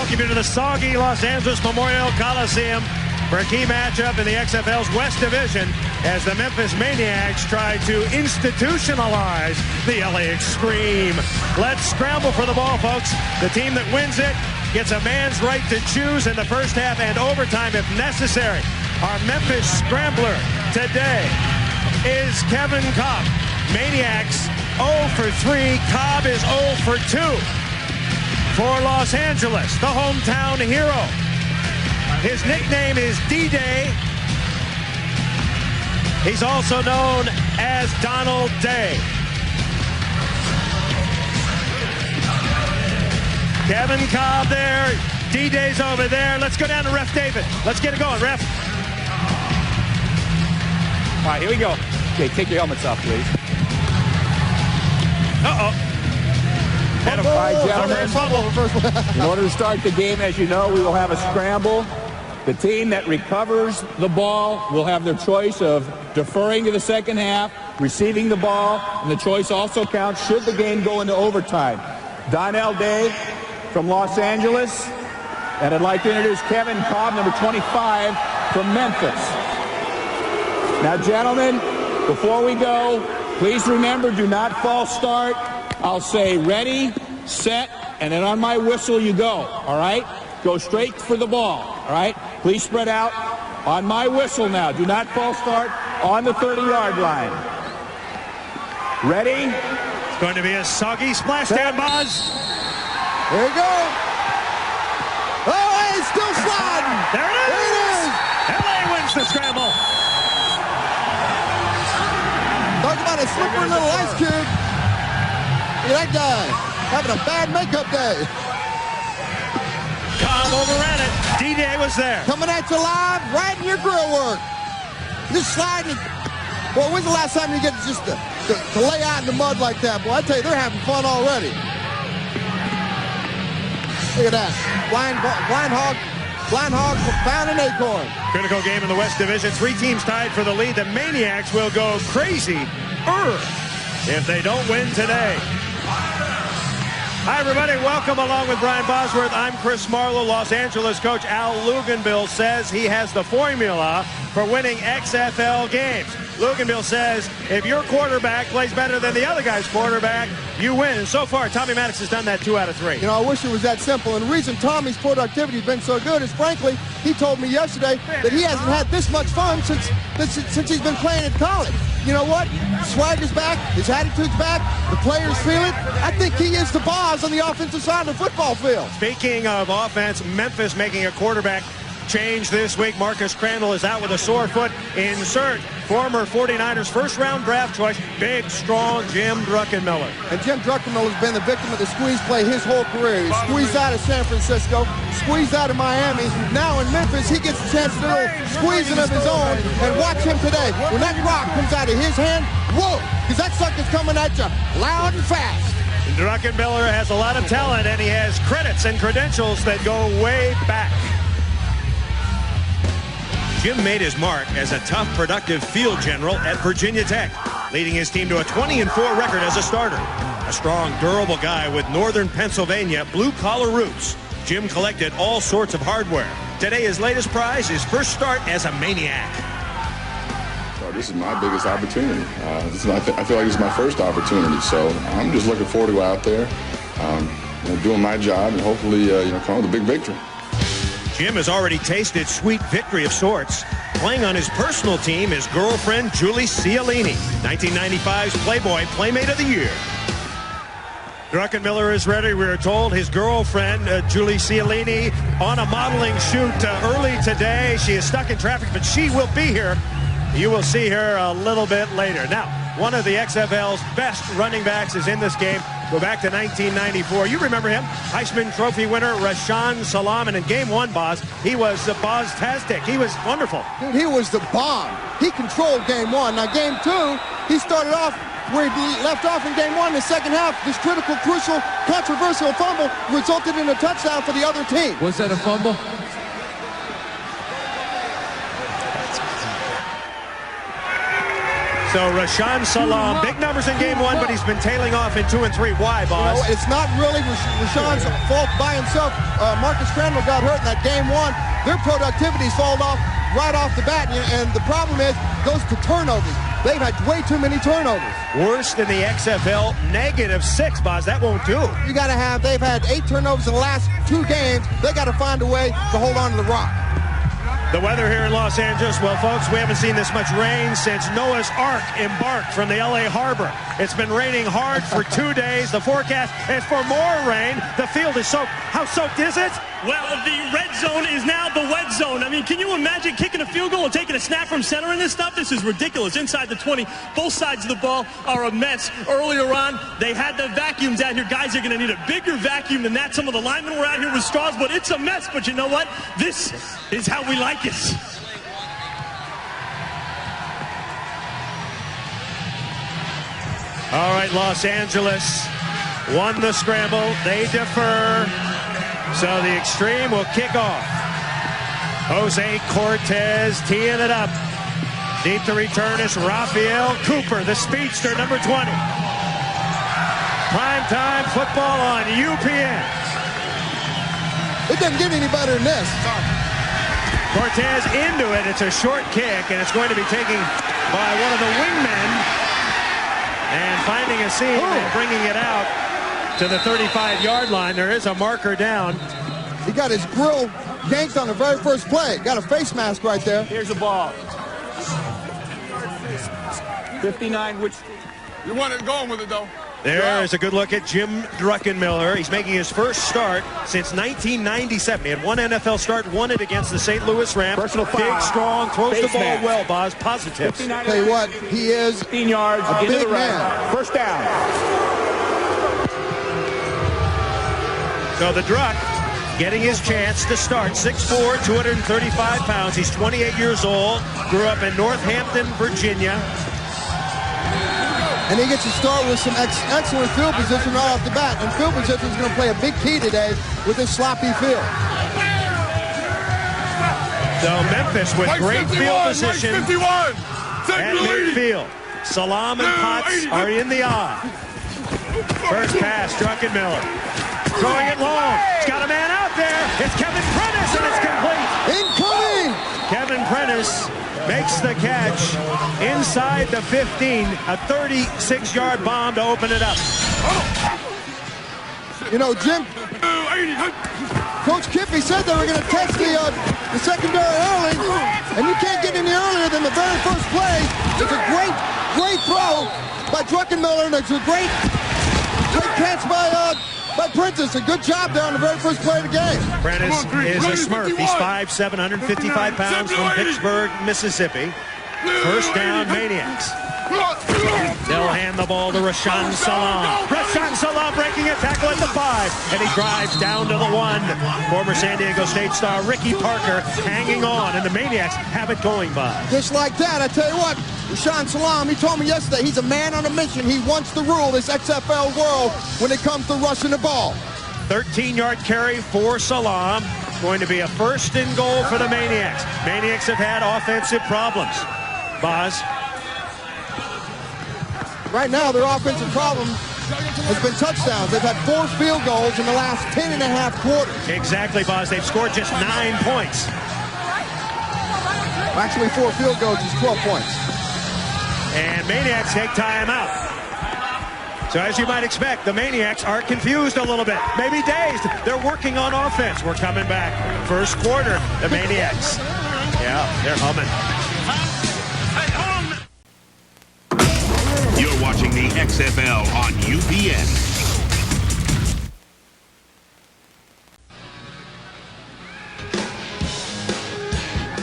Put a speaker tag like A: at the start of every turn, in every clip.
A: welcome you to the soggy Los Angeles Memorial Coliseum for a key matchup in the XFL's West Division as the Memphis Maniax try to institutionalize the LA Xtreme. Let's scramble for the ball, folks. The team that wins it gets a man's right to choose in the first half and overtime if necessary. Our Memphis scrambler today is Kevin Cobb. Maniax 0 for 3. Cobb is 0 for 2. For Los Angeles, the hometown hero. His nickname is D-Day. He's also known as Donald Day. Kevin Cobb there. D-Day's over there. Let's go down to Ref David. Let's get it going, Ref.
B: All right, here we go. Okay, take your helmets off, please.
A: Uh-oh.
B: All right, gentlemen. In order to start the game, as you know, we will have a scramble. The team that recovers the ball will have their choice of deferring to the second half, receiving the ball, and the choice also counts should the game go into overtime. Donnell Day from Los Angeles, and I'd like to introduce Kevin Cobb, number 25, from Memphis. Now, gentlemen, before we go, please remember, do not false start. I'll say ready, set, and then on my whistle you go, all right? Go straight for the ball, all right? Please spread out on my whistle now. Do not false start on the 30-yard line. Ready?
A: It's going to be a soggy splashdown, Boz.
C: Here we go. Oh, it's still sliding.
A: There it is. LA wins the scramble.
C: Talk about a slippery little ice cube. Look at that guy having a bad makeup day.
A: Cobb overran it. D-Day was there.
C: Coming at you live, right in your grill work. Just sliding. Boy, when's the last time you get just to lay out in the mud like that? Boy, I tell you, they're having fun already. Look at that. Blind hog found an acorn.
A: Critical game in the West Division. 3 teams tied for the lead. The Maniacs will go crazy if they don't win today. Hi, everybody. Welcome along with Brian Bosworth. I'm Chris Marlowe. Los Angeles coach Al Luganbill says he has the formula for winning XFL games. Luganbill says if your quarterback plays better than the other guy's quarterback, you win. And so far, Tommy Maddox has done that 2 out of 3.
C: You know, I wish it was that simple. And the reason Tommy's productivity has been so good is, frankly, he told me yesterday that he hasn't had this much fun since he's been playing at college. You know what? Swagger's back. His attitude's back. The players feel it. I think he is the boss on the offensive side of the football field.
A: Speaking of offense, Memphis making a quarterback change this week. Marcus Crandall is out with a sore foot. Insert former 49ers first-round draft choice, big, strong Jim Druckenmiller.
C: And Jim Druckenmiller has been the victim of the squeeze play his whole career. He squeezed out of San Francisco, squeezed out of Miami. Now in Memphis, he gets a chance to do a little squeezing of his own. And watch him today. When that rock comes out of his hand, whoa, because that sucker's coming at you loud and fast.
A: Druckenmiller has a lot of talent, and he has credits and credentials that go way back. Jim made his mark as a tough, productive field general at Virginia Tech, leading his team to a 20-4 record as a starter. A strong, durable guy with northern Pennsylvania blue-collar roots, Jim collected all sorts of hardware. Today, his latest prize, his first start as a Maniac.
D: This is my biggest opportunity. I feel like this is my first opportunity, so I'm just looking forward to go out there, doing my job, and hopefully, come with a big victory.
A: Jim has already tasted sweet victory of sorts. Playing on his personal team is girlfriend Julie Cialini, 1995's Playboy Playmate of the Year. Druckenmiller is ready. We are told his girlfriend, Julie Cialini, on a modeling shoot early today. She is stuck in traffic, but she will be here. You will see her a little bit later. Now, one of the XFL's best running backs is in this game. Go back to 1994. You remember him, Heisman Trophy winner Rashaan Salam. And in Game 1, Boz, he was Boz-tastic. He was wonderful.
C: Dude, he was the bomb. He controlled Game 1. Now, Game 2, he started off where he left off in Game 1. In the second half, this critical, crucial, controversial fumble resulted in a touchdown for the other team.
E: Was that a fumble?
A: So Rashaan Salaam, big numbers in game one, but he's been tailing off in 2 and 3. Why, boss?
C: It's not really Rashaan's fault by himself. Marcus Crandall got hurt in that game one. Their productivity's fallen off right off the bat, and the problem is goes to turnovers. They've had way too many turnovers.
A: Worst in the XFL, -6, boss. That won't do.
C: They've had 8 turnovers in the last 2 games. They got to find a way to hold on to the rock.
A: The weather here in Los Angeles, well, folks, we haven't seen this much rain since Noah's Ark embarked from the LA harbor. It's been raining hard for 2 days. The forecast is for more rain. The field is soaked. How soaked is it?
E: Well, the red zone is now the wet zone. I mean, can you imagine kicking a field goal and taking a snap from center in this stuff? This is ridiculous. Inside the 20, both sides of the ball are a mess. Earlier on, they had the vacuums out here. Guys are going to need a bigger vacuum than that. Some of the linemen were out here with straws, but it's a mess. But you know what? This is how we like it.
A: All right, Los Angeles won the scramble. They defer. So the Xtreme will kick off. Jose Cortez teeing it up. Deep to return is Rafael Cooper, the speedster, number 20. Primetime football on UPN.
C: It doesn't get any better than this.
A: Cortez into it. It's a short kick, and it's going to be taken by one of the wingmen. And finding a seam and bringing it out to the 35-yard line. There is a marker down.
C: He got his grill yanked on the very first play. Got a face mask right there.
B: Here's the ball. 59, which...
F: You want it going with it, though.
A: There is a good look at Jim Druckenmiller. He's making his first start since 1997. He had one NFL start, won it against the St. Louis Rams.
B: Personal foul.
A: Big, strong, throws the ball
B: mask.
A: well, Boz. Positives.
C: Tell you what, he is
B: 15 yards
C: a
B: into
C: big
B: the run.
C: man.
B: First down.
A: So the Druck getting his chance to start. 6'4", 235 pounds. He's 28 years old. Grew up in Northampton, Virginia.
C: And he gets to start with some excellent field position right off the bat. And field position is going to play a big key today with this sloppy field.
A: So Memphis with great field position at
F: 51.
A: midfield. Salaam and Potts are in the eye. First pass, Druckenmiller. Throwing it long. He's got a man out there. It's Kevin Prentice, and it's complete.
C: Incoming!
A: Kevin Prentice makes the catch inside the 15. A 36-yard bomb to open it up.
C: You know, Jim, Coach Kiffey said they were going to test the secondary early, and you can't get any earlier than the very first play. It's a great throw by Druckenmiller, and it's a great catch by Prentice. A good job there on the very first play of the game.
A: Prentice is a Smurf. He's 5'7", 155 pounds from Pittsburgh, Mississippi. First down, Maniacs. They'll hand the ball to Rashaan Salaam. Rashaan Salaam breaking a tackle at the 5, and he drives down to the 1. Former San Diego State star Ricky Parker hanging on, and the Maniacs have it going by.
C: Just like that, I tell you what, Rashaan Salaam, he told me yesterday, he's a man on a mission. He wants to rule this XFL world when it comes to rushing the ball.
A: 13-yard carry for Salaam. Going to be a first and goal for the Maniacs. Maniacs have had offensive problems. Boz?
C: Right now, their offensive problem has been touchdowns. They've had 4 field goals in the last 10 and a half quarters.
A: Exactly, Boz. They've scored just 9 points.
C: Actually, 4 field goals is 12 points.
A: And Maniacs take time out. So as you might expect, the Maniacs are confused a little bit, maybe dazed. They're working on offense. We're coming back. First quarter, the Maniacs. Yeah, they're humming.
G: You're watching the XFL on UPN.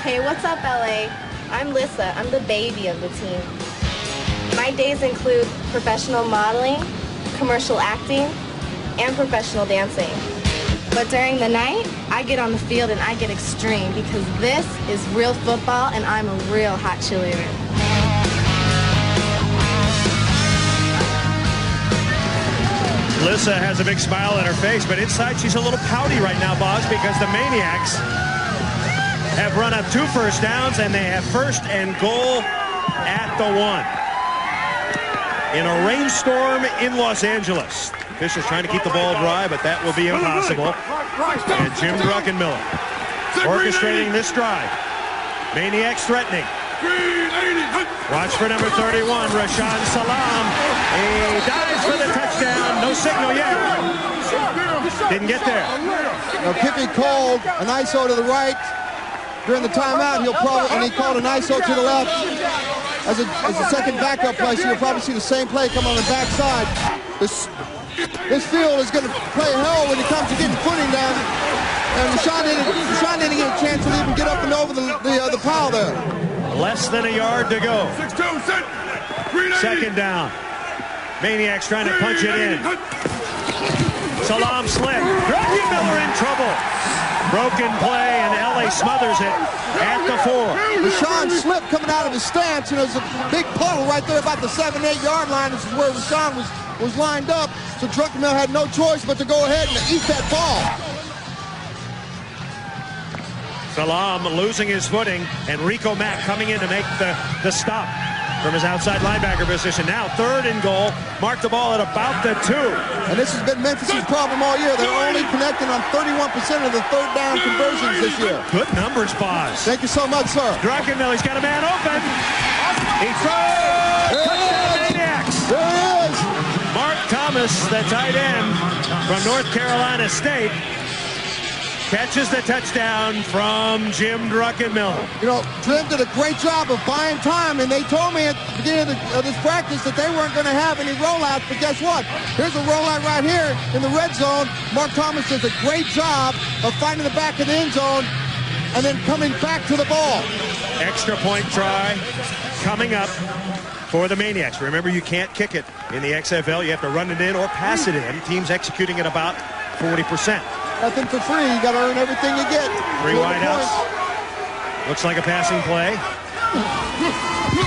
H: Hey, what's up, LA? I'm Lissa. I'm the baby of the team. My days include professional modeling, commercial acting, and professional dancing. But during the night, I get on the field and I get extreme because this is real football and I'm a real hot cheerleader.
A: Lissa has a big smile on her face, but inside she's a little pouty right now, Boz, because the Maniacs have run up 2 first downs and they have first and goal at the 1. in a rainstorm in Los Angeles. Officials trying to keep the ball dry, but that will be impossible. And Jim Druckenmiller orchestrating this drive. Maniacs threatening. Watch for number 31, Rashaan Salaam. He dives for the touchdown. No signal yet. Didn't get there.
C: Now, Kippy called an ISO to the right during the timeout. And he called an ISO to the left as a second backup play. So you'll probably see the same play come on the backside. This field is going to play hell when it comes to getting footing down. And Rashaan didn't get a chance to even get up and over the pile there.
A: Less than a yard to go. Second down. Maniacs trying to punch it in. Salaam slip. Druckenmiller in trouble. Broken play, and LA smothers it at the 4.
C: Rashaan slipped coming out of his stance, and there's a big puddle right there about the 7-8 yard line. This is where Rashaan was lined up. So Druckenmiller had no choice but to go ahead and eat that ball.
A: Salaam losing his footing, and Rico Mack coming in to make the stop from his outside linebacker position. Now 3rd and goal. Mark the ball at about the 2.
C: And this has been Memphis' problem all year. They're only connecting on 31% of the 3rd down conversions this year.
A: Good numbers, Boz.
C: Thank you so much, sir.
A: Druckenmiller's got a man open. He throws. Touchdown, Maniacs.
C: There he is.
A: Mark Thomas, the tight end from North Carolina State, catches the touchdown from Jim Druckenmiller.
C: You know, Jim did a great job of buying time, and they told me at the beginning of this practice that they weren't going to have any rollouts, but guess what? Here's a rollout right here in the red zone. Mark Thomas does a great job of finding the back of the end zone and then coming back to the ball.
A: Extra point try coming up for the Maniacs. Remember, you can't kick it in the XFL. You have to run it in or pass it in. Teams executing at about 40%.
C: Nothing for free. You got to earn everything you get.
A: 3 wideouts. Looks like a passing play.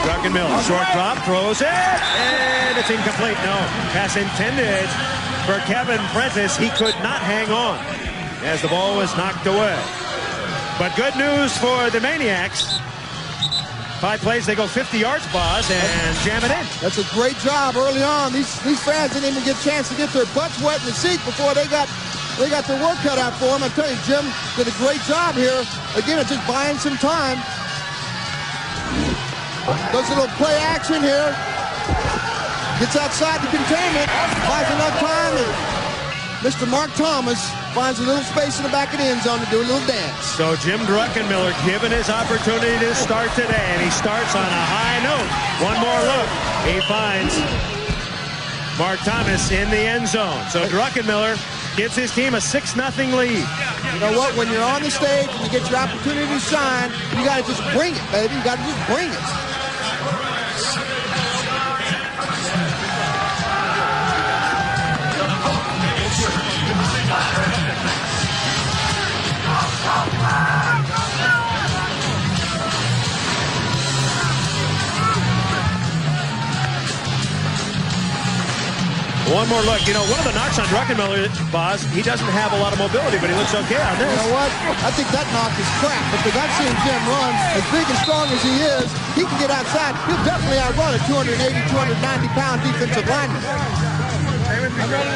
A: Druckenmiller, short drop, throws it, and it's incomplete. No, pass intended for Kevin Prentice. He could not hang on as the ball was knocked away. But good news for the Maniacs. 5 plays, they go 50 yards, Boz, and jam it in.
C: That's a great job early on. These fans didn't even get a chance to get their butts wet in the seat before they got their work cut out for them. I tell you, Jim did a great job here. Again, it's just buying some time. Does a little play action here. Gets outside the containment. Buys enough time. And Mr. Mark Thomas finds a little space in the back of the end zone to do a little dance.
A: So Jim Druckenmiller given his opportunity to start today, and he starts on a high note. One more look. He finds Mark Thomas in the end zone. So Druckenmiller gives his team a 6-0 lead.
C: You know what? When you're on the stage and you get your opportunity to shine, you got to just bring it, baby. You got to just bring it.
A: One more look. You know, one of the knocks on Druckenmiller, Boz, he doesn't have a lot of mobility, but he looks okay on this.
C: You know what? I think that knock is crap because I've seen Jim run as big and strong as he is. He can get outside. He'll definitely outrun a 280, 290-pound defensive lineman.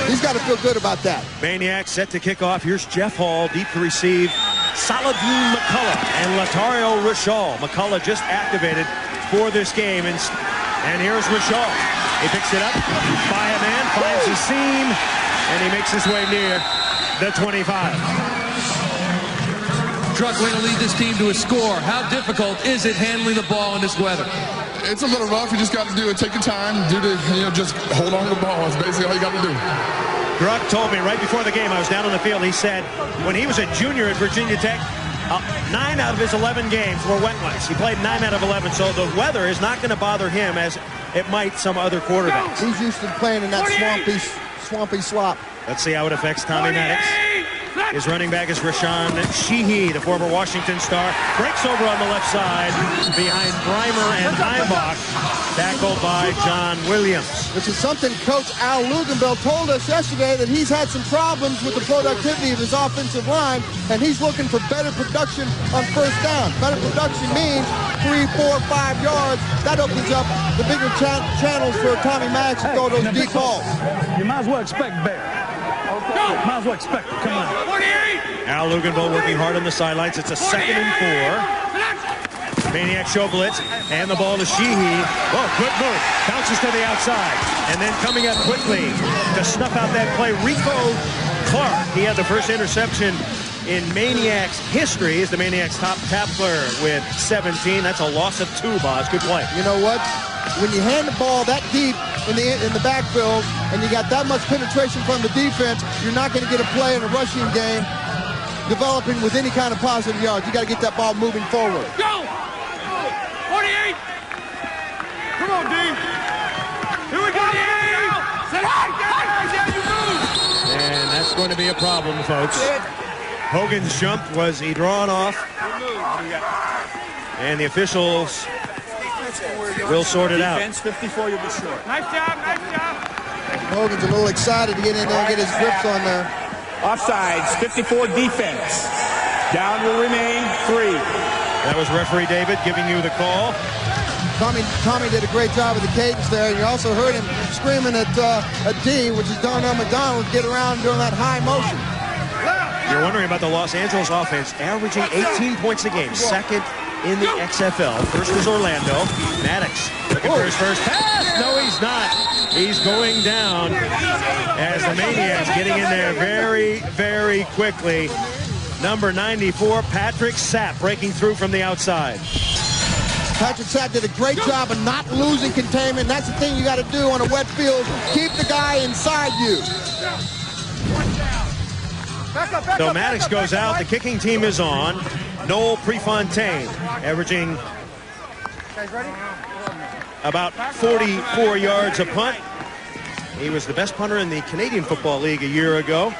C: He's got to feel good about that.
A: Maniacs set to kick off. Here's Jeff Hall, deep to receive. Saladin McCullough and Latario Rashall. McCullough just activated for this game. And here's Rashall. He picks it up by a man, finds the seam, and he makes his way near the 25.
I: Druck way to lead this team to a score. How difficult is it handling the ball in this weather?
F: It's a little rough. You just got to do it. Take your time. Just hold on to the ball. That's basically all you got to do.
A: Druck told me right before the game, I was down on the field, he said when he was a junior at Virginia Tech, 9 out of his 11 games were wet ones. He played 9 out of 11, so the weather is not going to bother him as it might some other quarterbacks.
C: He's used to playing in that swampy slop.
A: Let's see how it affects Tommy Maddox. His running back is Rashaan Sheehy, the former Washington star. Breaks over on the left side behind Breimer and Heimbach. tackled by John Williams.
C: Which is something Coach Al Luganbill told us yesterday, that he's had some problems with the productivity of his offensive line, and he's looking for better production on first down. Better production means 3, 4, 5 yards. That opens up the bigger channels for Tommy Maddox to throw those deep balls.
J: You might as well expect better. Might as well expect it. Come on.
A: Al Luganbill working hard on the sidelines. It's a 2nd and 4. Maniacs show blitz, and the ball to Sheehy. Oh, good move. Bounces to the outside. And then coming up quickly to snuff out that play, Rico Clark. He had the first interception in Maniacs history. Is the Maniacs top tackler with 17. That's a loss of 2, Boz. Good play.
C: You know what? When you hand the ball that deep in the backfield and you got that much penetration from the defense, you're not going to get a play in a rushing game developing with any kind of positive yards. You got to get that ball moving forward.
J: Go! 48! Come on, D! Here we go, D! Say hi! You move!
A: And that's going to be a problem, folks. Hogan's jump was drawn off. And the officials will sort it out.
B: Defense 54, you'll be short.
J: Nice job, nice job!
C: Hogan's a little excited to get in there and get his grips on there.
B: Offsides, 54 defense. Down will remain 3.
A: That was referee David giving you the call.
C: Tommy did a great job with the cadence there. You also heard him screaming at D, which is Darnell McDonald, get around doing that high motion.
A: You're wondering about the Los Angeles offense, averaging 18 points a game, 2nd in the XFL. First is Orlando. Maddox looking for his first pass. No, he's not. He's going down as the Maniacs getting in there very, very quickly. Number 94, Patrick Sapp, breaking through from the outside.
C: Patrick Sapp did a great job of not losing containment. That's the thing you got to do on a wet field. Keep the guy inside you.
A: So Maddox goes out. The kicking team is on. Noel Prefontaine, averaging about 44 yards a punt. He was the best punter in the Canadian Football League a year ago.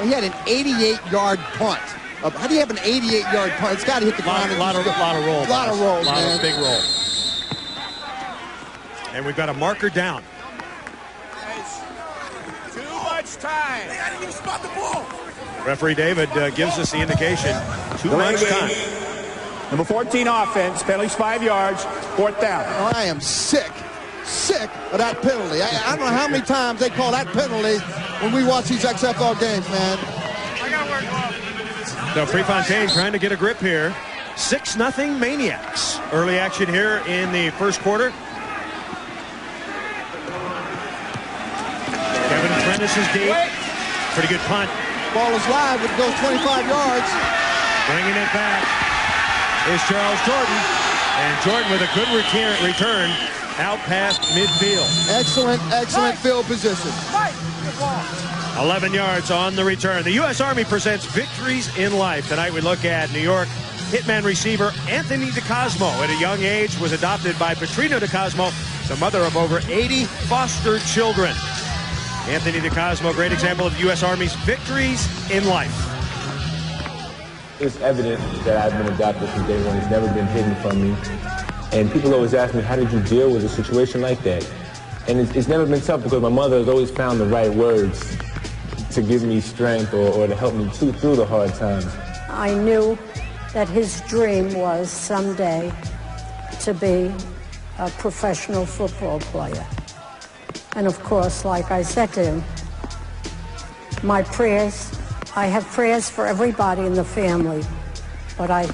C: He had an 88-yard punt. How do you have an 88-yard punt? It's got to hit the ground.
A: Lot of rolls.
C: A lot of rolls, man.
A: Big roll. And we've got a marker down.
B: Too much time. They got to spot the ball.
A: Referee David gives us the indication. Too much time.
B: Number 14 offense, penalties 5 yards, 4th down.
C: Oh, I am sick of that penalty. I don't know how many times they call that penalty when we watch these XFL games, man.
J: I got to work well.
A: So Prefontaine trying to get a grip here. 6-0 Maniacs. Early action here in the first quarter. Kevin Prentice is deep. Pretty good punt.
C: Ball is live. It goes 25 yards.
A: Bringing it back is Charles Jordan. And Jordan with a good return out past midfield.
C: Excellent field position.
A: 11 yards on the return. The U.S. Army presents Victories in Life. Tonight we look at New York hitman receiver Anthony DeCosmo. At a young age was adopted by Petrina DeCosmo, the mother of over 80 foster children. Anthony DeCosmo, great example of the U.S. Army's Victories in Life.
K: It's evident that I've been adopted from day one. It's never been hidden from me. And people always ask me, how did you deal with a situation like that? And it's never been tough because my mother has always found the right words to give me strength or to help me through the hard times.
L: I knew that his dream was someday to be a professional football player. And of course, like I said to him, my prayers, I have prayers for everybody in the family, but I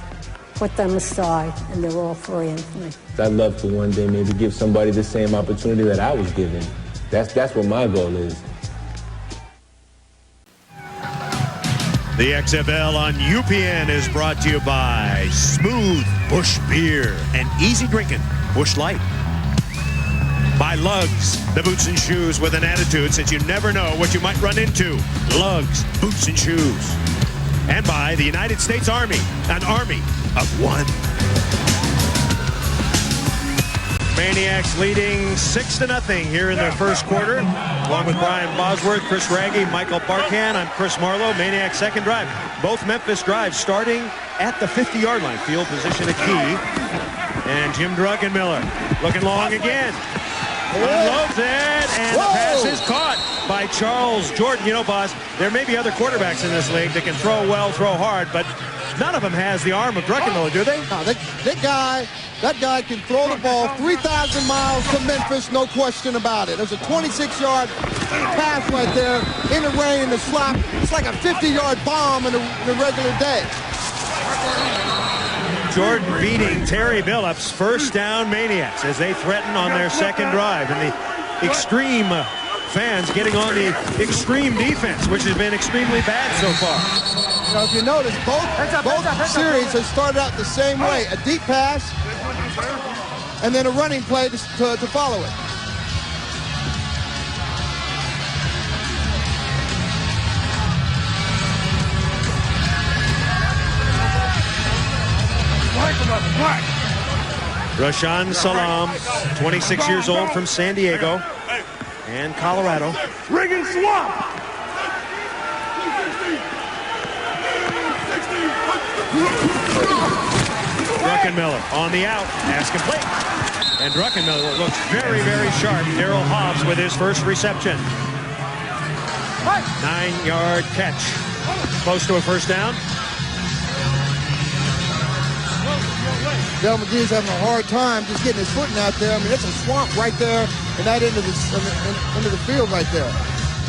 L: put them aside and they're all for Anthony.
K: I'd love to one day maybe give somebody the same opportunity that I was given. That's what my goal is.
A: The XFL on UPN is brought to you by Smooth Busch Beer and easy drinking Busch Light. By Lugs, the boots and shoes with an attitude, since you never know what you might run into. Lugs, boots and shoes. And by the United States Army, an army of one. Maniacs leading 6-0 here in their first quarter. Along with Brian Bosworth, Chris Raggy, Michael Barkan, I'm Chris Marlowe. Maniacs second drive. Both Memphis drives starting at the 50-yard line. Field position a key. And Jim Druckenmiller looking long again. Unloads it, and the pass is caught by Charles Jordan. You know, boss, there may be other quarterbacks in this league that can throw well, throw hard, but none of them has the arm of Druckenmiller, do they?
C: No, that guy can throw the ball 3,000 miles to Memphis, no question about it. There's a 26-yard pass right there in the rain, in the slop. It's like a 50-yard bomb in a regular day.
A: Jordan beating Terry Billups, first down Maniacs as they threaten on their second drive. And the Xtreme fans getting on the Xtreme defense, which has been extremely bad so far.
C: You know, if you notice, both series have started out the same way. A deep pass and then a running play to follow it.
A: Rashaan Salam, 26 years old, from San Diego and Colorado.
J: Riggin swamp!
A: Druckenmiller on the out, pass complete. And Druckenmiller looks very, very sharp. Darrell Hobbs with his first reception. 9-yard catch. Close to a first down.
C: Del McGee's having a hard time just getting his footing out there. I mean, it's a swamp right there and that end of the field right there.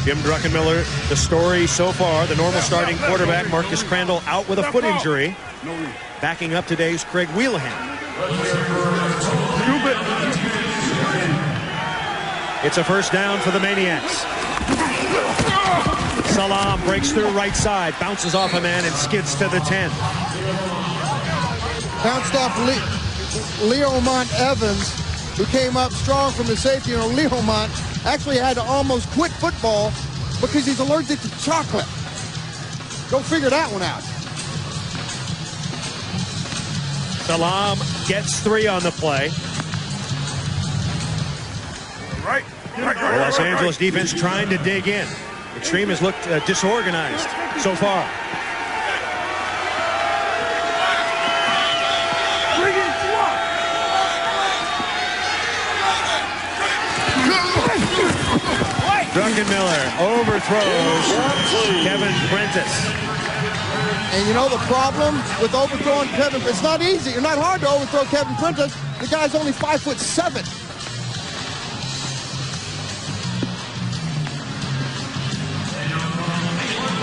A: Jim Druckenmiller, the story so far, the normal starting quarterback, Marcus Crandall, out with a foot injury. Backing up today's Craig Wheelahan. It's a first down for the Maniacs. Salam breaks through right side, bounces off a man and skids to the 10.
C: Bounced off Leomont Evans, who came up strong from the safety. You know, Leomont actually had to almost quit football because he's allergic to chocolate. Go figure that one out.
A: Salam gets 3 on the play. The Los Angeles defense trying to dig in. Xtreme has looked disorganized so far. Druckenmiller overthrows Kevin Prentice.
C: And you know the problem with overthrowing Kevin, it's not easy. It's not hard to overthrow Kevin Prentice. The guy's only 5'7".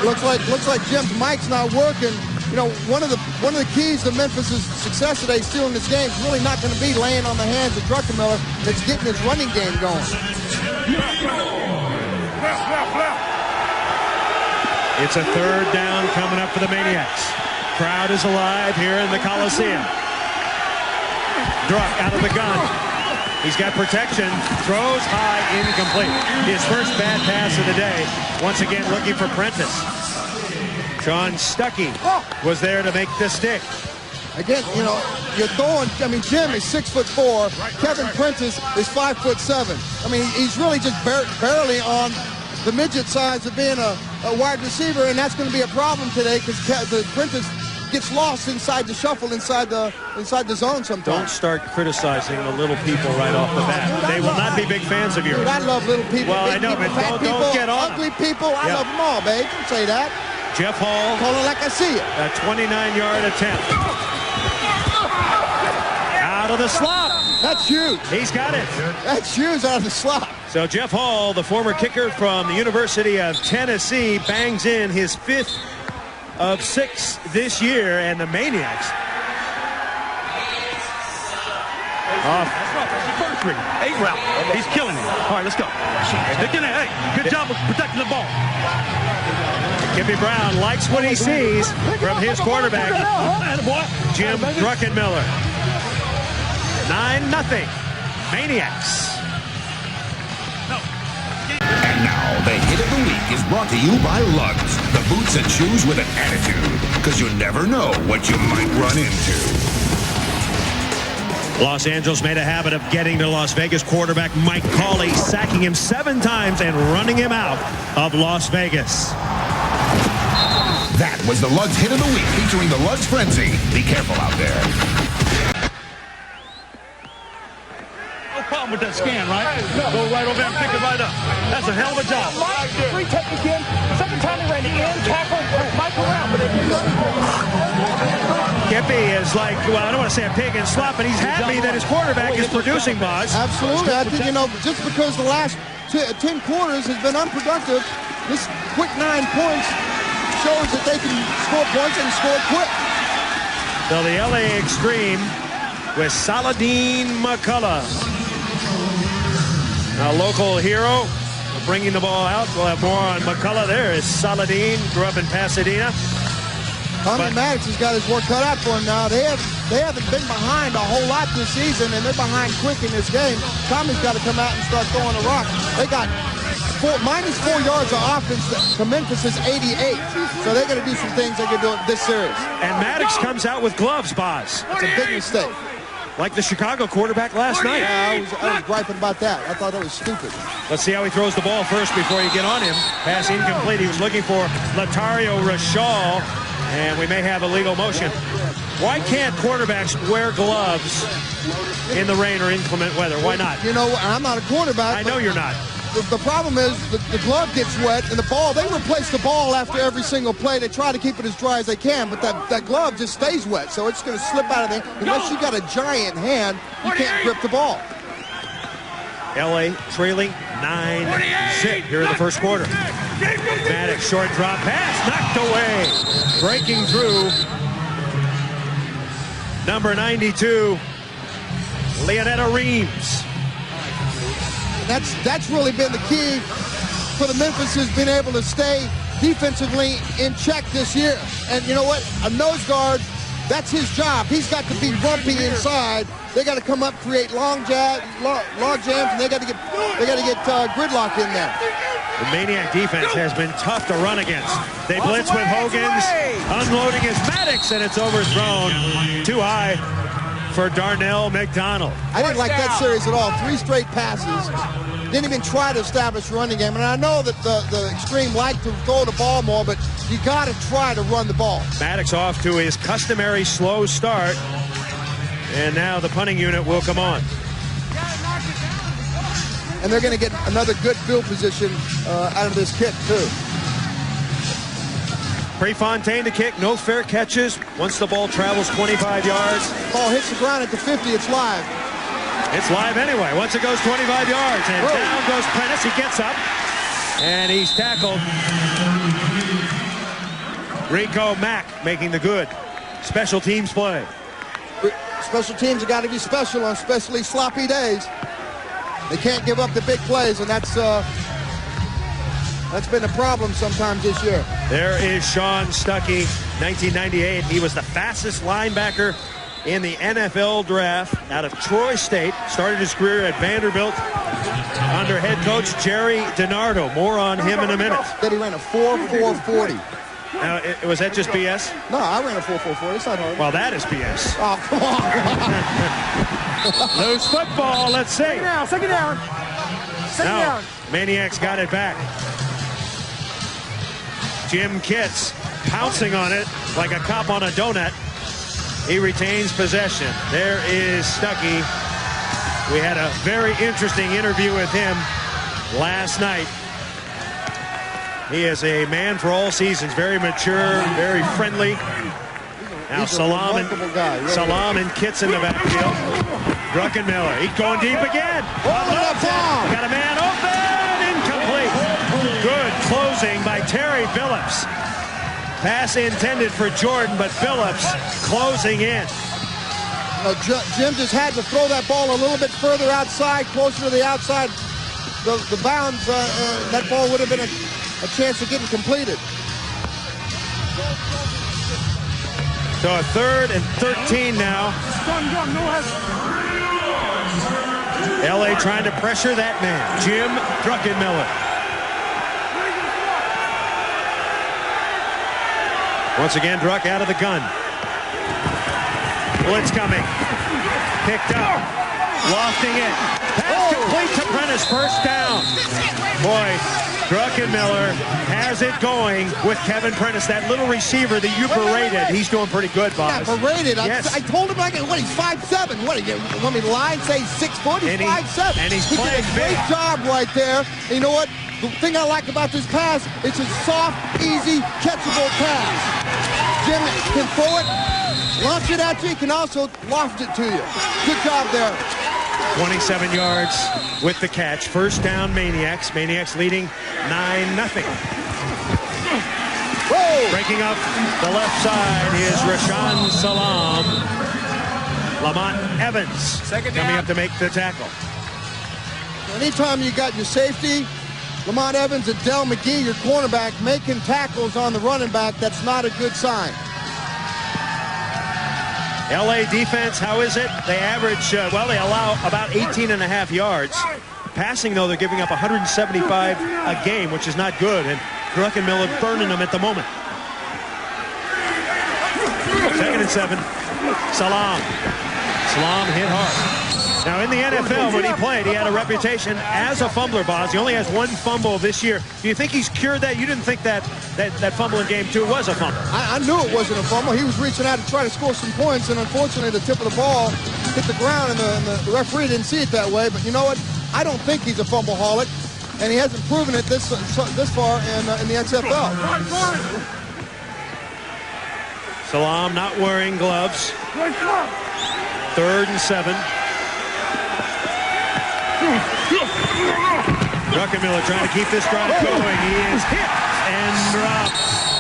C: Looks like Jim's mic's not working. You know, one of the keys to Memphis' success today, stealing this game, is really not going to be laying on the hands of Druckenmiller. It's getting his running game going.
A: It's a third down coming up for the Maniacs. Crowd is alive here in the Coliseum. Druck out of the gun. He's got protection. Throws high, incomplete. His first bad pass of the day. Once again looking for Prentice. Sean Stuckey was there to make the stick.
C: Again, you know, you're throwing, I mean, Jim is 6'4". Kevin Prentice is 5'7". I mean, he's really just barely on the midget size of being a wide receiver, and that's going to be a problem today because Prentice gets lost inside the shuffle, inside the zone sometimes.
A: Don't start criticizing the little people right off the bat. They will not be big fans of yours.
C: Dude, I love little people.
A: Well,
C: big
A: I know,
C: people,
A: but
C: fat people,
A: don't get on
C: ugly people. I love them all, babe. Don't say that.
A: Jeff Hall.
C: Call it like I see it.
A: A 29-yard attempt. Out of the slot.
C: That's huge.
A: He's got it.
C: That's huge out of the slot.
A: So Jeff Hall, the former kicker from the University of Tennessee, bangs in his 5th of 6 this year, and the Maniacs.
E: Eight route. He's killing it. All right, let's go. Hey, good job of protecting the ball.
A: Kippy Brown likes what he sees from his quarterback, Jim Druckenmiller. 9-0. Maniacs.
G: And now, the hit of the week is brought to you by Lugs, the boots and shoes with an attitude, because you never know what you might run into.
A: Los Angeles made a habit of getting to Las Vegas quarterback Mike Cauley, sacking him 7 times and running him out of Las Vegas.
G: That was the Lugs hit of the week, featuring the Lugs Frenzy. Be careful out there.
E: with that scan, right? Go right over and pick it right up. That's a hell of a job.
J: Retake again. Second time he ran the in, tackle, Michael around, but they didn't.
A: Gippy is like, well, I don't want to say a pig in slop, but he's happy that his quarterback is producing, Boz.
C: Absolutely. I think, just because the last 10 quarters has been unproductive, this quick 9 points shows that they can score points and score quick.
A: So the LA Xtreme with Saladin McCullough, a local hero, bringing the ball out. We'll have more on McCullough. There is Saladin, grew up in Pasadena.
C: Tommy Maddox has got his work cut out for him now. They haven't been behind a whole lot this season, and they're behind quick in this game. Tommy's got to come out and start throwing the rock. They got -4 yards of offense to Memphis is 88. So they're going to do some things they can do in this series.
A: And Maddox comes out with gloves, Boz.
C: It's a big mistake.
A: Like the Chicago quarterback last night.
C: Yeah, I was griping about that. I thought that was stupid.
A: Let's see how he throws the ball first before you get on him. Pass incomplete. He was looking for Latario Rashal. And we may have illegal motion. Why can't quarterbacks wear gloves in the rain or inclement weather? Why not?
C: I'm not a quarterback.
A: I know you're not.
C: The problem is the glove gets wet, and the ball, they replace the ball after every single play. They try to keep it as dry as they can, but that glove just stays wet, so it's going to slip out of there. Unless you got a giant hand, you can't grip the ball.
A: LA trailing 9-0 here in the first quarter. Maddox, short drop pass, knocked away. Breaking through, number 92, Leonetta Reams.
C: That's really been the key for the Memphis, has been able to stay defensively in check this year. And you know what? A nose guard, that's his job. He's got to be rumpy inside. They got to come up, create log jams, and they got to get gridlock in there.
A: The Maniac defense has been tough to run against. They blitz with Hogan's, unloading his Maddox, and it's overthrown too high for Darnell McDonald.
C: I didn't like that series at all. 3 straight passes. Didn't even try to establish a running game. And I know that the Xtreme like to throw the ball more, but you got to try to run the ball.
A: Maddox off to his customary slow start. And now the punting unit will come on.
C: And they're going to get another good field position out of this kick, too.
A: Prefontaine to kick, no fair catches. Once the ball travels 25 yards.
C: Ball hits the ground at the 50, it's live.
A: It's live anyway, once it goes 25 yards. And down goes Prentice, he gets up. And he's tackled. Rico Mack making the good special teams play.
C: Special teams have got to be special on especially sloppy days. They can't give up the big plays, and that's been a problem sometimes this year.
A: There is Sean Stuckey, 1998. He was the fastest linebacker in the NFL draft out of Troy State. Started his career at Vanderbilt under head coach Jerry DiNardo. More on him in a minute.
C: That he ran a 4.440.
A: Now, was that just BS?
C: No, I ran a 4.44. It's not hard.
A: Well, that is BS.
C: Oh, come on.
A: Loose football, let's see.
J: Second down.
A: Now, Maniacs got it back. Jim Kitts pouncing on it like a cop on a donut. He retains possession. There is Stuckey. We had a very interesting interview with him last night. He is a man for all seasons, very mature, very friendly. Now Salam and Kitts in the backfield. Druckenmiller, he's going deep again. Got a man open, incomplete. Good closing by Terry Phillips. Pass intended for Jordan, but Phillips closing in.
C: Jim just had to throw that ball a little bit further outside, closer to the outside. The bounds, that ball would have been a chance of getting completed.
A: So a 3rd and 13 now. LA trying to pressure that man, Jim Druckenmiller. Once again, Druck out of the gun. Blitz coming. Picked up. Lofting it. Pass complete to Prentice. is first down. Boy, Druckenmiller has it going with Kevin Prentice, that little receiver that you berated. He's doing pretty good, Bob.
C: Yeah, berated.
A: Yes.
C: I told him, what, he's 5'7". What, you want me to lie and say he's 6 foot? He's 5'7".
A: And he's
C: He did
A: playing
C: a great
A: big.
C: job right there. And you know what? The thing I like about this pass, it's a soft, easy, catchable pass. Jim can throw it, launch it at you. He can also loft it to you. Good job there.
A: 27 yards with the catch. First down, Maniax. Maniax leading 9-0. Breaking up the left side is Rashaan Salaam. Lamont Evans coming up to make the tackle.
C: Anytime you got your safety, Lamont Evans and Del McGee, your cornerback, making tackles on the running back, that's not a good sign.
A: LA defense, how is it? They average, they allow about 18.5 yards. Passing, though, they're giving up 175 a game, which is not good. And Druckenmiller burning them at the moment. 2nd and 7. Salaam hit hard. Now, in the NFL, when he played, he had a reputation as a fumbler, Boz. He only has 1 fumble this year. Do you think he's cured that? You didn't think that fumble in game 2 was a fumble?
C: I knew it wasn't a fumble. He was reaching out to try to score some points, and unfortunately, the tip of the ball hit the ground, and the referee didn't see it that way. But you know what? I don't think he's a fumble-holic, and he hasn't proven it this far in the XFL.
A: Salaam not wearing gloves. 3rd and 7. Druckenmiller trying to keep this drive going. He is hit and drops.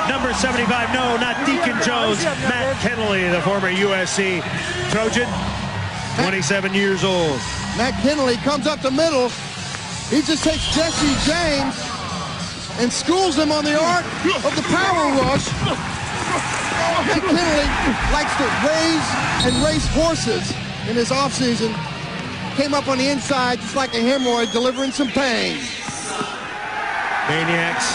A: Number 75, no, not Deacon Jones. Matt Kennelly, the former USC Trojan, 27 years old.
C: Matt Kennelly comes up the middle. He just takes Jesse James and schools him on the art of the power rush. Matt Kennelly likes to race horses in his offseason. Came up on the inside just like a hemorrhoid, delivering some pain.
A: Maniax,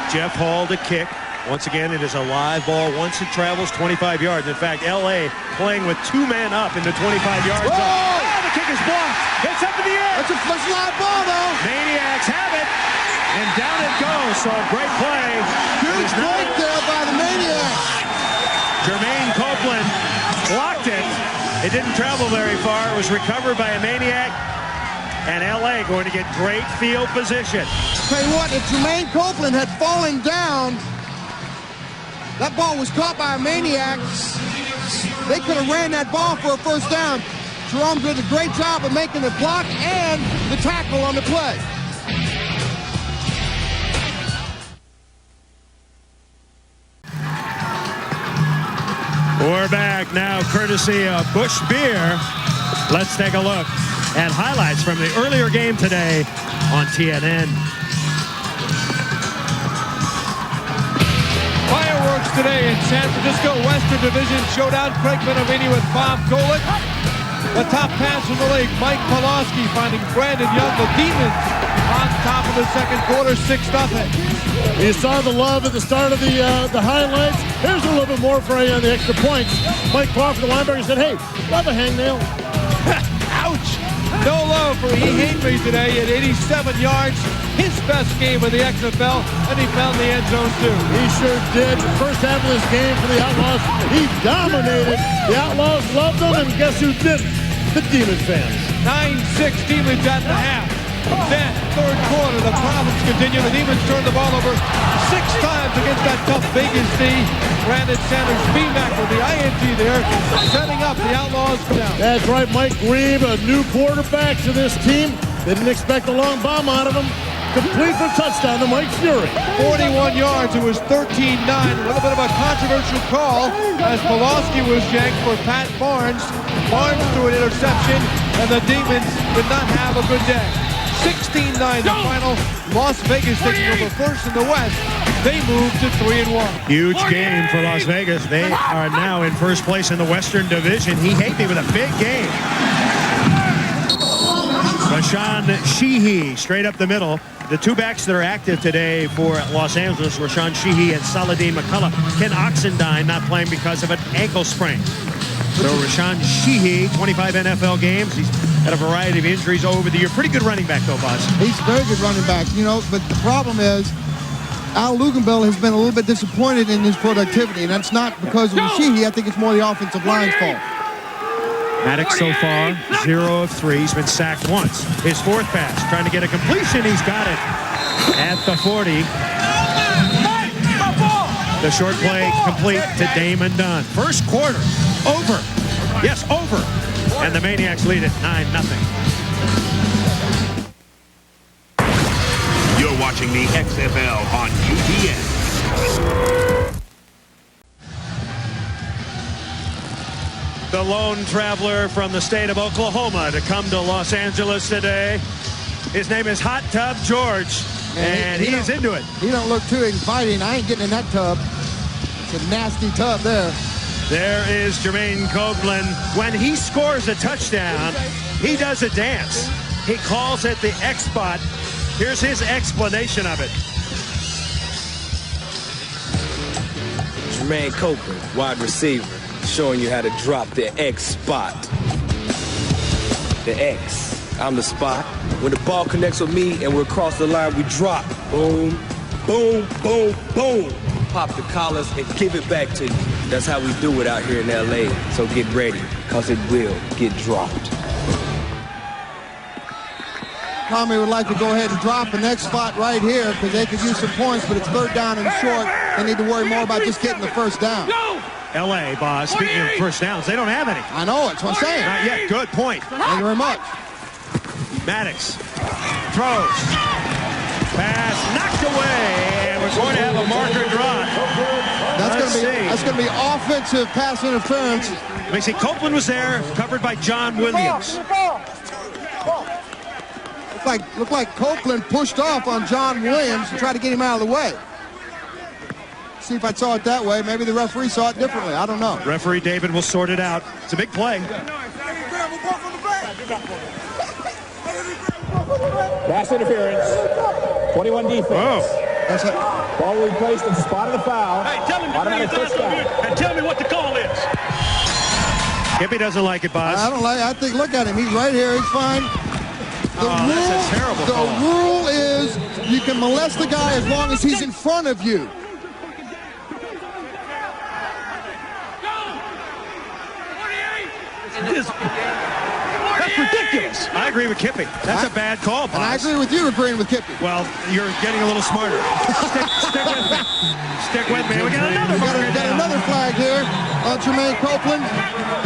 A: Jeff Hall to kick. Once again, it is a live ball once it travels 25 yards. In fact, LA playing with 2 men up in the 25-yard zone. Oh, the kick is blocked. It's up in the air.
C: That's a live ball, though.
A: Maniacs have it. And down it goes. So great play.
C: Good break there by the Maniacs.
A: Jermaine Copeland blocked it. It didn't travel very far. It was recovered by a Maniac. And LA going to get great field position.
C: Tell you what, if Jermaine Copeland had fallen down, that ball was caught by a Maniac. They could have ran that ball for a first down. Jerome did a great job of making the block and the tackle on the play.
A: We're back now, courtesy of Busch Beer. Let's take a look at highlights from the earlier game today on TNN.
J: Fireworks today in San Francisco Western Division Showdown. Craig Benavides with Bob Golick. The top pass from the league, Mike Pawlowski finding Brandon Young, the Demons, on top of the second quarter, 6-0.
M: You saw the love at the start of the highlights. Here's a little bit more for you on the extra points. Mike Crawford, the linebacker, said, hey, love a hangnail.
J: Ouch! No love for E. Henry today at 87 yards. His best game of the XFL, and he found the end zone too.
M: He sure did. The first half of this game for the Outlaws, he dominated. The Outlaws loved him, and guess who didn't? The Demon fans.
J: 9-6, Demons at the half. Then, third quarter, the problems continue. The Demons turn the ball over 6 times against that tough Vegas D. Brandon Sanders, B-Mac with the INT there, setting up the Outlaws down.
M: That's right, Mike Grieve, a new quarterback to this team. They didn't expect a long bomb out of him. Complete for touchdown to Mike Fury.
J: 41 yards, it was 13-9. A little bit of a controversial call as Pawlowski was yanked for Pat Barnes. Barnes threw an interception, and the Demons did not have a good day. 16-9 the final. Las Vegas taking over first in the West. They moved to 3-1.
A: Huge game for Las Vegas. They are now in first place in the Western Division. He hit me with a big game. Rashawn Sheehy straight up the middle. The 2 backs that are active today for Los Angeles, Rashawn Sheehy and Saladin McCullough. Ken Oxendine not playing because of an ankle sprain. So Rashawn Sheehy, 25 NFL games. He's had a variety of injuries over the year. Pretty good running back, though, Buzz.
C: He's a very good running back, you know, but the problem is Al Luganbill has been a little bit disappointed in his productivity, and that's not because of Sheehy. I think it's more the offensive line's fault.
A: Maddox so far, 0 of 3. He's been sacked once. His fourth pass, trying to get a completion. He's got it at the 40. The short play complete to Damon Dunn. First quarter, over. Yes, over. And the Maniacs lead it 9-0.
G: You're watching the XFL on UBN.
A: The lone traveler from the state of Oklahoma to come to Los Angeles today. His name is Hot Tub George, and he is into it.
C: He don't look too inviting. I ain't getting in that tub. It's a nasty tub there.
A: There is Jermaine Copeland. When he scores a touchdown, he does a dance. He calls it the X-Spot. Here's his explanation of it.
N: Jermaine Copeland, wide receiver, showing you how to drop the X spot. The X. I'm the spot. When the ball connects with me and we're across the line, we drop. Boom, boom, boom, boom. Pop the collars and give it back to you. That's how we do it out here in LA. So get ready, because it will get dropped.
C: Tommy would like to go ahead and drop the next spot right here because they could use some points, but it's third down and short. They need to worry more about just getting the first down.
A: L.A., boss, speaking of first downs, they don't have any.
C: I know, that's what I'm saying.
A: Not yet. Good point.
C: Thank you very much.
A: Maddox throws. Pass knocked away, and we're going to have a marker drawn.
C: That's going to be offensive pass interference.
A: We see Copeland was there, covered by John Williams.
C: Looked like Copeland pushed off on John Williams to try to get him out of the way. See if I saw it that way. Maybe the referee saw it differently. I don't know.
A: Referee David will sort it out. It's a big play.
B: Pass interference. 21 defense.
A: Oh.
C: That's it.
B: Ball replaced and spotted a foul.
E: Hey, tell me and tell me what the call is.
A: Kippy doesn't like it, boss.
C: I don't like it. I think, look at him. He's right here. He's fine.
A: That's a terrible call.
C: The rule is you can molest the guy as long as he's in front of you.
E: That's ridiculous.
A: I agree with Kippy. That's a bad call, boss.
C: And I agree with you agreeing with Kippy.
A: Well, you're getting a little smarter. Stick with me. Stick with me. We got
C: another flag here on Jermaine Copeland.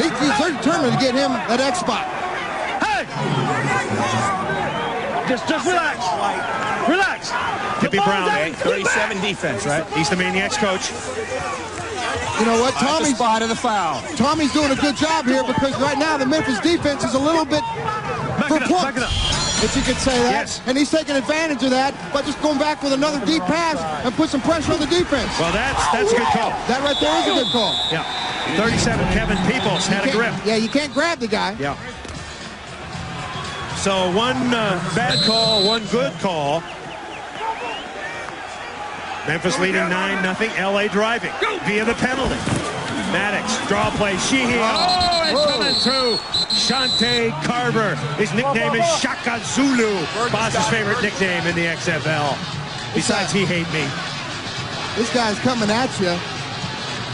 C: He's determined to get him that X spot.
E: Hey! Just relax. Relax.
A: Kippy Brown,
B: 37 defense, right?
A: He's the Maniacs coach.
C: You know what? Tommy's
B: spot of the foul.
C: Tommy's doing a good job here because right now the Memphis defense is a little bit
E: Back it up.
C: if you could say that.
A: Yes.
C: And he's taking advantage of that by just going back with another deep pass and put some pressure on the defense.
A: Well, that's a good call.
C: That right there is a good call.
A: Yeah. 37, Kevin Peoples had a grip.
C: Yeah, you can't grab the guy.
A: Yeah. So one bad call, one good call. Memphis leading 9-0. L.A. driving via the penalty. Maddox, draw play. Sheehy. Oh, and coming through. Shante Carver. His nickname is Shaka Zulu. Boss's favorite nickname in the XFL. Besides, he hate me.
C: This guy's coming at you,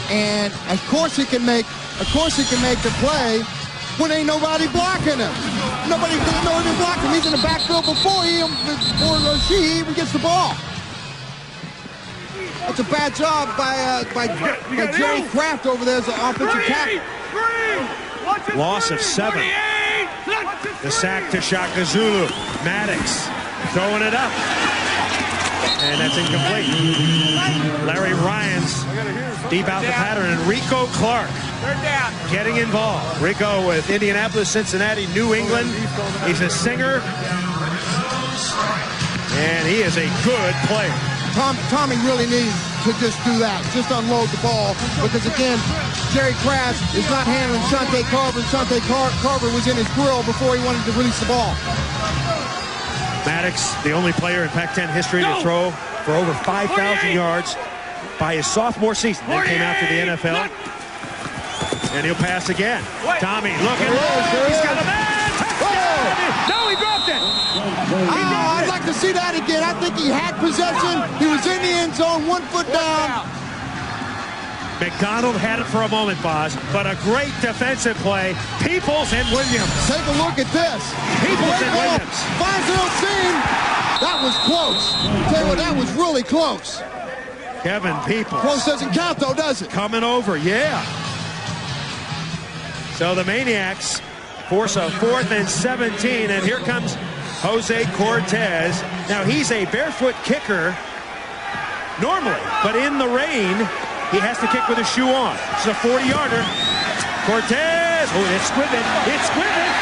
C: and of course he can make the play when ain't nobody blocking him. Nobody blocking him. He's in the backfield before Sheehy even gets the ball. That's a bad job by Jerry Kraft over there as an offensive tackle.
A: Loss of 7. The sack to Shaka Zulu. Maddox throwing it up. And that's incomplete. Larry Ryans deep out the pattern. And Rico Clark getting involved. Rico with Indianapolis, Cincinnati, New England. He's a singer. And he is a good player.
C: Tommy really needs to just do that, just unload the ball, because again, Jerry Kraft is not handling Shante Carver. Shante Carver was in his grill before he wanted to release the ball.
A: Maddox, the only player in Pac-10 history to throw for over 5,000 yards by his sophomore season. Then came out to the NFL. And he'll pass again. Tommy looking low. He's got a man. Touchdown. No, he dropped it.
C: I'd like to see that again. I think he had possession. He was in the end zone, 1 foot down.
A: McDonald had it for a moment, Boz, but a great defensive play. Peoples and Williams.
C: Take a look at this.
A: Peoples and Williams.
C: Finds the seam. That was close. Tell you what, that was really close.
A: Kevin Peoples.
C: Close doesn't count, though, does it?
A: Coming over, yeah. So the Maniacs force a 4th and 17, and here comes Jose Cortez. Now, he's a barefoot kicker normally, but in the rain, he has to kick with his shoe on. It's a 40-yarder. Cortez. Oh, it's squibbing. It's squibbing.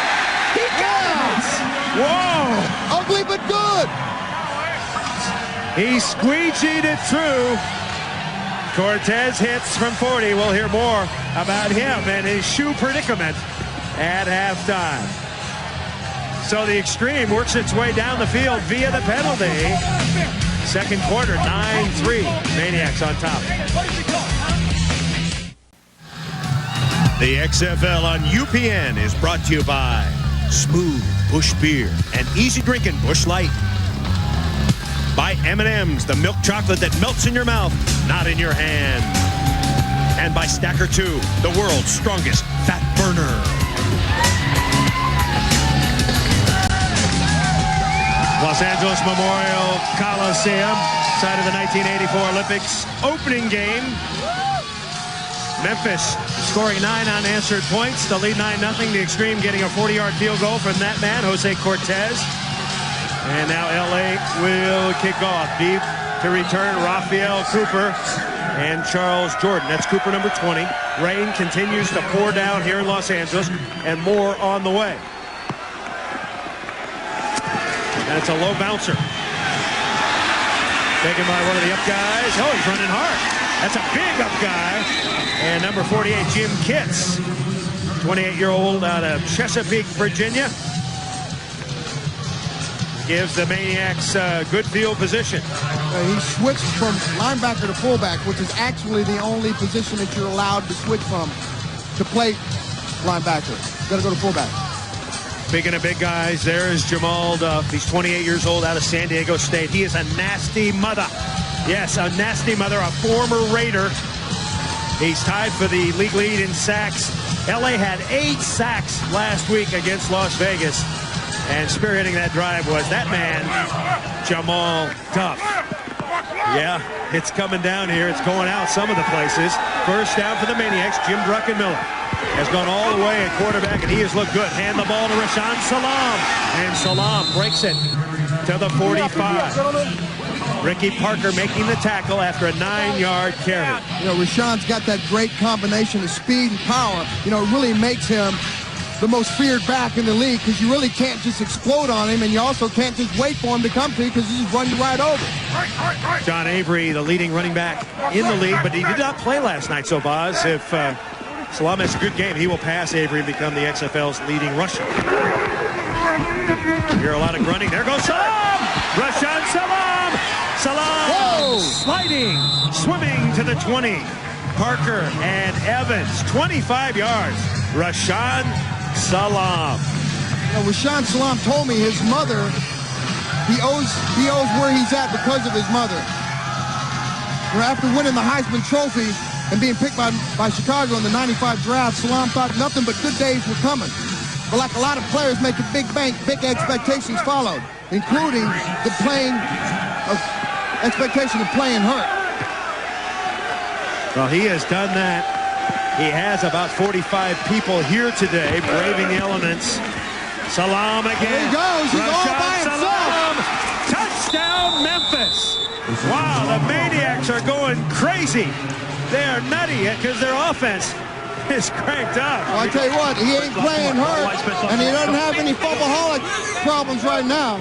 A: He got it. Whoa.
C: Ugly but good.
A: He squeegeed it through. Cortez hits from 40. We'll hear more about him and his shoe predicament at halftime. So the Xtreme works its way down the field via the penalty. Second quarter, 9-3. Maniacs on top. The XFL on UPN is brought to you by Smooth Busch Beer and easy drinking Busch Light. By M&M's, the milk chocolate that melts in your mouth, not in your hand. And by Stacker 2, the world's strongest fat burner. Los Angeles Memorial Coliseum, site of the 1984 Olympics opening game. Memphis scoring 9 unanswered points to lead 9-0. The Xtreme getting a 40-yard field goal from that man, Jose Cortez. And now LA will kick off. Deep to return, Raphael Cooper and Charles Jordan. That's Cooper number 20. Rain continues to pour down here in Los Angeles, and more on the way. And it's a low bouncer. Taken by one of the up guys. Oh, he's running hard. That's a big up guy. And number 48, Jim Kitts, 28-year-old out of Chesapeake, Virginia. Gives the Maniacs good field position.
C: He switched from linebacker to fullback, which is actually the only position that you're allowed to switch from to play linebacker. Got to go to fullback.
A: Speaking of big guys, there's Jamal Duff. He's 28 years old out of San Diego State. He is a nasty mother. Yes, a nasty mother, a former Raider. He's tied for the league lead in sacks. LA had 8 sacks last week against Las Vegas. And spearheading that drive was that man, Jamal Duff. Yeah, it's coming down here. It's going out some of the places. First down for the Maniacs. Jim Druckenmiller has gone all the way at quarterback, and he has looked good. Hand the ball to Rashaan Salaam. And Salaam breaks it to the 45. Ricky Parker making the tackle after a 9-yard carry.
C: You know, Rashaan's got that great combination of speed and power. You know, it really makes him the most feared back in the league, because you really can't just explode on him, and you also can't just wait for him to come to you, because he just runs right over.
A: John Avery, the leading running back in the league, but he did not play last night. So, Boz, if Salaam has a good game, he will pass Avery and become the XFL's leading rusher. You hear a lot of grunting. There goes Salaam! Rashaan Salaam! Salaam sliding, swimming to the 20. Parker and Evans, 25 yards. Rashaan Salaam.
C: You know, Rashaan Salaam told me his mother, he owes where he's at because of his mother. You know, after winning the Heisman Trophy and being picked by Chicago in the 95 draft, Salaam thought nothing but good days were coming. But like a lot of players making big bank, big expectations followed, including the expectation of playing hurt.
A: Well, he has done that. He has about 45 people here today braving the elements. Salaam again.
C: There he goes. He's all by himself.
A: Touchdown, Memphis. Wow, the Maniacs are going crazy. They are nutty because their offense is cranked up.
C: Well, I tell you what, he ain't playing hurt, and he doesn't have any fumbleaholic problems right now.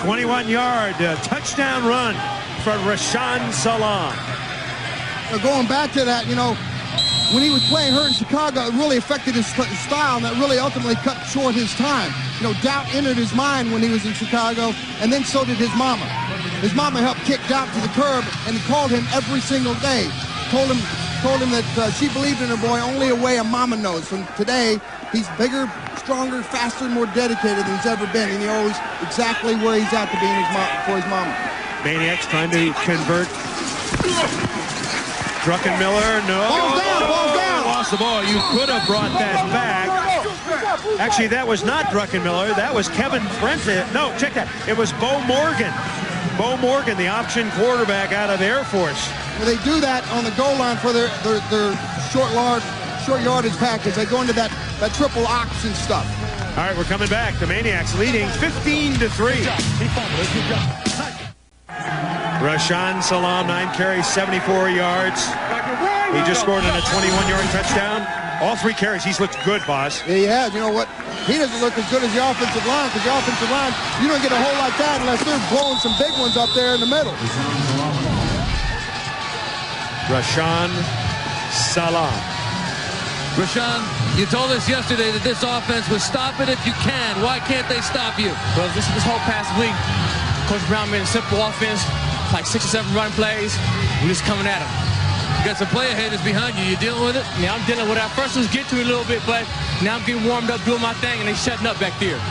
A: 21-yard touchdown run for Rashaan Salaam.
C: Going back to that, you know, when he was playing hurt in Chicago, it really affected his style, and that really ultimately cut short his time. You know, doubt entered his mind when he was in Chicago, and then so did his mama. His mama helped kick Doubt to the curb and called him every single day. Told him told him that she believed in her boy only a way a mama knows. From today, he's bigger, stronger, faster, and more dedicated than he's ever been. And he always exactly where he's at to be for his mama.
A: Maniax trying to convert. Druckenmiller, no.
C: Ball's down.
A: Lost the ball. You could have brought that back. Actually, that was not Druckenmiller. That was Kevin Prentice. No, check that. It was Bo Morgan. Bo Morgan, the option quarterback out of Air Force.
C: Well, they do that on the goal line for their short yardage package. They go into that triple option stuff.
A: All right, we're coming back. The Maniacs leading 15-3. Rashaan Salam, 9 carries, 74 yards. He just scored on a 21-yard touchdown. All 3 carries, he's looked good, boss.
C: Yeah, he has. You know what? He doesn't look as good as the offensive line, because the offensive line, you don't get a hole like that unless they're blowing some big ones up there in the middle.
A: Rashaan Salam.
I: Rashaan, you told us yesterday that this offense would stop it if you can. Why can't they stop you?
O: Well, this whole past week, Coach Brown made a simple offense, like 6 or 7 run plays. We're just coming at him.
I: You got some play aheaders behind you. You dealing with it?
O: Yeah, I'm dealing with it. I first was getting to it a little bit, but now I'm getting warmed up, doing my thing, and they shutting up back there.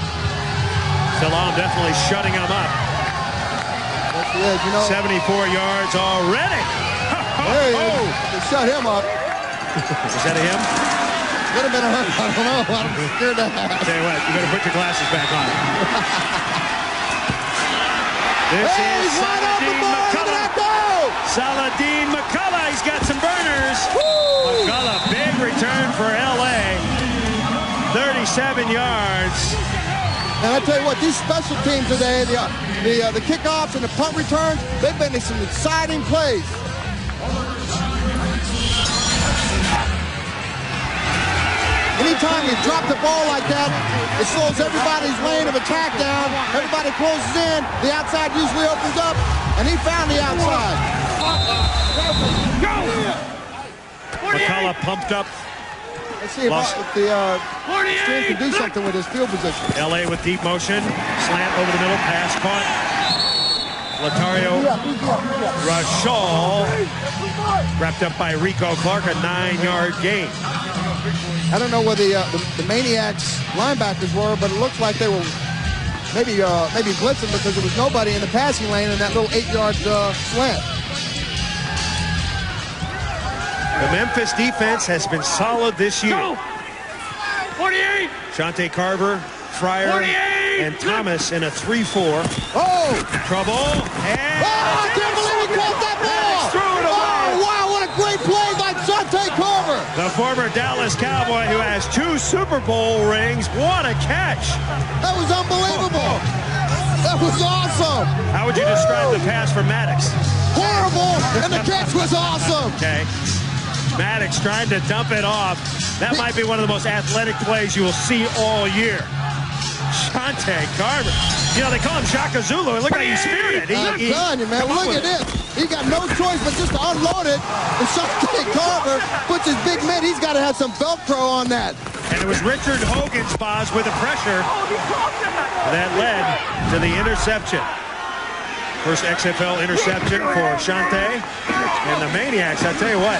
A: Salam definitely shutting him up.
C: Yes, you know,
A: 74 yards already.
C: There he is. They shut him up.
A: Is that a him?
C: Could have been a him. I don't know. I'm scared to ask.
A: Tell you what, you better put your glasses back on. This is Saladin McCullough. Saladin McCullough. He's got some burners. McCullough, big return for LA. 37 yards.
C: And I tell you what, these special teams today, the kickoffs and the punt returns, they've been in some exciting plays. Anytime you drop the ball like that, it slows everybody's lane of attack down. Everybody closes in. The outside usually opens up, and he found the outside.
A: McCullough pumped up.
C: Let's see if the Xtreme can do something with his field position.
A: LA with deep motion. Slant over the middle. Pass caught. Latario Rashal wrapped up by Rico Clark, a 9-yard gain.
C: I don't know where the Maniacs linebackers were, but it looks like they were maybe blitzing because there was nobody in the passing lane in that little 8-yard slant.
A: The Memphis defense has been solid this year.
E: 48!
A: Shante Carver, Fryer,
E: 48!
A: and Thomas in a 3-4.
C: Oh!
A: Trouble. And
C: I can't believe he caught that ball!
A: Threw it away.
C: Oh, wow, what a great play by Shante Carver!
A: The former Dallas Cowboy who has 2 Super Bowl rings. What a catch!
C: That was unbelievable! That was awesome!
A: How would you describe the pass from Maddox?
C: Horrible, and the catch was awesome!
A: Okay. Maddox trying to dump it off. That might be one of the most athletic plays you will see all year. Shante Carver. You know, they call him Shaka Zulu. Look how he speared it.
C: I'm telling you, man. Look at this. He got no choice but just to unload it. And Shante Carver puts his big mitt. He's got to have some Velcro on that.
A: And it was Richard Hogan's pause with the pressure that led to the interception. First XFL interception for Shante. And the Maniacs, I tell you what,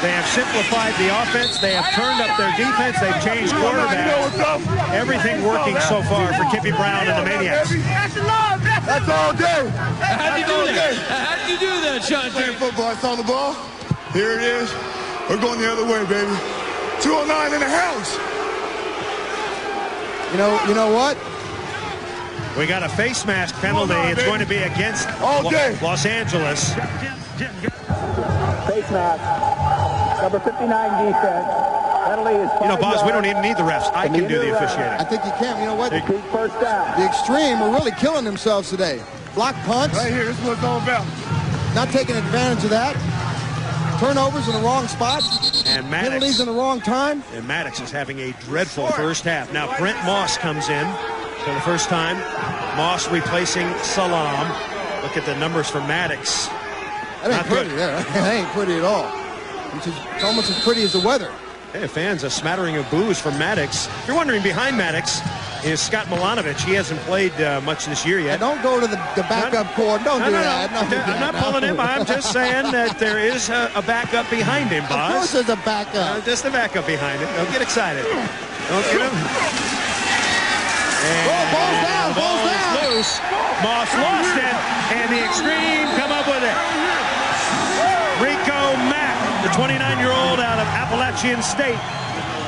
A: they have simplified the offense. They have turned up their defense. They've changed quarterbacks. Everything working so far for Kippy Brown and the Maniacs.
F: That's all day.
I: How'd you do that? How'd you do that, Shante?
F: Playing football, I saw the ball. Here it is. We're going the other way, baby. 209 in the house.
C: You know what?
A: We got a face mask penalty. It's going to be against Los Angeles.
B: Face mask. Number 59 defense. Penalty is 5
A: You know, Boz, we don't
B: yards.
A: even need the refs. I can do the officiating.
C: I think you can. You know what?
B: First down.
C: The Xtreme are really killing themselves today. Block punts.
F: Right here, this is what it's all about.
C: Not taking advantage of that. Turnovers in the wrong spots.
A: And Maddox.
C: Penalties in the wrong time.
A: And Maddox is having a dreadful first half. Now, Brent Moss comes in for the first time. Moss replacing Salam. Look at the numbers for Maddox.
C: That ain't pretty there. That ain't pretty at all. It's almost as pretty as the weather.
A: Hey, fans, a smattering of boos from Maddox. If you're wondering behind Maddox, is Scott Milanovic. He hasn't played much this year yet.
C: Don't go to the backup court. Don't do that.
A: I'm not pulling him. I'm just saying that there is a backup behind him, boss.
C: Of course there's a backup.
A: Just a backup behind him. Don't get excited. Don't get him. And
C: ball's down.
A: the ball is loose. Moss lost it, and the Xtreme come up with it. Rico Mack, the 29-year-old out of Appalachian State.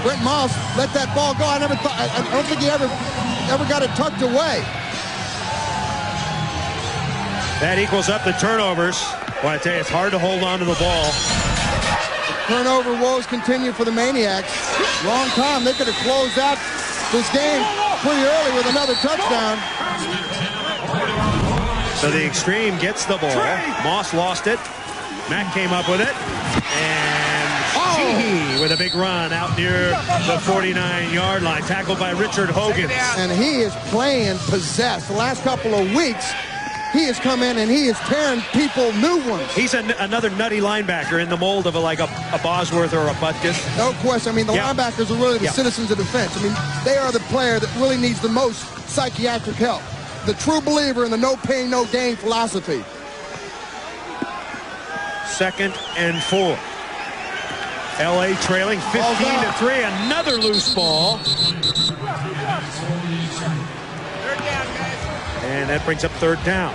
C: Brent Moss let that ball go. I don't think he ever got it tucked away.
A: That equals up the turnovers. Well, I tell you, it's hard to hold on to the ball.
C: Turnover woes continue for the Maniacs. Long time. They could have closed out this game pretty early with another touchdown.
A: So the Xtreme gets the ball. Moss lost it. Mack came up with it. And Sheehy with a big run out near the 49-yard line. Tackled by Richard Hogan.
C: And he is playing possessed. The last couple of weeks, he has come in and he is tearing people new ones.
A: He's another nutty linebacker in the mold of like a Bosworth or a Butkus.
C: No question. I mean, the linebackers are really the citizens of defense. I mean, they are the player that really needs the most psychiatric help. The true believer in the no pain, no gain philosophy.
A: 2nd and 4. LA trailing 15-3. Another loose ball. And that brings up 3rd down.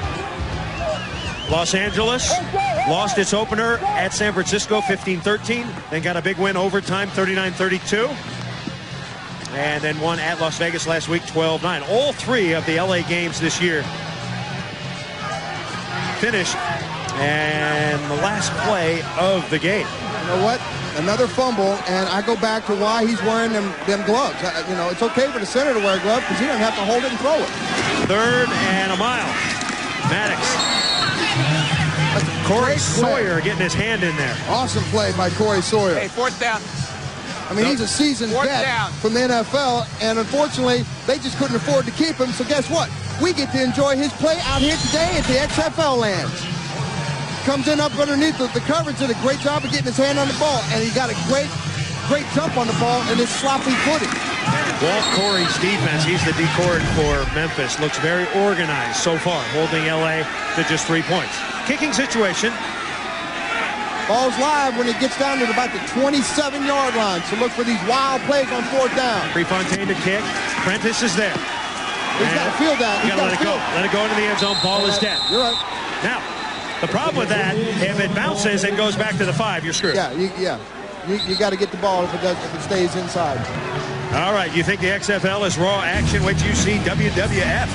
A: Los Angeles lost its opener at San Francisco 15-13. Then got a big win overtime 39-32. And then won at Las Vegas last week 12-9. All 3 of the LA games this year finished. And the last play of the game.
C: You know what? Another fumble, and I go back to why he's wearing them gloves. You know, it's okay for the center to wear a glove because he doesn't have to hold it and throw it.
A: 3rd and a mile. Maddox. Corey Sawyer getting his hand in there.
C: Awesome play by Corey Sawyer.
B: Hey, 4th down.
C: I mean, he's a seasoned vet from the NFL, and unfortunately, they just couldn't afford to keep him. So guess what? We get to enjoy his play out here today at the XFL land. Comes in up underneath the coverage, did a great job of getting his hand on the ball, and he got a great jump on the ball and his sloppy footing.
A: Walt Corey's defense, he's the D-court for Memphis, looks very organized so far, holding LA to just 3 points. Kicking situation.
C: Ball's live when it gets down to about the 27-yard line, so look for these wild plays on 4th down.
A: Prefontaine to kick. Prentice is there.
C: He's got to feel that.
A: He's got to let it go. Let it go into the end zone. Ball is dead.
C: You're right.
A: Now, the problem with that, if it bounces and goes back to the 5, you're screwed.
C: You got to get the ball if it stays inside.
A: All right, you think the XFL is raw action? Wait till you see WWF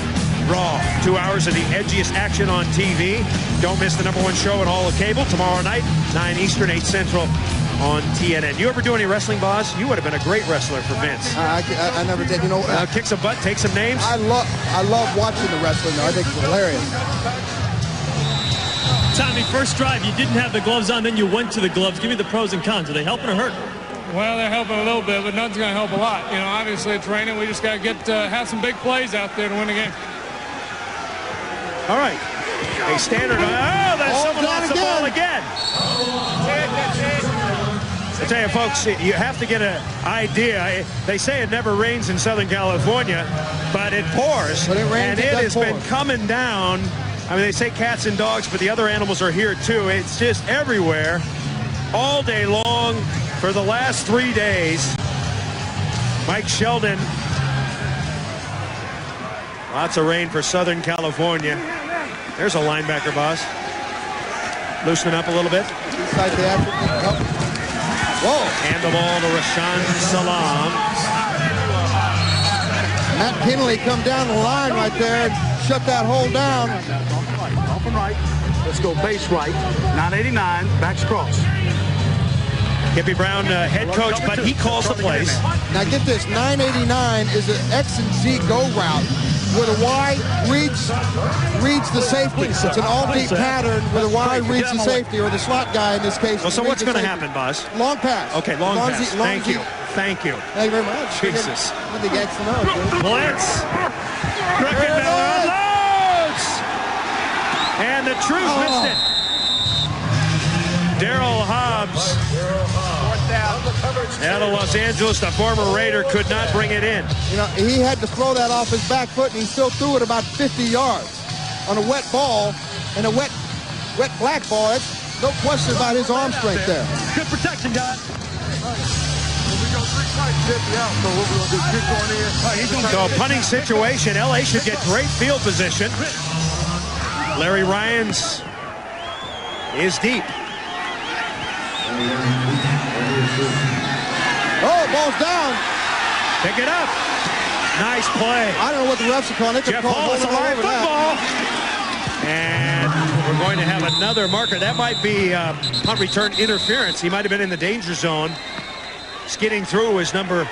A: Raw. 2 hours of the edgiest action on TV. Don't miss the #1 show in all of cable tomorrow night, 9 Eastern, 8 Central on TNN. You ever do any wrestling, boss? You would have been a great wrestler for Vince.
C: I never did. You know,
A: kick some butt, take some names.
C: I love watching the wrestling, though. I think it's hilarious.
E: Tommy, first drive, you didn't have the gloves on, then you went to the gloves. Give me the pros and cons. Are they helping or hurting?
P: Well, they're helping a little bit, but nothing's going to help a lot. You know, obviously it's raining. We just got to have some big plays out there to win the game.
A: All right. A standard. Oh, there's someone lost the ball again. I tell you, folks, you have to get an idea. They say it never rains in Southern California, but it pours.
C: But it rains,
A: and it has been coming down. I mean, they say cats and dogs, but the other animals are here too. It's just everywhere, all day long, for the last 3 days. Mike Sheldon. Lots of rain for Southern California. There's a linebacker, boss. Loosening up a little bit.
C: Whoa.
A: Hand the ball to Rashaan Salam.
C: Matt Kinley come down the line right there and shut that hole down.
Q: Off and right. Let's go base right. 989. Backs cross.
A: Hippie Brown, head coach, but he calls the plays.
C: Now get this, 989 is an X and Z go route where the Y reads the safety. It's an all-deep pattern where the Y reads the safety, or the slot guy in this case.
A: Well, so what's going to happen, boss?
C: Long pass.
A: Okay, long pass. Thank you.
C: Thank you very much.
A: Jesus.
C: I think X and O.
A: Blitz. Cricket unloads. And the truth missed it. Darryl Hobbs
B: out.
A: Out of Los Angeles, the former Raider could not bring it in.
C: You know, he had to throw that off his back foot, and he still threw it about 50 yards on a wet ball and a wet black ball. That's no question about his arm strength there.
Q: Good protection, guys.
A: So punting situation, LA should get great field position. Larry Ryans is deep.
C: Oh, ball's down.
A: Pick it up. Nice play.
C: I don't know what the refs are calling.
A: Jeff Hall is a live football. And we're going to have another marker. That might be punt return interference. He might have been in the danger zone. Skidding through is number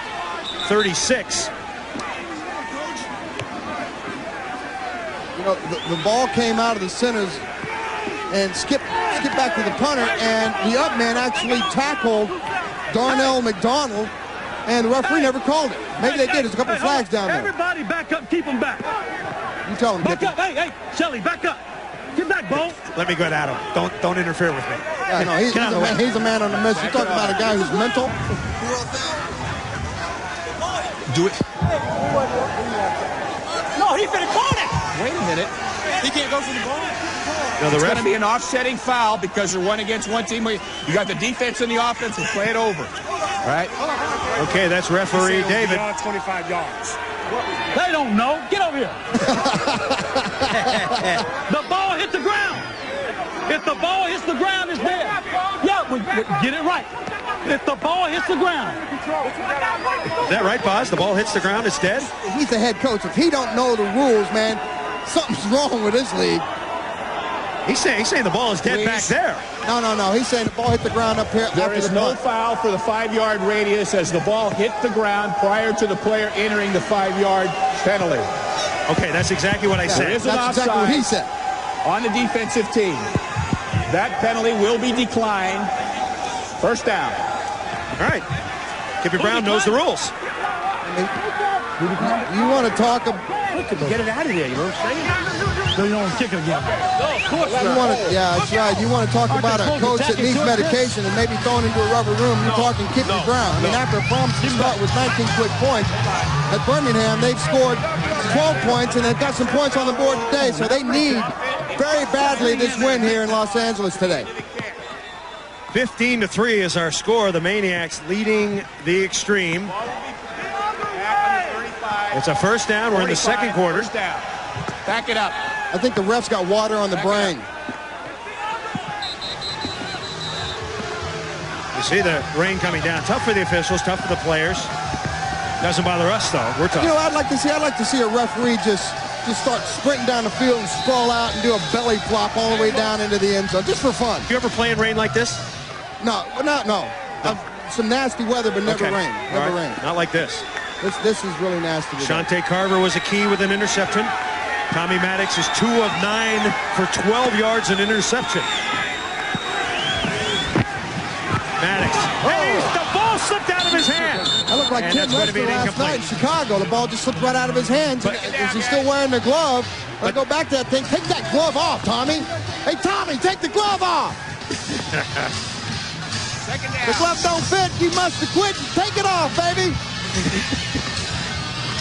A: 36.
C: You know, the ball came out of the centers and skipped back to the punter, and the up man actually tackled Darnell McDonald, and the referee never called it. Maybe they did. There's a couple flags down there.
Q: Everybody back up. Keep them back.
C: You tell him.
Q: Back up. Hey, Shelly, back up. Get back, Bo.
A: Let me go at him. Don't interfere with me.
C: Yeah, no, he's a man on the miss. You're talking about a guy who's mental.
B: Do it.
Q: No, he's gonna call it.
B: Wait a minute.
Q: He can't go for the ball.
A: No, the
B: It's
A: ref.
B: going to be an offsetting foul because they're 1 against 1 team. You got the defense and the offense. We'll play it over. All right?
A: Okay, that's referee David.
Q: 25 yards. They don't know. Get over here. The ball hit the ground. If the ball hits the ground, it's dead. Yeah, get it right. If the ball hits the ground.
A: Is that right, Boz? The ball hits the ground, it's dead?
C: He's the head coach. If he don't know the rules, man, something's wrong with this league.
A: He's saying the ball is dead back there.
C: No. He's saying the ball hit the ground up here.
B: There is no foul for the 5-yard radius as the ball hit the ground prior to the player entering the 5-yard penalty.
A: Okay, that's exactly what I said.
B: There is an
C: That's exactly what he said.
B: on the defensive team. That penalty will be declined. First down.
A: All right. Kippy Brown knows the rules.
C: You want to talk about...
Q: Get it out of there, you know what I'm saying? So you don't kick it again.
C: Yeah, that's right. You want to talk about a coach that needs medication and maybe thrown into a rubber room. You're talking Kippy Brown. I mean, after a promising start with 19 quick points, at Birmingham, they've scored 12 points, and they've got some points on the board today, so they need very badly this win here in Los Angeles today.
A: 15-3 is our score. The Maniacs leading the Xtreme. It's a first down. We're in the second quarter.
B: First down. Back it up.
C: I think the refs got water on the brain.
A: You see the rain coming down. Tough for the officials, tough for the players. Doesn't bother us, though. We're tough.
C: You know, I'd like to see a referee just start sprinting down the field and sprawl out and do a belly flop all the way down into the end zone, just for fun.
A: You ever play in rain like this?
C: No. Some nasty weather, but never rain. Never rain.
A: Not like this.
C: This is really nasty.
A: Shante Carver was a key with an interception. Tommy Maddox is 2 of 9 for 12 yards and interception. Maddox. Hey, the ball slipped out of his hand.
C: That looked like Tim Lester last night in Chicago. The ball just slipped right out of his hands. Is he still wearing the glove? Let's go back to that thing. Take that glove off, Tommy. Hey, Tommy, take the glove off. The glove don't fit. You must have quit. Take it off, baby.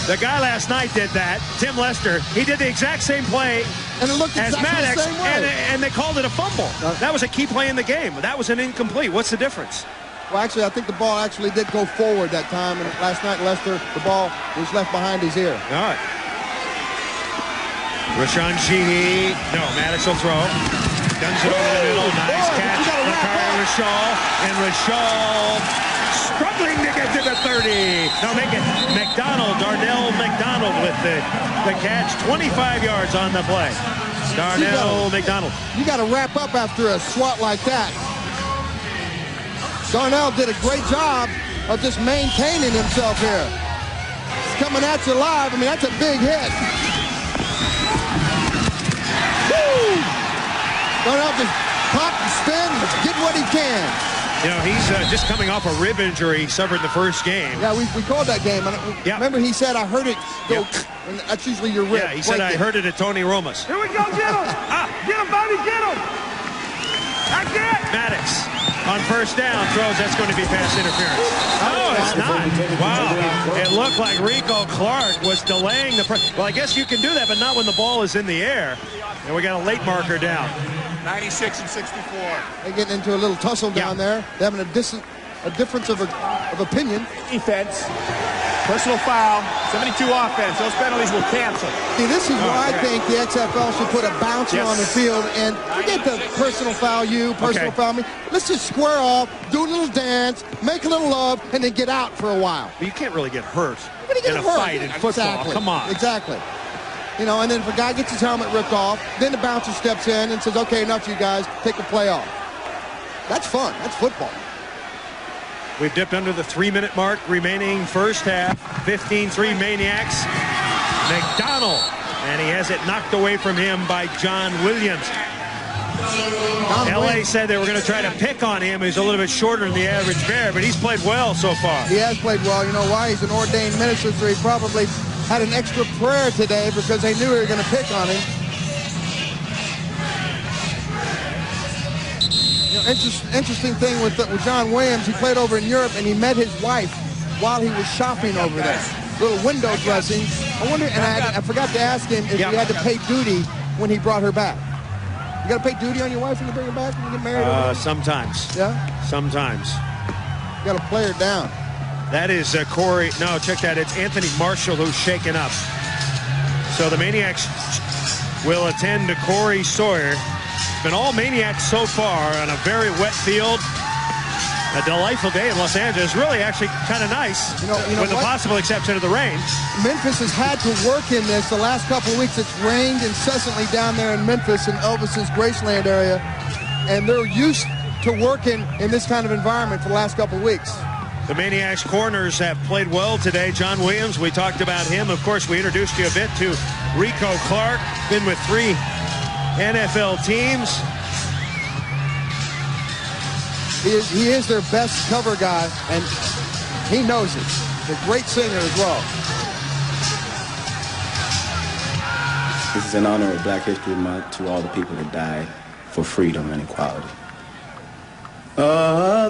A: The guy last night did that, Tim Lester. He did the exact same play
C: and it looked
A: as
C: exactly
A: Maddox,
C: the same way.
A: and they called it a fumble. That was a key play in the game. That was an incomplete. What's the difference?
C: Well, actually, I think the ball actually did go forward that time, and last night, Lester, the ball was left behind his ear.
A: All right. Rashawn Sheehy. No, Maddox will throw. Guns it over the middle. Nice catch. Rashall struggling to get to the 30. No, make it Darnell McDonald with the catch. 25 yards on the play. Darnell McDonald.
C: You got to wrap up after a swat like that. Darnell did a great job of just maintaining himself here. He's coming at you live. I mean, that's a big hit. Woo! Darnell just pop and spin, get what he can.
A: You know, he's just coming off a rib injury he suffered in the first game.
C: Yeah, we called that game. Remember, he said, I heard it go, and that's usually your rib.
A: Yeah, he said, I heard it at Tony Roma's.
Q: Here we go, get him! Get him, baby, get him! That's it!
A: Maddox On first down, throws, that's going to be pass interference. Oh, it's not. Wow. It looked like Rico Clark was delaying the... Well, I guess you can do that, but not when the ball is in the air. And we got a late marker down.
B: 96 and 64.
C: They're getting into a little tussle down there. They're having a difference of opinion.
B: Defense. Personal foul, 72 offense. Those penalties will cancel.
C: See, this is why I think the XFL should put a bouncer on the field and forget the personal foul foul me. Let's just square off, do a little dance, make a little love, and then get out for a while.
A: But you can't really get hurt
C: in
A: a fight in football.
C: Exactly.
A: Come on.
C: Exactly. You know, and then if a guy gets his helmet ripped off, then the bouncer steps in and says, okay, enough you guys, take the play off. That's fun. That's football.
A: We've dipped under the 3-minute mark remaining first half. 15-3 Maniacs. McDonald. And he has it knocked away from him by John Williams. LA said they were going to try to pick on him. He's a little bit shorter than the average bear, but he's played well so far.
C: He has played well. You know why? He's an ordained minister, so he probably had an extra prayer today because they knew they were going to pick on him. You know, interesting thing with John Williams, he played over in Europe and he met his wife while he was shopping over there. Little window dressing. I wonder, and I forgot to ask him if he had to pay duty when he brought her back. You got to pay duty on your wife when you bring her back when you get married?
A: Sometimes.
C: Yeah?
A: Sometimes.
C: You got to play her down.
A: That is Corey. No, check that. It's Anthony Marshall who's shaken up. So the Maniacs will attend to Corey Sawyer. It's been all Maniacs so far on a very wet field. A delightful day in Los Angeles. Really actually kind of nice, with the possible exception of the rain.
C: Memphis has had to work in this the last couple of weeks. It's rained incessantly down there in Memphis and Elvis's Graceland area. And they're used to working in this kind of environment for the last couple of weeks.
A: The Maniacs corners have played well today. John Williams, we talked about him. Of course, we introduced you a bit to Rico Clark. Been with 3 NFL teams.
C: He is their best cover guy, and he knows it. He's a great singer as well.
R: This is an honor of Black History Month to all the people that died for freedom and equality. Amazing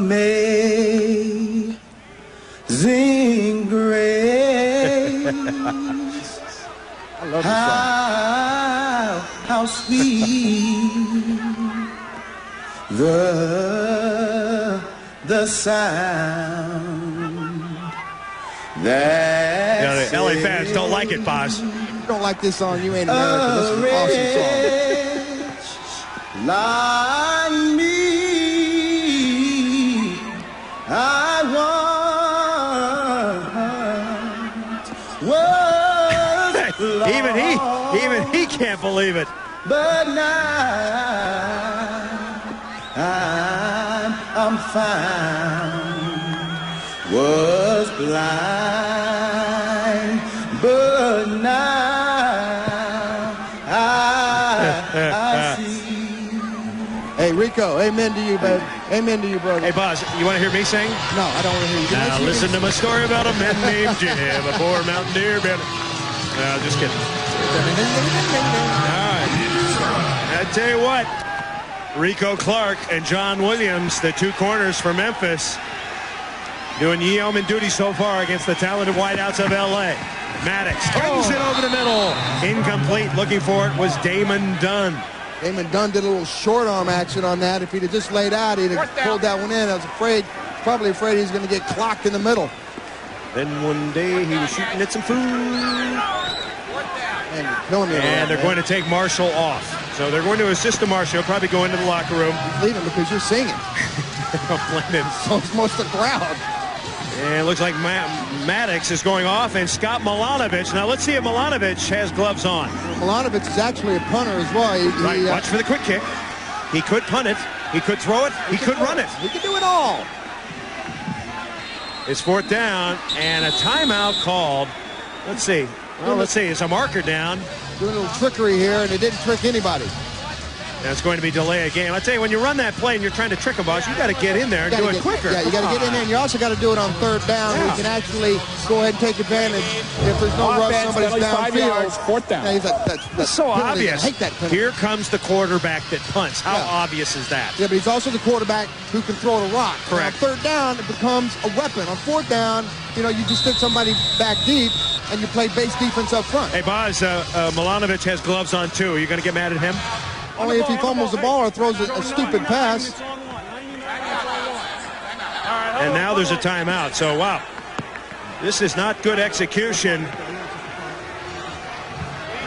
R: grace.
C: I love this song.
R: How sweet the sound that
A: the LA fans don't like it, Boz.
C: If you don't like this song, you ain't American. This is an awesome song.
R: Like me, I want
A: even he can't believe it.
R: But now I'm found, was blind, but now I see.
C: Hey, Rico, amen to you, baby. Amen to you, brother.
A: Hey, Boz, you want to hear me sing?
C: No, I don't want to hear you.
A: Now listen to my story about a man named Jim, a poor mountain deer. No, just kidding. All right. I tell you what, Rico Clark and John Williams, the 2 corners for Memphis, doing yeoman duty so far against the talented wideouts of LA. Maddox guns it over the middle. Incomplete. Looking for it was Damon Dunn.
C: Damon Dunn did a little short arm action on that. If he'd have just laid out, he'd have pulled that one in. I was probably afraid he was going to get clocked in the middle.
A: Then one day he was shooting at some food.
C: And you're killing me.
A: And they're going to take Marshall off. So they're going to assist the Marshall. He'll probably go into the locker room.
C: He's leaving because you're singing. So it's most of the crowd.
A: And it looks like Maddox is going off, and Scott Milanovic. Now let's see if Milanovic has gloves on.
C: Milanovic is actually a punter as well.
A: Watch for the quick kick. He could punt it. He could throw it. He could run it.
C: He could do it all.
A: It's 4th down, and a timeout called. Let's see. Well, let's see. It's a marker down.
C: Doing a little trickery here, and it didn't trick anybody.
A: And it's going to be delay a game. I tell you, when you run that play and you're trying to trick a boss, you got to get in there and do it quicker.
C: Yeah, you got to get in there, and you also got to do it on third down. Yeah. You can actually go ahead and take advantage if there's no rush, somebody's downfield.
B: Fourth down.
C: Yeah, that's
A: so obvious.
C: I hate that penalty.
A: Here comes the quarterback that punts. How obvious is that?
C: Yeah, but he's also the quarterback who can throw the rock.
A: Correct.
C: On third down, it becomes a weapon. On fourth down, you know, you just hit somebody back deep, and you play base defense up front.
A: Hey, Boz, Milanovic has gloves on, too. Are you going to get mad at him?
C: Only if he fumbles the ball or throws a stupid pass.
A: And now there's a timeout. So, wow, this is not good execution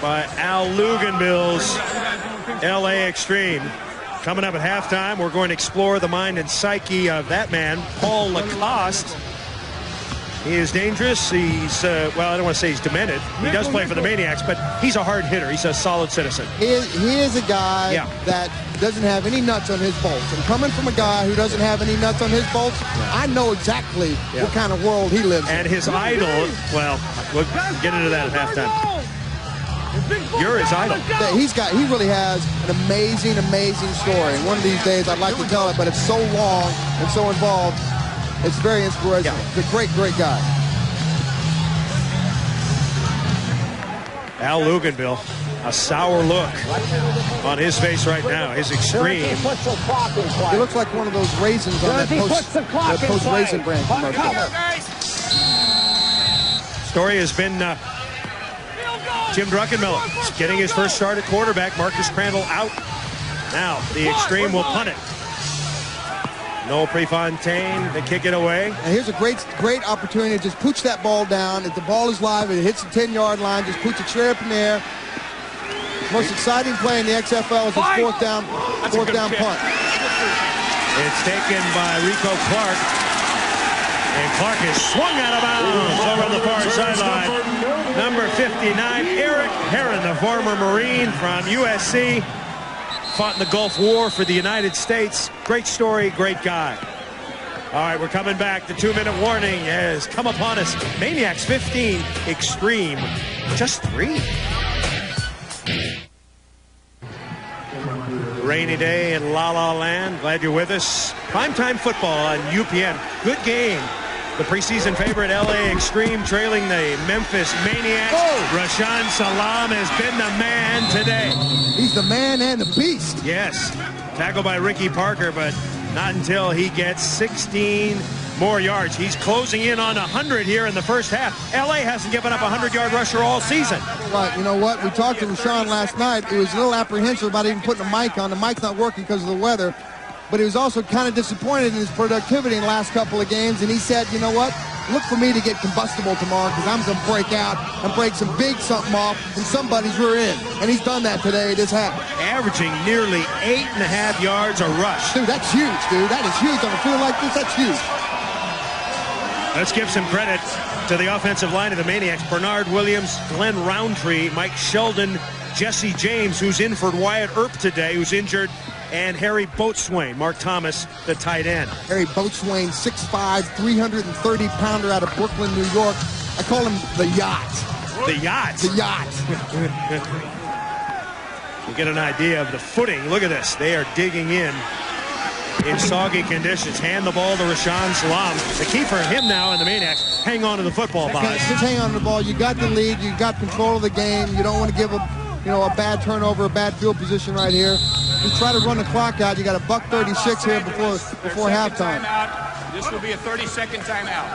A: by Al Luganbill's LA Xtreme. Coming up at halftime, we're going to explore the mind and psyche of that man, Paul Lacoste. He is dangerous. He's, well, I don't want to say he's demented. He does play for the Maniacs, but he's a hard hitter. He's a solid citizen.
C: He is a guy that doesn't have any nuts on his bolts. And coming from a guy who doesn't have any nuts on his bolts, I know exactly what kind of world he lives in.
A: And his idol, well, we'll get into that at halftime. You're his idol.
C: He really has an amazing, amazing story. And one of these days I'd like to tell it, but it's so long and so involved. It's very inspirational. He's a great, great guy.
A: Al Luganbill, a sour look on his face right now. His Xtreme.
C: He looks like one of those raisins on that Post Raisin brand commercial.
A: Story has been Jim Druckenmiller getting his first start at quarterback. Marcus Crandall out. Now the Xtreme will punt it. Noel Prefontaine to kick it away.
C: And here's a great opportunity to just pooch that ball down. If the ball is live and it hits the 10-yard line, just pooch it straight up in the air. Most exciting play in the XFL is his fourth down punt.
A: It's taken by Rico Clark. And Clark is swung out of bounds over on the far sideline. Number 59, Eric Herron, the former Marine from USC. Fought in the Gulf War for the United States. Great story, great guy. All right, we're coming back. The 2-minute warning has come upon us. Maniacs 15, Xtreme just 3. Rainy day in La La Land. Glad you're with us. Primetime football on UPN. Good game. The preseason favorite LA Xtreme trailing the Memphis Maniax. Rashaan Salaam has been the man today.
C: He's the man and the beast.
A: Yes. Tackled by Ricky Parker, but not until he gets 16 more yards. He's closing in on 100 here in the first half. LA hasn't given up a 100-yard rusher all season.
C: Right. You know what? We talked to Rashaan last night. He was a little apprehensive about even putting a mic on. The mic's not working because of the weather. But he was also kind of disappointed in his productivity in the last couple of games. And he said, you know what? Look for me to get combustible tomorrow because I'm going to break out and break some big something off in somebody's rear end. And he's done that today. This happened.
A: Averaging nearly 8.5 yards a rush.
C: Dude, that's huge, dude. That is huge on a field like this. That's huge.
A: Let's give some credit to the offensive line of the Maniacs. Bernard Williams, Glenn Roundtree, Mike Sheldon, Jesse James, who's in for Wyatt Earp today, who's injured, and Harry Boatswain, Mark Thomas, the tight end.
C: Harry Boatswain, 6'5", 330-pounder out of Brooklyn, New York. I call him the Yacht.
A: The Yacht?
C: The Yacht.
A: You get an idea of the footing. Look at this. They are digging in soggy conditions. Hand the ball to Rashaan Salaam. The key for him now in the Maniacs, hang on to the football, Boz.
C: Just hang on to the ball. You got the lead. You got control of the game. You don't want to give a bad turnover, a bad field position right here. Just try to run the clock out. You got a $1:36 here before halftime.
B: This will be a 30-second timeout.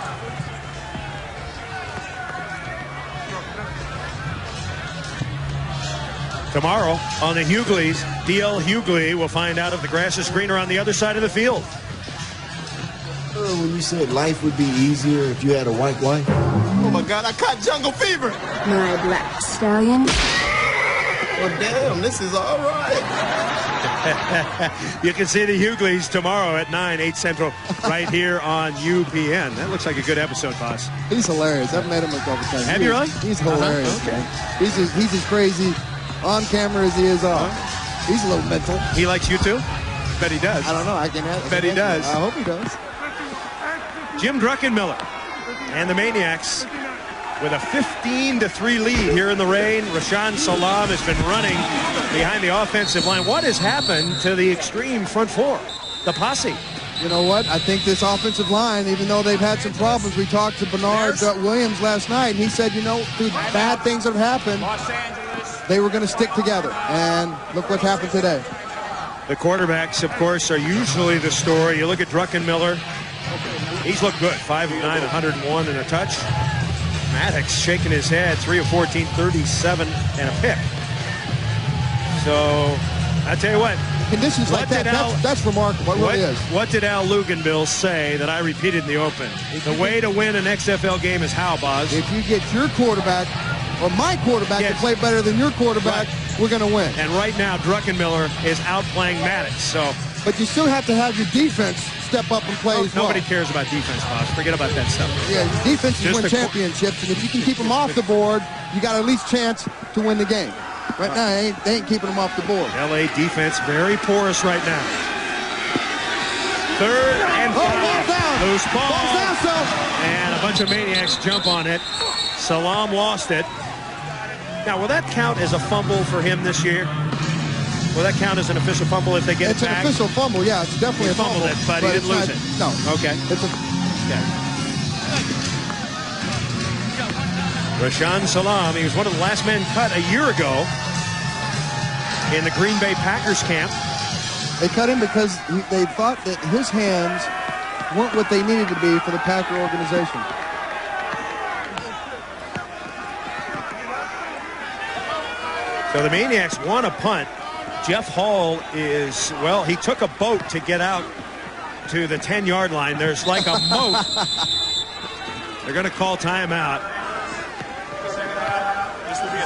A: Tomorrow on the Hughleys, DL Hughley will find out if the grass is greener on the other side of the field.
S: When you said life would be easier if you had a white wife. Oh my God, I caught jungle fever.
T: My black stallion.
S: Well, damn, this is all right.
A: You can see the Hughleys tomorrow at 9, 8 Central, right here on UPN. That looks like a good episode, boss.
C: He's hilarious. I've met him a couple times.
A: Have you really?
C: He's hilarious.
A: Okay.
C: He's as crazy on camera as he is off. He's a little mental.
A: He likes you too? Bet he does.
C: I don't know. I
A: bet he does.
C: I hope he does.
A: Jim Druckenmiller and the Maniacs with a 15-3 lead here in the rain. Rashaan Salam has been running behind the offensive line. What has happened to the Xtreme front four, the posse?
C: You know what? I think this offensive line, even though they've had some problems, we talked to Bernard Williams last night, and he said, you know, through bad things that have happened, they were going to stick together. And look what's happened today.
A: The quarterbacks, of course, are usually the story. You look at Druckenmiller. He's looked good. 5 of 9, 101 and a touch. Maddox shaking his head. 3 of 14, 37 and a pick. So, I tell you what.
C: Conditions like that, that's remarkable. It really is.
A: What did Al Luganbill say that I repeated in the open? The way to win an XFL game is how, Boz?
C: If you get your quarterback or my quarterback to play better than your quarterback, we're going to win.
A: And right now, Druckenmiller is outplaying Maddox. So,
C: but you still have to have your defense step up and play as well.
A: Nobody cares about defense, Boz. Forget about that stuff.
C: Yeah, defense win championships, and if you can keep them off the board, you got at least chance to win the game. Right now, they ain't keeping them off the board.
A: LA defense very porous right now. 3rd and 5. Loose ball. And a bunch of maniacs jump on it. Salam lost it. Now, will that count as a fumble for him this year? Will that count as an official fumble if they get it back?
C: It's an official fumble, yeah. It's definitely a fumble.
A: He fumbled it, but he didn't lose it.
C: No.
A: Okay.
C: Okay.
A: Rashaan Salam, he was one of the last men cut a year ago in the Green Bay Packers camp.
C: They cut him because they thought that his hands weren't what they needed to be for the Packer organization.
A: So the Maniacs won a punt. Jeff Hall is, well, he took a boat to get out to the 10-yard line. There's like a moat. They're going to call timeout.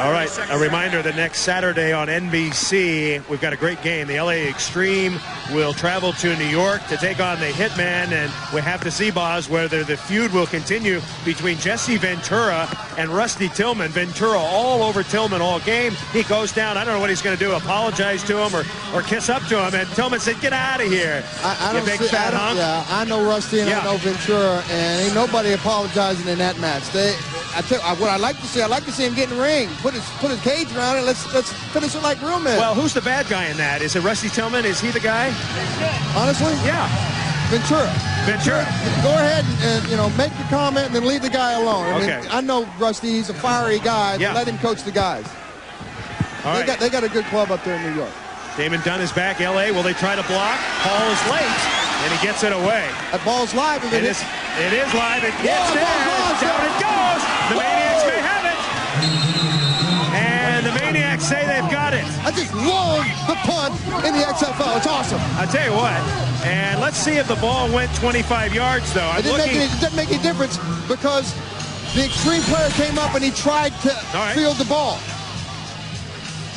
A: All right, a reminder that next Saturday on NBC, we've got a great game. The LA Xtreme will travel to New York to take on the Hitman, and we have to see, Boz, whether the feud will continue between Jesse Ventura and Rusty Tillman. Ventura all over Tillman all game. He goes down. I don't know what he's going to do, apologize to him or kiss up to him, and Tillman said, get out of here,
C: Yeah, I know Rusty and I know Ventura, and ain't nobody apologizing in that match. What I like to see, him get in the ring, put his cage around it. Let's finish it like real men.
A: Well, who's the bad guy in that? Is it Rusty Tillman? Is he the guy?
C: Honestly,
A: yeah,
C: Ventura. Go ahead and make your comment and then leave the guy alone. I know Rusty. He's a fiery guy. Yeah. Let him coach the guys. They got a good club up there in New York.
A: Damon Dunn is back. LA. Will they try to block? Paul is late, and he gets it away.
C: That ball's live.
A: It is live. It gets there. Down it goes. The Maniacs may have it. And the Maniacs say they've got it.
C: I just love the punt in the XFL. It's awesome.
A: I'll tell you what. And let's see if the ball went 25 yards, though.
C: It didn't make any difference because the Xtreme player came up and he tried to field the ball.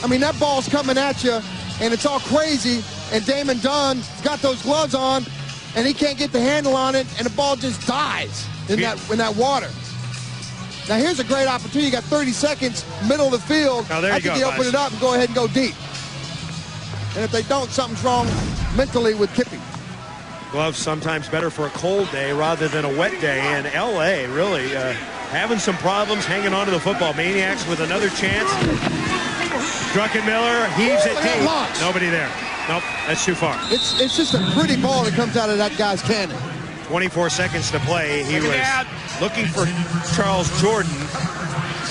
C: I mean, that ball's coming at you, and it's all crazy, and Damon Dunn's got those gloves on, and he can't get the handle on it, and the ball just dies in that water. Now, here's a great opportunity. You got 30 seconds, middle of the field. I think they open it up and go ahead and go deep. And if they don't, something's wrong mentally with Kippy.
A: Gloves sometimes better for a cold day rather than a wet day. And L.A. really having some problems hanging on to the football. Maniacs with another chance. Druckenmiller heaves it deep. Nobody there. Nope, that's too far.
C: It's just a pretty ball that comes out of that guy's cannon.
A: 24 seconds to play. He was looking for Charles Jordan.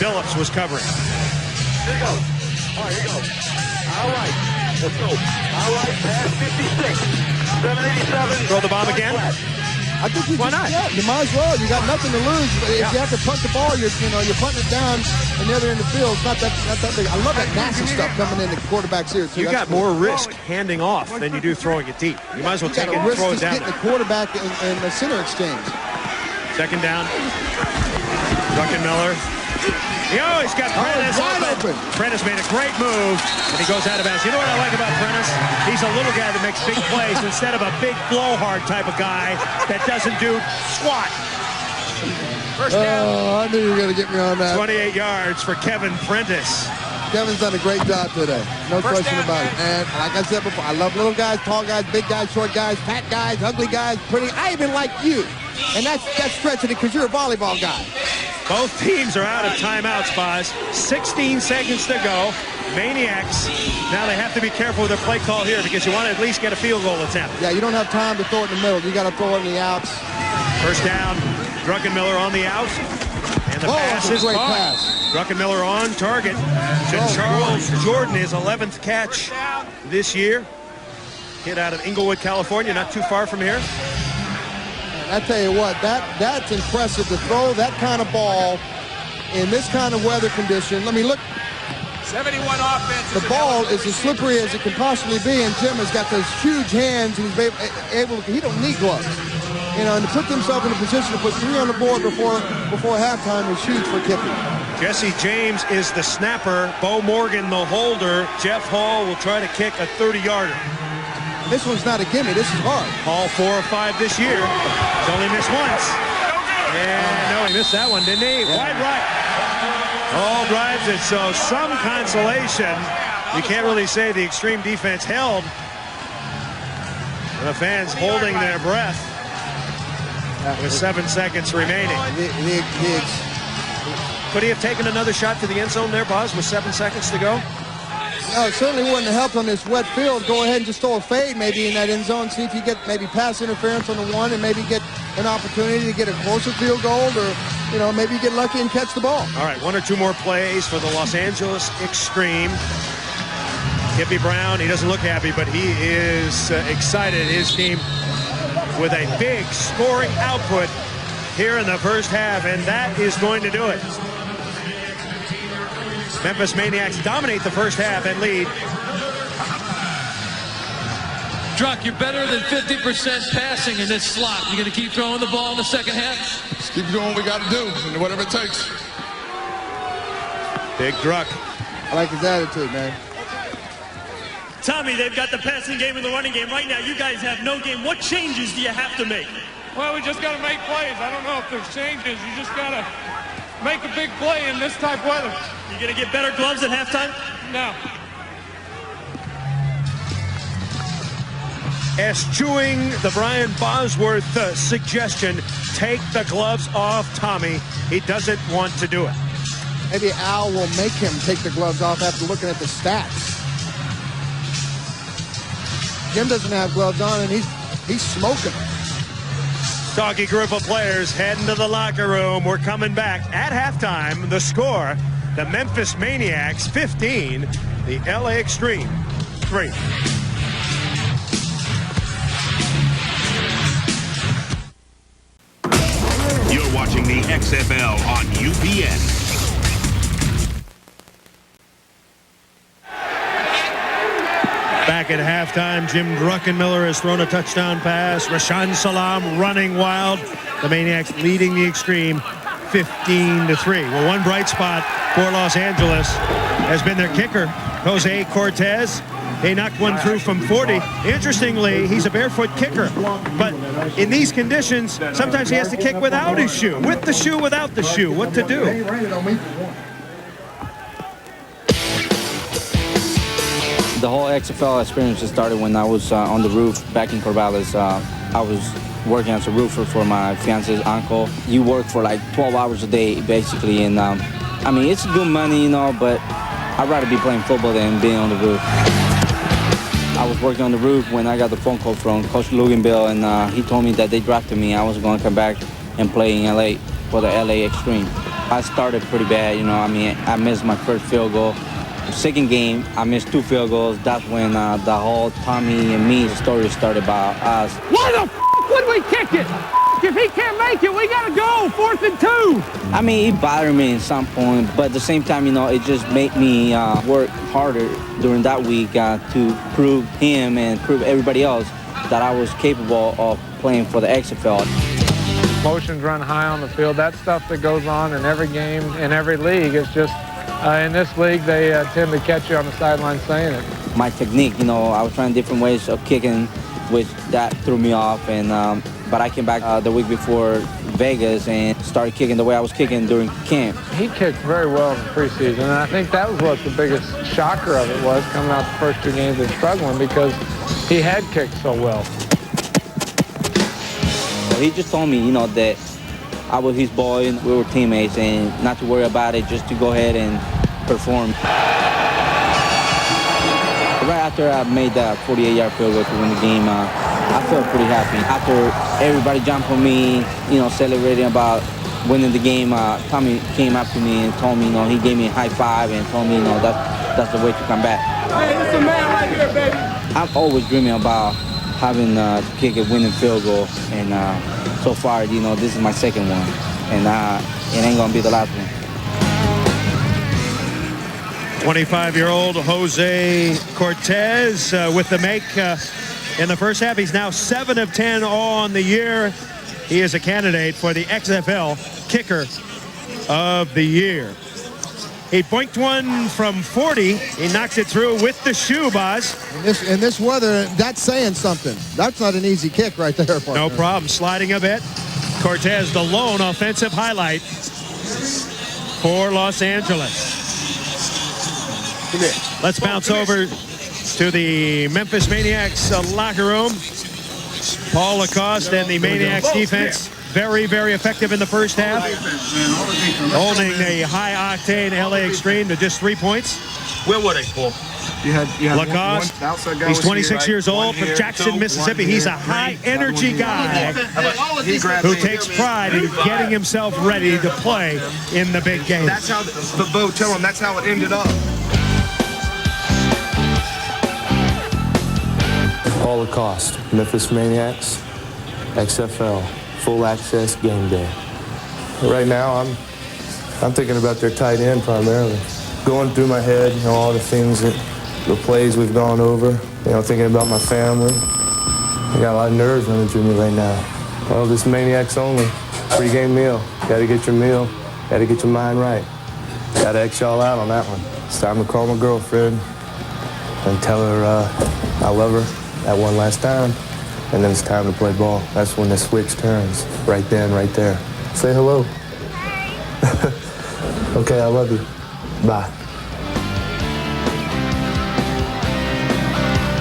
A: Phillips was covering.
U: Here you go. All right, here you go. All right, let's go. All right, pass 56. 787.
A: Throw the bomb again?
C: I think
A: Why not?
C: Yeah, you might as well. You got nothing to lose. But if you have to punt the ball, you're punting it down and the other end of the field. It's not that big. I love that nasty stuff coming in the quarterbacks here too.
A: You got more risk handing off than you do throwing it deep. You might as well take it and throw it down.
C: Getting the quarterback in the center exchange.
A: Second down. Druckenmiller. He's got Prentice open. Prentice made a great move, and he goes out of bounds. You know what I like about Prentice? He's a little guy that makes big plays instead of a big blowhard type of guy that doesn't do squat. First down.
C: Oh, I knew you were going to get me on that.
A: 28 yards for Kevin Prentice.
C: Kevin's done a great job today. No question about it. And like I said before, I love little guys, tall guys, big guys, short guys, fat guys, ugly guys, pretty. I even like you. And that's stretching it because you're a volleyball guy.
A: Both teams are out of timeouts, Boz. 16 seconds to go. Maniacs, now they have to be careful with their play call here because you want to at least get a field goal attempt.
C: Yeah, you don't have time to throw it in the middle. You got to throw it in the outs.
A: First down, Druckenmiller on the out. And the pass is
C: great
A: caught.
C: pass.
A: Druckenmiller on target. Charles Jordan, his 11th catch this year. Kid out of Inglewood, California, not too far from here.
C: I tell you what, that's impressive to throw that kind of ball in this kind of weather condition. Let me look.
B: 71 offense.
C: The ball is as slippery as it can possibly be, and Jim has got those huge hands, and he's able to, he don't need gloves. You know, and to put himself in a position to put 3 on the board before halftime is huge for Kippy.
A: Jesse James is the snapper. Bo Morgan the holder. Jeff Hall will try to kick a 30-yarder.
C: This one's not a gimme. This is hard.
A: Hall 4 of 5 this year. He's only missed once. And no, he missed that one, didn't he? Wide right. Hall drives it, so some consolation. You can't really say the Xtreme defense held. The fans holding their breath with 7 seconds remaining. Could he have taken another shot to the end zone there, Boz, with 7 seconds to go?
C: No, it certainly wouldn't have helped on this wet field. Go ahead and just throw a fade maybe in that end zone. See if you get maybe pass interference on the one and maybe get an opportunity to get a closer field goal, or, you know, maybe get lucky and catch the ball.
A: All right, 1 or 2 more plays for the Los Angeles Xtreme. Kippy Brown, he doesn't look happy, but he is excited. His team with a big scoring output here in the first half, and that is going to do it. Memphis Maniax dominate the first half and lead.
I: Druck, you're better than 50% passing in this slot. You're going to keep throwing the ball in the second half?
F: Just keep doing what we got to do, whatever it takes.
A: Big Druck.
C: I like his attitude, man.
E: Tommy, they've got the passing game and the running game. Right now, you guys have no game. What changes do you have to make?
P: Well, we just got to make plays. I don't know if there's changes. You just got to make a big play in this type of weather.
E: You going to get better gloves at halftime?
P: No.
A: Eschewing the Brian Bosworth suggestion, take the gloves off Tommy. He doesn't want to do it.
C: Maybe Al will make him take the gloves off after looking at the stats. Jim doesn't have gloves on, and he's smoking.
A: Doggy group of players heading to the locker room. We're coming back at halftime. The score, the Memphis Maniax 15, the LA Xtreme 3.
G: You're watching the XFL on UPN.
A: Back at halftime, Jim Druckenmiller has thrown a touchdown pass. Rashaan Salam running wild. The Maniacs leading the Xtreme 15-3. Well, one bright spot for Los Angeles has been their kicker, Jose Cortez. He knocked one through from 40. Interestingly, he's a barefoot kicker. But in these conditions, sometimes he has to kick without his shoe. With the shoe, without the shoe. What to do?
D: The whole XFL experience just started when I was on the roof back in Corvallis. I was working as a roofer for my fiance's uncle. You work for like 12 hours a day, basically. And I mean, it's good money, you know, but I'd rather be playing football than being on the roof. I was working on the roof when I got the phone call from Coach Luganville, and he told me that they drafted me. I was going to come back and play in LA for the LA Xtreme. I started pretty bad, you know. I mean, I missed my first field goal. Second game, I missed 2 field goals. That's when the whole Tommy and me story started about us.
V: Why the f*** would we kick it? If he can't make it, we gotta go. 4th and 2.
D: I mean, it bothered me at some point, but at the same time, you know, it just made me work harder during that week to prove him and prove everybody else that I was capable of playing for the XFL.
P: Motions run high on the field. That stuff that goes on in every game, in every league, is just... in this league, they tend to catch you on the sideline saying it.
D: My technique, you know, I was trying different ways of kicking, which that threw me off. And but I came back the week before Vegas and started kicking the way I was kicking during camp.
P: He kicked very well in the preseason, and I think that was what the biggest shocker of it was, coming out the first 2 games and struggling because he had kicked so well.
D: He just told me, you know, that I was his boy and we were teammates, and not to worry about it, just to go ahead and perform. Right after I made that 48-yard field goal to win the game, I felt pretty happy. After everybody jumped on me, you know, celebrating about winning the game, Tommy came up to me and told me, you know, he gave me a high five and told me, you know, that's the way to come back.
U: Hey, this is a man right here, baby.
D: I'm always dreaming about having to kick a winning field goal, and so far, you know, this is my second one, and it ain't gonna be the last one.
A: 25-year-old Jose Cortez with the make in the first half. He's now 7 of 10 on the year. He is a candidate for the XFL Kicker of the Year. He boinked one from 40. He knocks it through with the shoe, Boz.
C: In this weather, that's saying something. That's not an easy kick right there, partner.
A: No problem. Sliding a bit. Cortez, the lone offensive highlight for Los Angeles. Let's bounce over to the Memphis Maniax locker room. Paul Lacoste and the Maniax defense, very, very effective in the first half, holding a high-octane LA Xtreme to just 3 points.
U: Where were they, Paul? You had
A: Lacoste, he's 26 years old from Jackson, Mississippi. He's a high-energy guy who takes pride in getting himself ready to play in the big game.
U: That's how, but Bo, tell him that's how it ended up.
K: Paul Lacoste, Memphis Maniax, XFL, full access game day. Right now, I'm thinking about their tight end primarily. Going through my head, you know, all the things the plays we've gone over, you know, thinking about my family. I got a lot of nerves running through me right now. Well, this Maniacs only, pre-game meal. Got to get your meal, got to get your mind right. Got to X y'all out on that one. It's time to call my girlfriend and tell her I love her that one last time, and then it's time to play ball. That's when the switch turns, right then, right there. Say hello. Okay, I love you. Bye.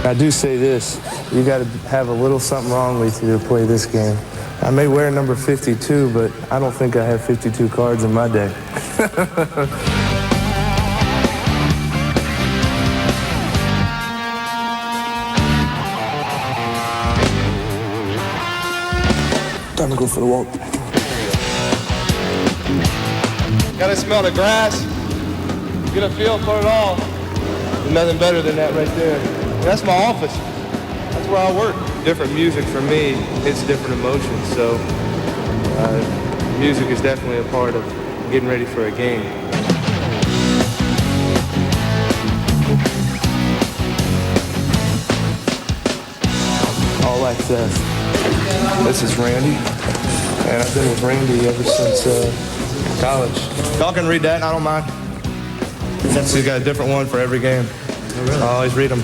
K: I do say this, you got to have a little something wrong with you to play this game. I may wear number 52, but I don't think I have 52 cards in my deck. Time to go for the walk.
U: Gotta smell the grass, get a feel for it all. There's nothing better than that right there. That's my office. That's where I work. Different music for me hits different emotions, so music is definitely a part of getting ready for a game. All access. This is Randy, and I've been with Randy ever since college. Y'all can read that, I don't mind. So you got a different one for every game. I always read them.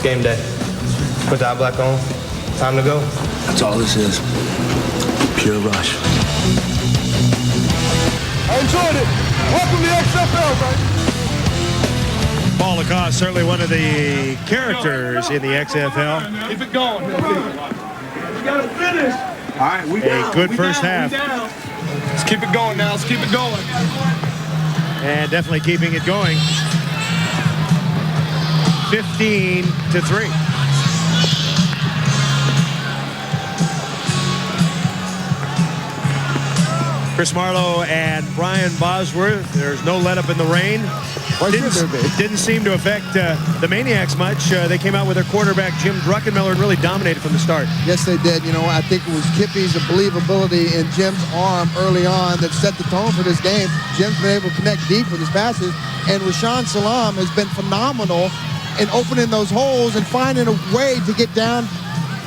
U: Game day. Put the eye black on. Time to go.
S: That's all this is. Pure rush.
U: I enjoyed it. Welcome to XFL, baby.
A: Paul Lacoste, certainly one of the characters in the XFL.
U: Keep it going. We gotta finish. All right, we down.
A: A good first half.
U: Let's keep it going now. Let's keep it going.
A: And definitely keeping it going. 15-3. Chris Marlowe and Brian Bosworth. There's no let up in the rain. Didn't seem to affect the Maniacs much. They came out with their quarterback, Jim Druckenmiller, and really dominated from the start.
C: Yes, they did. You know, I think it was Kippy's believability in Jim's arm early on that set the tone for this game. Jim's been able to connect deep with his passes, and Rashaan Salam has been phenomenal in opening those holes and finding a way to get down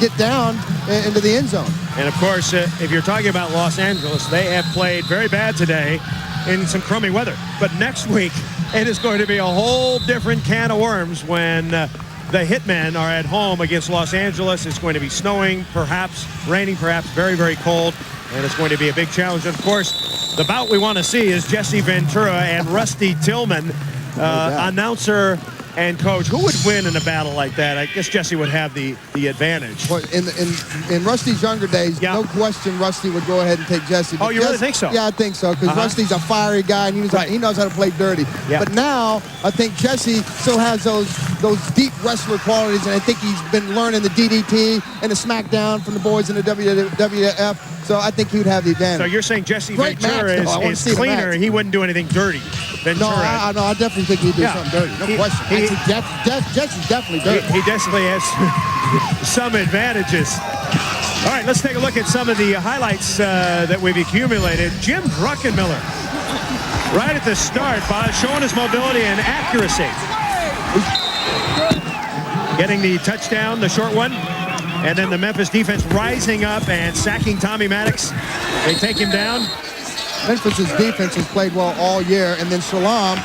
C: into the end zone.
A: And of course, if you're talking about Los Angeles, they have played very bad today in some crummy weather. But next week, it is going to be a whole different can of worms when the Hitmen are at home against Los Angeles. It's going to be snowing, perhaps raining, perhaps very, very cold, and it's going to be a big challenge. And of course, the bout we want to see is Jesse Ventura and Rusty Tillman, announcer And Coach, who would win in a battle like that? I guess Jesse would have the advantage.
C: Well, in Rusty's younger days, no question Rusty would go ahead and take Jesse.
A: Oh, you really think so?
C: Yeah, I think so, because Rusty's a fiery guy, and he knows how to play dirty.
A: Yeah.
C: But now, I think Jesse still has those deep wrestler qualities, and I think he's been learning the DDT and the smackdown from the boys in the WWF, so I think he would have the advantage.
A: So you're saying Jesse Ventura is cleaner. He wouldn't do anything dirty. Ventura.
C: No, I definitely think he'd do something dirty. No question. Jesse's definitely dirty.
A: He definitely has some advantages. All right, let's take a look at some of the highlights that we've accumulated. Jim Druckenmiller, right at the start, showing his mobility and accuracy. Getting the touchdown, the short one. And then the Memphis defense rising up and sacking Tommy Maddox. They take him down.
C: Memphis's defense has played well all year, and then Shalom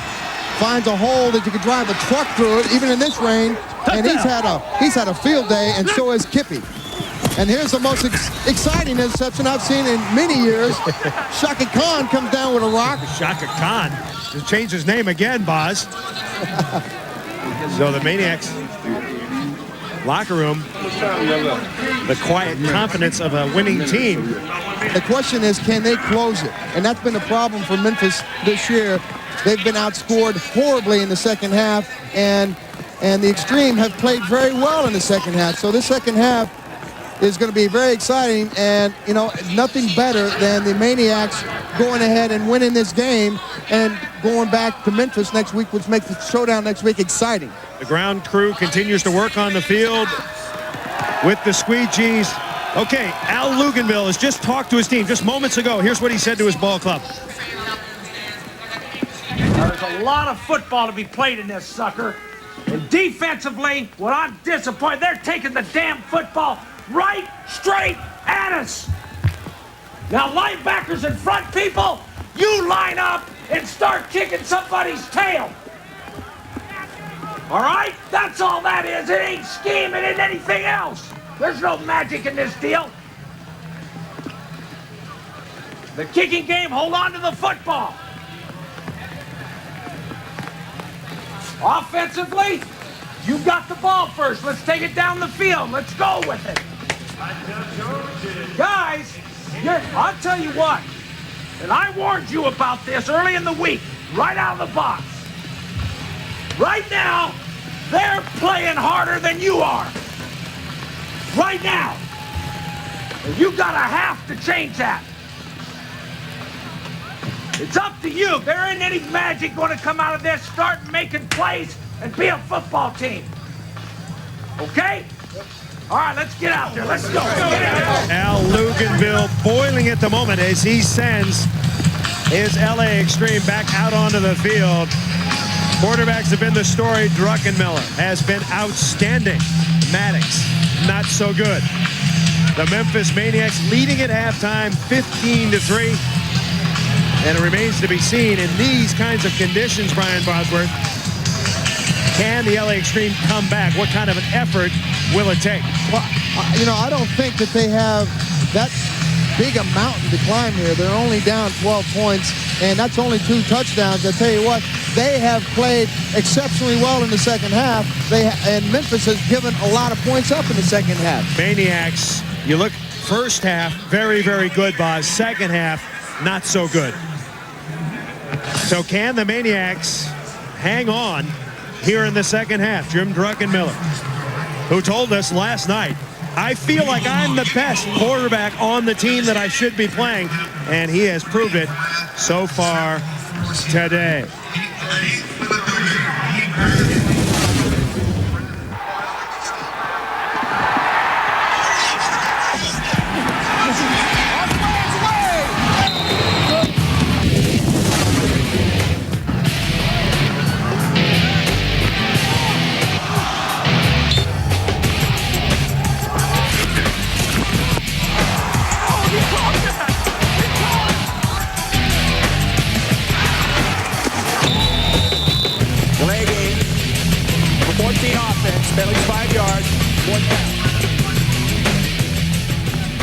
C: finds a hole that you could drive a truck through it, even in this rain. And he's had a field day, and so has Kippy. And here's the most exciting interception I've seen in many years. Shaka Khan comes down with a rock.
A: Shaka Khan just changed his name again, Boz. So the Maniacs locker room, the quiet confidence of a winning team.
C: The question is, can they close it? And that's been a problem for Memphis this year. They've been outscored horribly in the second half, and the Xtreme have played very well in the second half. So this second half is going to be very exciting, and, you know, nothing better than the Maniacs going ahead and winning this game and going back to Memphis next week, which makes the showdown next week exciting.
A: The ground crew continues to work on the field with the squeegees. Okay, Al Luganville has just talked to his team just moments ago. Here's what he said to his ball club.
H: There's a lot of football to be played in this sucker. And defensively, what I'm disappointed, they're taking the damn football right straight at us. Now, linebackers and front people, you line up and start kicking somebody's tail. All right? That's all that is. It ain't scheme. It ain't anything else. There's no magic in this deal. The kicking game, hold on to the football. Offensively, you got the ball first. Let's take it down the field. Let's go with it. Guys, I'll tell you what, and I warned you about this early in the week, right out of the box. Right now, they're playing harder than you are. Right now. And you gotta have to change that. It's up to you. There ain't any magic going to come out of this. Start making plays and be a football team. Okay? All right, let's get out there. Let's go.
A: Al Luganville boiling at the moment as he sends his LA Xtreme back out onto the field. Quarterbacks have been the story. Druckenmiller has been outstanding. Maddox, not so good. The Memphis Maniacs leading at halftime, 15-3. And it remains to be seen in these kinds of conditions, Brian Bosworth. Can the LA Xtreme come back? What kind of an effort will it take?
C: Well, you know, I don't think that they have that big a mountain to climb here. They're only down 12 points, and that's only 2 touchdowns. I tell you what, they have played exceptionally well in the second half. And Memphis has given a lot of points up in the second half.
A: Maniacs, you look first half, very, very good, Boz. Second half, not so good. So can the Maniacs hang on here in the second half? Jim Druckenmiller, who told us last night, I feel like I'm the best quarterback on the team that I should be playing, and he has proved it so far today.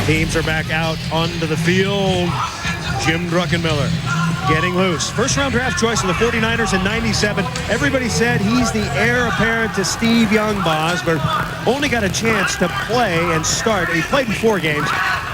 A: Teams are back out onto the field. Jim Druckenmiller getting loose. First-round draft choice of the 49ers in 97. Everybody said he's the heir apparent to Steve Young, Boz, but only got a chance to play and start. He played in 4 games,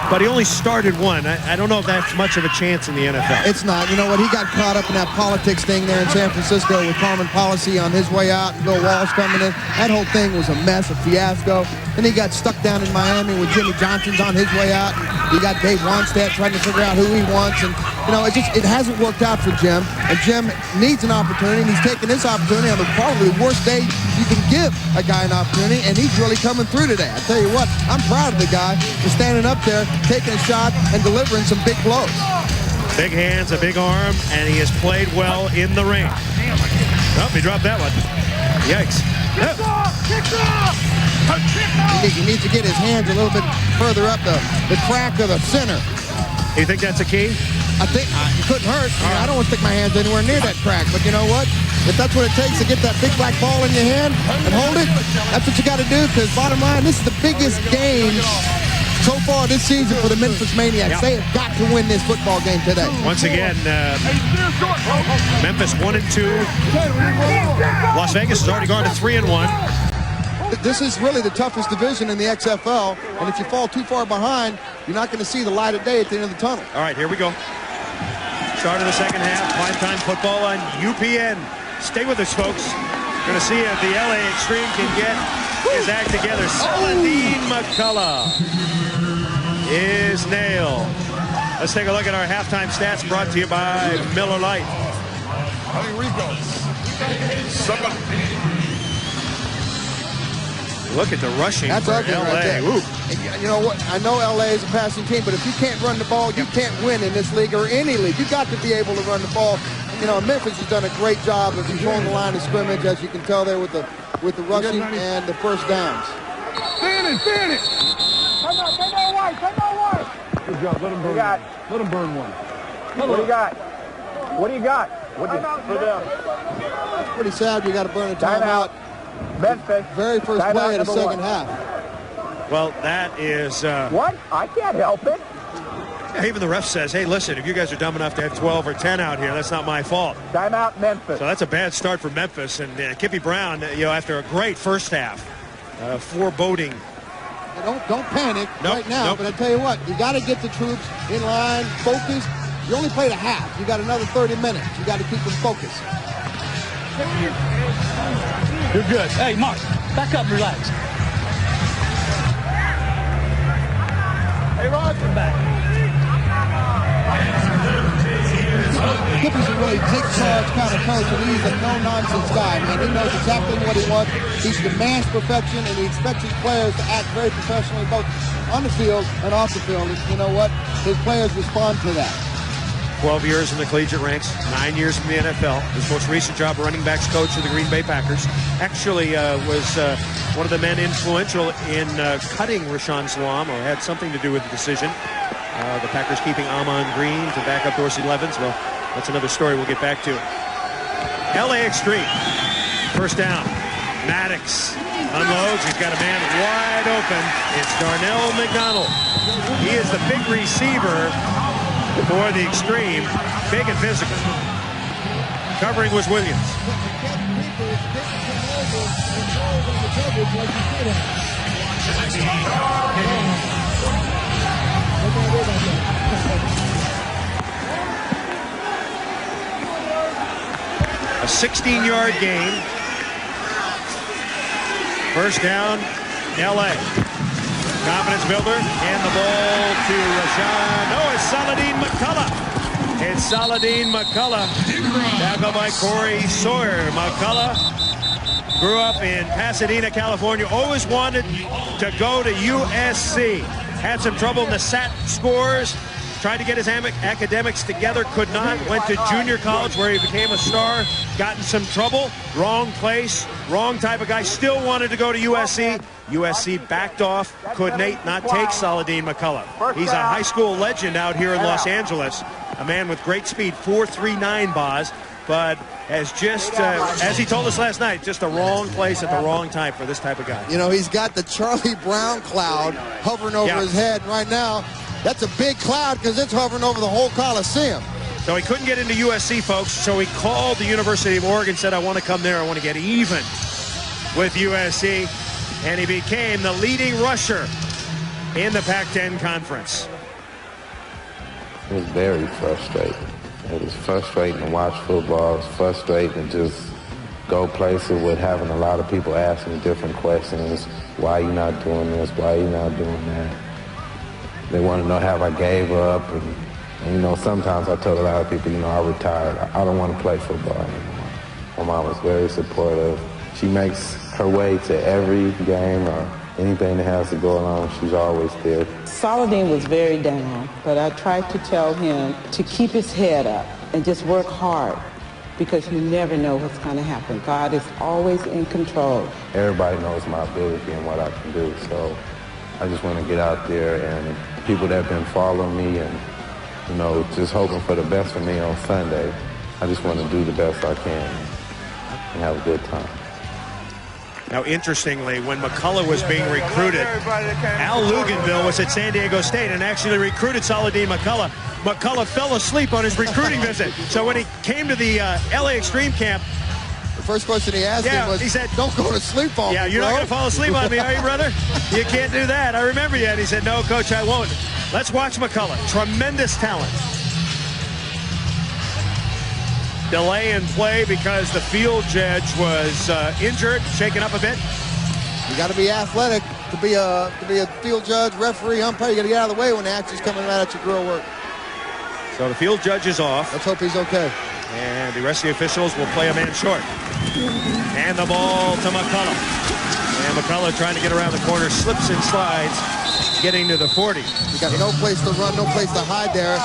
A: but he only started 1. I don't know if that's much of a chance in the NFL.
C: It's not. You know what? He got caught up in that politics thing there in San Francisco with Carmen Policy on his way out and Bill Walsh coming in. That whole thing was a mess, a fiasco. Then he got stuck down in Miami with Jimmy Johnson's on his way out. You got Dave Wannstedt trying to figure out who he wants. And, you know, it hasn't worked out for Jim. And Jim needs an opportunity. And he's taking this opportunity on the probably worst day you can give a guy an opportunity. And he's really coming through today. I tell you what, I'm proud of the guy for standing up there, taking a shot, and delivering some big blows.
A: Big hands, a big arm, and he has played well in the ring. Oh, he dropped that one. Yikes.
C: He needs to get his hands a little bit further up the crack of the center.
A: You think that's a key?
C: I think it couldn't hurt. I don't want to stick my hands anywhere near that crack, but you know what? If that's what it takes to get that big black ball in your hand and hold it, that's what you got to do, because bottom line, this is the biggest game so far this season for the Memphis Maniax. They have got to win this football game today.
A: Once again, Memphis 1-2. Las Vegas has already gone to 3-1.
C: This is really the toughest division in the XFL, and if you fall too far behind, you're not going to see the light of day at the end of the tunnel.
A: All right, here we go. Start of the second half, primetime football on UPN. Stay with us, folks. Going to see if the LA Xtreme can get his act together. Saladin McCullough is nailed. Let's take a look at our halftime stats brought to you by Miller Lite. Look at the rushing
C: That's
A: for
C: ugly
A: LA.
C: right there. You know what? I know LA is a passing team, but if you can't run the ball, you can't win in this league or any league. You got to be able to run the ball. You know, Memphis has done a great job of controlling the line of scrimmage, as you can tell there with the rushing and the first downs.
V: Finish! Come on, white!
L: Good job. Let him burn one. What do you got?
C: It's pretty sad you got to burn a timeout.
L: Memphis.
C: Very first play of the second half.
A: Well, that is...
L: What? I can't help it.
A: Even the ref says, hey, listen, if you guys are dumb enough to have 12 or 10 out here, that's not my fault.
L: Timeout, Memphis.
A: So that's a bad start for Memphis. And Kippy Brown, you know, after a great first half, foreboding.
C: Don't panic right now, but I tell you what, you got to get the troops in line, focused. You only played a half. You got another 30 minutes. You got to keep them focused.
Q: You're good. Hey, Mark, back up and relax. Hey, Rod, come back.
C: Kippy's a really take charge kind of coach, and he's a no-nonsense guy, man. He knows exactly what he wants. He demands perfection, and he expects his players to act very professionally, both on the field and off the field. And you know what? His players respond to that.
A: 12 years in the collegiate ranks, 9 years in the NFL. His most recent job, running backs coach of the Green Bay Packers. Actually was one of the men influential in cutting Rashawn Salaam, or had something to do with the decision. The Packers keeping Amon Green to back up Dorsey Levens. Well, that's another story we'll get back to. LA Xtreme. First down. Maddox unloads. He's got a man wide open. It's Darnell McDonald. He is the big receiver for the Xtreme, big and physical. Covering was Williams. A 16-yard gain. First down, LA. Confidence builder, and the ball to Rashawn. No, it's Saladin McCullough. It's Saladin McCullough. Tackled by Corey Sawyer. McCullough grew up in Pasadena, California. Always wanted to go to USC. Had some trouble in the SAT scores. Tried to get his academics together, could not. Went to junior college where he became a star. Got in some trouble. Wrong place, wrong type of guy. Still wanted to go to USC. USC backed off. Could not take Saladin McCullough. He's a high school legend out here in Los Angeles. A man with great speed, 4.39 Boz. But as as he told us last night, just the wrong place at the wrong time for this type of guy.
C: You know, he's got the Charlie Brown cloud hovering over his head right now. That's a big cloud because it's hovering over the whole Coliseum.
A: So he couldn't get into USC, folks. So he called the University of Oregon, said, I want to come there. I want to get even with USC. And he became the leading rusher in the Pac-10 conference.
J: It was very frustrating. It was frustrating to watch football. It was frustrating to just go places with having a lot of people asking different questions. Why are you not doing this? Why are you not doing that? They want to know how I gave up. And you know, sometimes I told a lot of people, you know, I retired. I don't want to play football anymore. My mom was very supportive. She makes her way to every game or anything that has to go along. She's always there.
M: Saladin was very down, but I tried to tell him to keep his head up and just work hard, because you never know what's going to happen. God is always in control.
J: Everybody knows my ability and what I can do, so I just want to get out there, and people that have been following me and, you know, just hoping for the best for me on Sunday, I just want to do the best I can and have a good time.
A: Now, interestingly, when McCullough was being recruited, Al Luganville was at San Diego State and actually recruited Saladin McCullough. McCullough fell asleep on his recruiting visit. So when he came to the LA Xtreme camp,
C: the first question he asked him was,
A: he said,
C: don't go to sleep on me,
A: Yeah, you're not going to fall asleep on me, are you, brother? You can't do that. I remember you. And he said, no, Coach, I won't. Let's watch McCullough. Tremendous talent. Delay in play because the field judge was injured, shaken up a bit.
C: You got to be athletic to be a field judge, referee, umpire. You got to get out of the way when the action's coming out at your drill work.
A: So the field judge is off.
C: Let's hope he's okay.
A: And the rest of the officials will play a man short. And the ball to McCullough. And McCullough trying to get around the corner, slips and slides, getting to the 40.
C: You got no place to run, no place to hide there,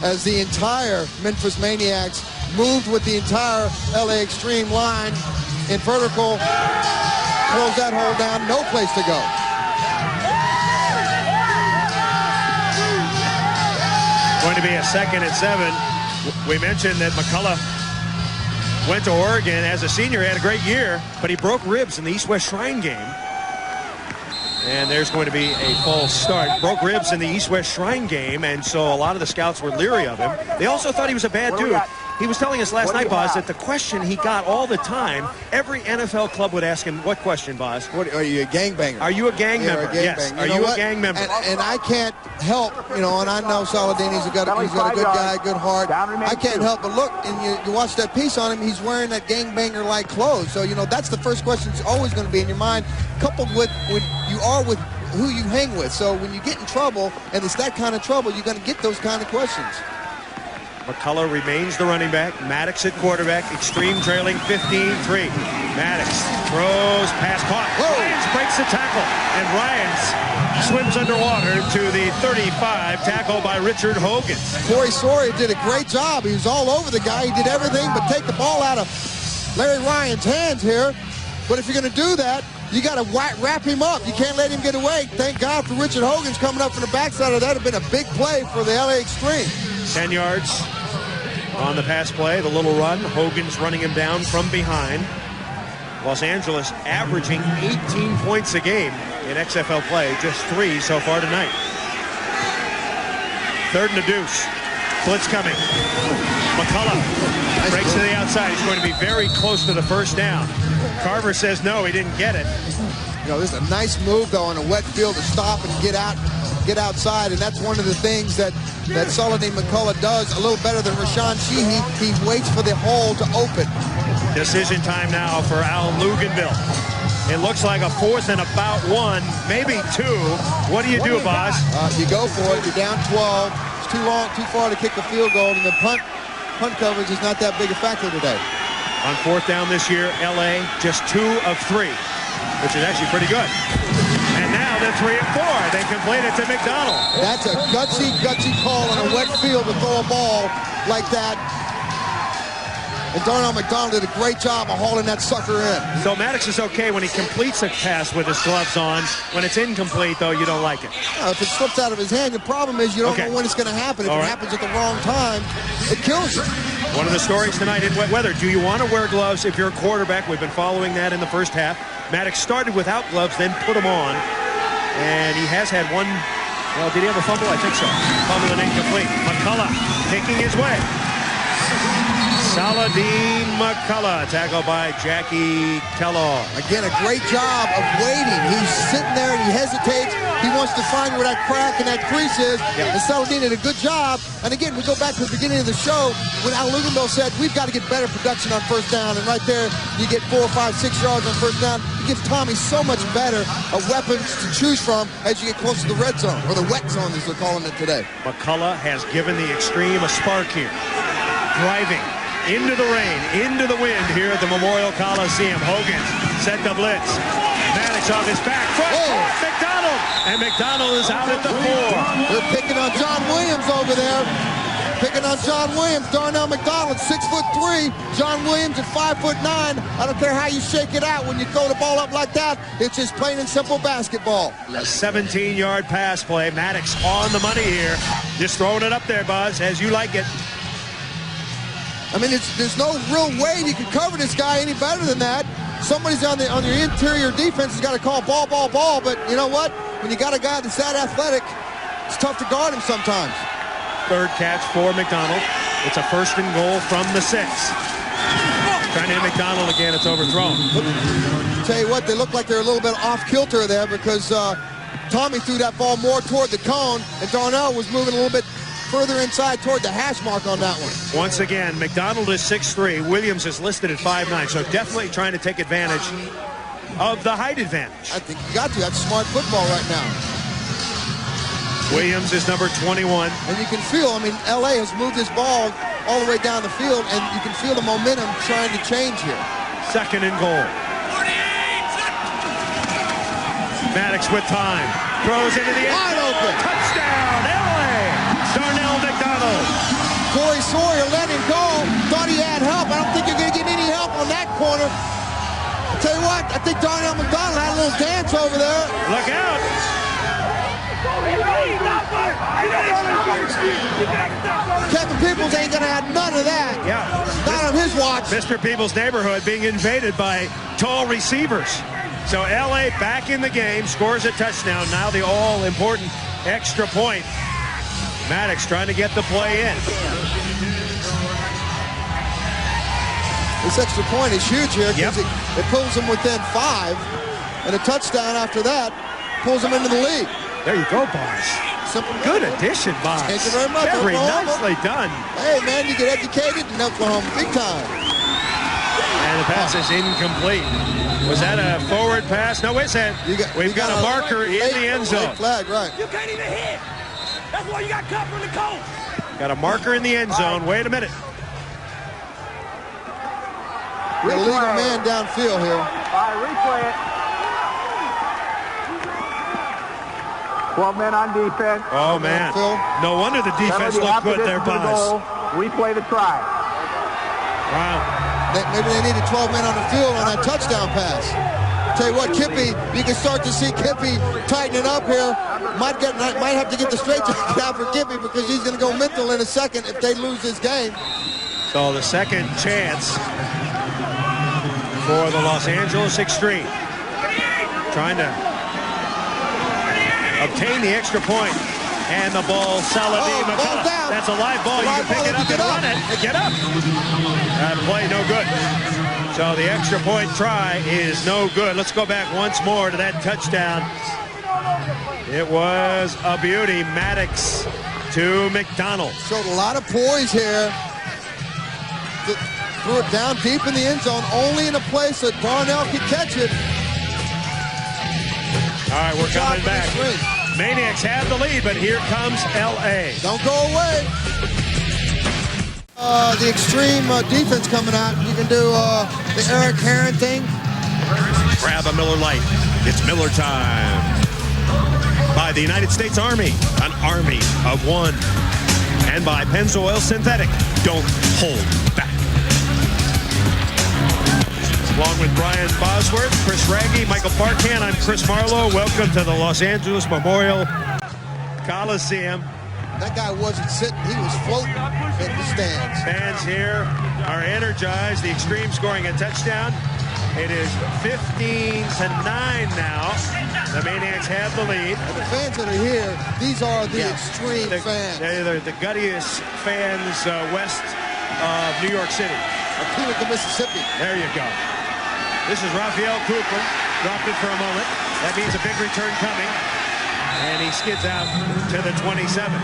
C: as the entire Memphis Maniax moved with the entire LA Xtreme line in vertical, close that hole down, no place to go.
A: Going to be a 2nd and 7. We mentioned that McCullough went to Oregon as a senior. He had a great year, but he broke ribs in the East-West Shrine game. And there's going to be a false start. Broke ribs in the East-West Shrine game, and so a lot of the scouts were leery of him. They also thought he was a bad dude. He was telling us last night, Boz, that the question he got all the time, every NFL club would ask him, what question, Boz?
C: What, are you a gangbanger?
A: Are you a gang member? Yes. Are you a gang member?
C: And I can't help, you know, and I know Saladin, he's got a good guy, good heart. I can't help but look, and you watch that piece on him, he's wearing that gangbanger-like clothes. So, you know, that's the first question that's always going to be in your mind, coupled with when you are with who you hang with. So when you get in trouble, and it's that kind of trouble, you're going to get those kind of questions.
A: McCullough remains the running back. Maddox at quarterback. Xtreme trailing 15-3. Maddox throws, pass caught. Ryans breaks the tackle, and Ryans swims underwater to the 35. Tackle by Richard Hogan.
C: Corey Sawyer did a great job. He was all over the guy. He did everything but take the ball out of Larry Ryan's hands here. But if you're going to do that, you got to wrap him up. You can't let him get away. Thank God for Richard Hogan's coming up from the backside of that. Would have been a big play for the LA Xtreme.
A: 10 yards on the pass play, the little run. Hogan's running him down from behind. Los Angeles averaging 18 points a game in XFL play, just 3 so far tonight. 3rd and a deuce. Blitz coming. McCullough breaks to the outside. He's going to be very close to the first down. Carver says no, he didn't get it.
C: You know, this is a nice move, though, on a wet field to stop and get outside, and that's one of the things that Saladin McCullough does a little better than Rashawn Sheehy. He waits for the hole to open.
A: Decision time now for Al Luganville. It looks like a 4th and about 1, maybe 2. What do you do, Boz?
C: You go for it. You're down 12. It's too long, too far to kick the field goal, and the punt coverage is not that big a factor today.
A: On 4th down this year, LA just 2 of 3, which is actually pretty good. And now they're 3 of 4. They complete it to McDonald.
C: That's a gutsy call on a wet field to throw a ball like that. And Darnell McDonald did a great job of hauling that sucker in.
A: So Maddox is okay when he completes a pass with his gloves on. When it's incomplete, though, you don't like it.
C: If it slips out of his hand, the problem is you don't know when it's going to happen. If it happens at the wrong time, it kills you.
A: One of the stories tonight in wet weather. Do you want to wear gloves if you're a quarterback? We've been following that in the first half. Maddox started without gloves, then put them on. And he has had one, well, did he have a fumble? I think so. Fumble and incomplete. McCullough taking his way. Saladin McCullough, tackled by Jackie Kellogg.
C: Again, a great job of waiting. He's sitting there and he hesitates. He wants to find where that crack and that crease is. Yep. And Saladin did a good job. And again, we go back to the beginning of the show when Al Luganville said, we've got to get better production on first down. And right there, you get 4, 5, 6 yards on first down. It gives Tommy so much better weapons to choose from as you get close to the red zone, or the wet zone as they're calling it today.
A: McCullough has given the Xtreme a spark here. Driving into the rain, into the wind here at the Memorial Coliseum. Hogan set the blitz. Maniax off his back. McDonald. And McDonald is out at the 4.
C: They're picking on John Williams over there. Picking on John Williams. Darnell McDonald, 6'3". John Williams at 5'9". I don't care how you shake it out when you throw the ball up like that. It's just plain and simple basketball.
A: A 17-yard pass play. Maniax on the money here. Just throwing it up there, Buzz, as you like it.
C: I mean, there's no real way you can cover this guy any better than that. Somebody's on your interior defense has got to call ball, ball, ball. But you know what? When you got a guy that's that athletic, it's tough to guard him sometimes.
A: Third catch for McDonald. It's a 1st and goal from the 6. Trying to hit McDonald again. It's overthrown.
C: Tell you what, they look like they're a little bit off kilter there because Tommy threw that ball more toward the cone, and Darnell was moving a little bit further inside toward the hash mark on that one.
A: Once again, McDonald is 6'3". Williams is listed at 5'9", so definitely trying to take advantage of the height advantage.
C: I think you got to. That's smart football right now.
A: Williams is number 21.
C: And you can feel, I mean, LA has moved this ball all the way down the field, and you can feel the momentum trying to change here.
A: 2nd and goal. Maniax with time. Throws into the end zone.
C: Wide open.
A: Touchdown, LA. Darnell McDonald.
C: Corey Sawyer let him go. Thought he had help. I don't think you're going to get any help on that corner. I'll tell you what, I think Darnell McDonald had a little dance over there.
A: Look out.
C: Kevin Peoples ain't going to have none of that.
A: Yeah.
C: Not on his watch.
A: Mr. Peoples' neighborhood being invaded by tall receivers. So LA back in the game, scores a touchdown. Now the all-important extra point. Maniax trying to get the play in.
C: This extra point is huge here because it pulls them within 5, and a touchdown after that pulls them into the lead.
A: There you go, Boss. Good addition, Boss.
C: Thank you very much.
A: Very
C: Oklahoma.
A: nicely done.
C: Hey, man, you get educated in Oklahoma big time.
A: And the pass is incomplete. Was that a forward pass? No, wait a second. We've got a marker in the end zone.
C: Flag, right.
Q: You can't even hit. That's why you got cut from the coach.
A: Got a marker in the end zone. Wait a minute.
C: Got a legal man downfield here.
B: All right, replay it. 12 men on defense.
A: Oh, man. No wonder the defense looked good there, Boss.
B: Replay the try.
A: Wow.
C: Maybe they needed 12 men on the field on that touchdown pass. Tell you what, Kippy, you can start to see Kippy tightening up here. Might have to get the straight jacket out for Kippy because he's going to go mental in a second if they lose this game.
A: So the second chance for the Los Angeles Xtreme. Trying to obtain the extra point. And the ball, Saladin McCullough. That's a live ball. You can pick it up and run it. Get up. That play no good. So the extra point try is no good. Let's go back once more to that touchdown. It was a beauty. Maniax to McDonald.
C: Showed a lot of poise here. Threw it down deep in the end zone, only in a place that Darnell could catch it.
A: All right, we're coming back. Maniax have the lead, but here comes LA.
C: Don't go away. The Xtreme defense coming out. You can do the Eric Herron thing.
A: Grab a Miller Lite. It's Miller time. By the United States Army, an army of one. And by Pennzoil Synthetic, don't hold back. Along with Brian Bosworth, Chris Raggy, Michael Parkan, I'm Chris Marlowe. Welcome to the Los Angeles Memorial Coliseum.
C: That guy wasn't sitting, he was floating in the stands.
A: Fans here are energized. The Xtreme scoring a touchdown. It is 15-9 now. The Maniax have the lead.
C: And the fans that are here, these are the Xtreme fans.
A: They're the guttiest fans west of New York City.
C: Kenosha, Mississippi.
A: There you go. This is Raphael Cooper. Dropped it for a moment. That means a big return coming. And he skids out to the 27.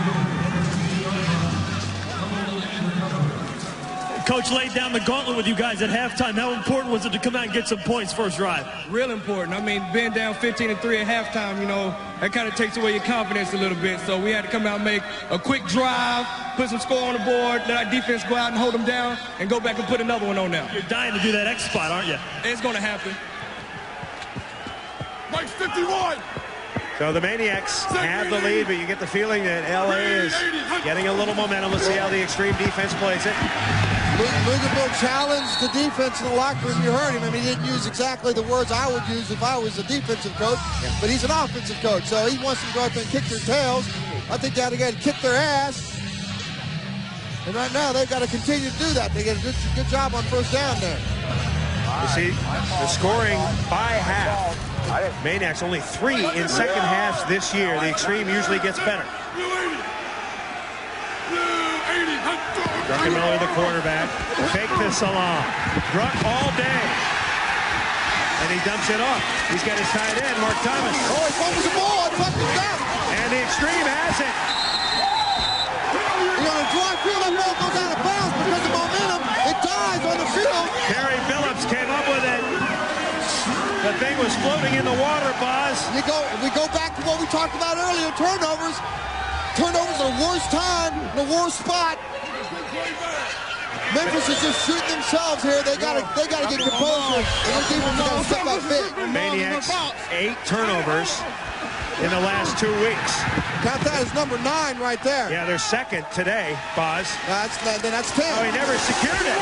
E: Coach laid down the gauntlet with you guys at halftime. How important was it to come out and get some points first drive?
N: Real important. I mean, being down 15-3 at halftime, you know, that kind of takes away your confidence a little bit. So we had to come out and make a quick drive, put some score on the board, let our defense go out and hold them down, and go back and put another one on them.
E: You're dying to do that X spot, aren't you?
N: It's going to happen.
F: Mike 51.
A: So the Maniacs have the lead, but you get the feeling that LA is getting a little momentum. Let's see how the Xtreme defense plays it.
C: Louisville challenged the defense in the locker room. You heard him. I mean, he didn't use exactly the words I would use if I was a defensive coach, but he's an offensive coach, so he wants them to go out there and kick their tails. I think they got to go and kick their ass. And right now, they've got to continue to do that. They get a good job on first down there.
A: You see, the scoring by half. Maniacs only 3 in second halves this year. The Xtreme usually gets better. Druckenmiller, the quarterback. Fake the Salam. Druck all day. And he dumps it off. He's got his tight end, Mark Thomas.
C: Oh, he fumbles the ball. It's up and down.
A: And the Xtreme has it.
C: You know, the drive field, that ball goes out of bounds because of momentum. It dies on the field.
A: Terry Phillips came up with it. The thing was floating in the water, Boz.
C: We go back to what we talked about earlier, turnovers. Turnovers are the worst time, the worst spot. Memphis is just shooting themselves here. They gotta get composure, and their defense got to step up big.
A: Maniacs, 8 turnovers in the last 2 weeks.
C: Count that as number 9 right there.
A: Yeah, they're second today, Boz.
C: That's 10.
A: Oh, he never secured it.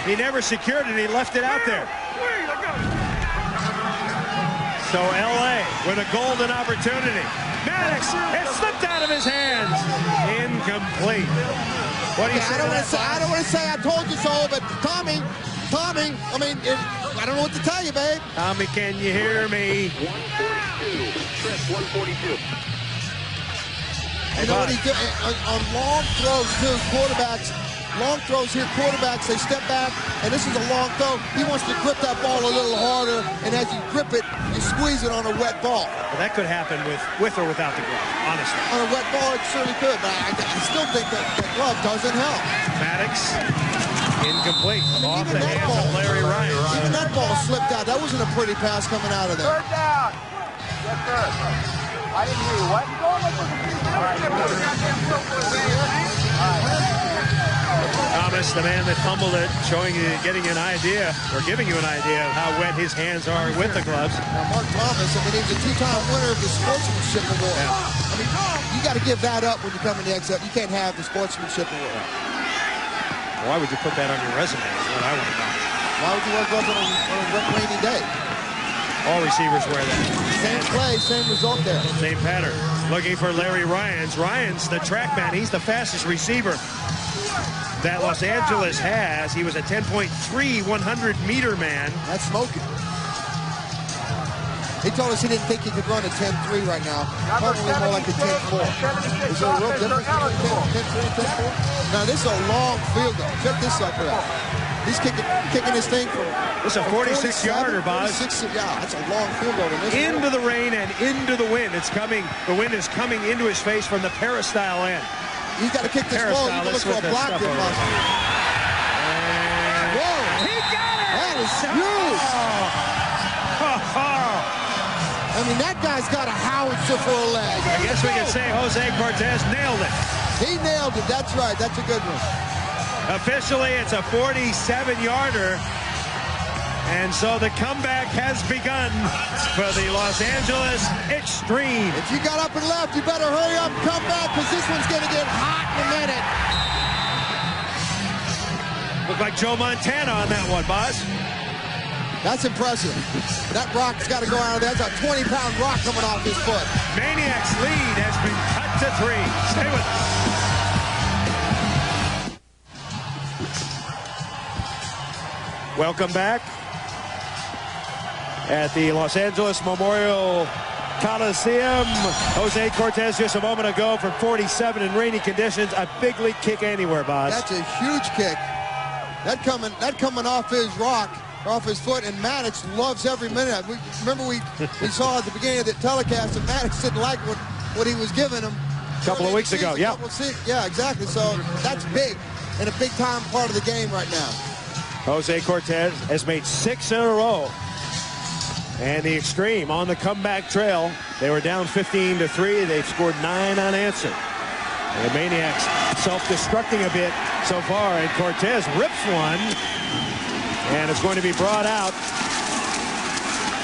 A: He never secured it. He left it out there. So LA with a golden opportunity. Maddox, it slipped out of his hands. Incomplete. What do you say?
C: I don't want to say I told you so, but Tommy, I mean, I don't know what to tell you, babe.
A: Tommy, can you hear me?
C: 142. You know what he did on long throws too, long throws here, quarterbacks, they step back, and this is a long throw. He wants to grip that ball a little harder, and as you grip it, you squeeze it on a wet ball.
A: Well, that could happen with or without the glove, honestly.
C: On a wet ball, it certainly could, but I still think that the glove doesn't help.
A: Maddox, incomplete. Off the hands of Larry Ryan.
C: Even that ball slipped out. That wasn't a pretty pass coming out of there.
O: Third down. Yes, sir. I didn't hear you. What?
A: Thomas, the man that fumbled it, getting you an idea, or giving you an idea of how wet his hands are with the gloves.
C: Now, Mark Thomas, I mean, he was a 2-time winner of the Sportsmanship Award.
A: Yeah.
C: I mean, you got to give that up when you come in the XFL. You can't have the Sportsmanship Award.
A: Why would you put that on your resume is what I want to know.
C: Why would you wear gloves on a rainy day?
A: All receivers wear that.
C: Same play, same result there.
A: Same pattern. Looking for Larry Ryans. Ryans, the track man, he's the fastest receiver that Los Angeles has. He was a 10.3 100-meter man.
C: That's smoking. He told us he didn't think he could run a 10.3 right now. Probably more like a 10.4. Is there a real difference between 10.3 and 10.4? Now, this is a long field goal. Check this up here. He's kicking this thing from...
A: It's a 46-yarder, Boz.
C: 46, yeah, that's a long field goal.
A: Into the rain and into the wind. It's coming. The wind is coming into his face from the peristyle end.
C: He's got to kick this ball. You can look for a block there, Boz. Whoa!
A: He got it!
C: That is huge! I mean, that guy's got a howitzer for a leg.
A: I guess we can say Jose Cortez nailed it.
C: He nailed it. That's right. That's a good one.
A: Officially, it's a 47-yarder. And so the comeback has begun for the Los Angeles Xtreme.
C: If you got up and left, you better hurry up and come back, because this one's going to get hot in a minute.
A: Looked like Joe Montana on that one, Boz.
C: That's impressive. That rock's got to go out of there. That's a 20-pound rock coming off his foot.
A: Maniac's lead has been cut to 3. Stay with us. Welcome back at the Los Angeles Memorial Coliseum. Jose Cortez just a moment ago from 47 in rainy conditions. A big league kick anywhere, boss.
C: That's a huge kick. That coming off his rock, off his foot, and Maddox loves every minute. Remember we saw at the beginning of the telecast that Maddox didn't like what he was giving him.
A: A couple of weeks ago, yeah.
C: Yeah, exactly. So that's big and a big time part of the game right now.
A: Jose Cortez has made 6 in a row. And the Xtreme on the comeback trail. They were down 15-3. They've scored 9 unanswered. And the Maniacs self-destructing a bit so far. And Cortez rips one. And it's going to be brought out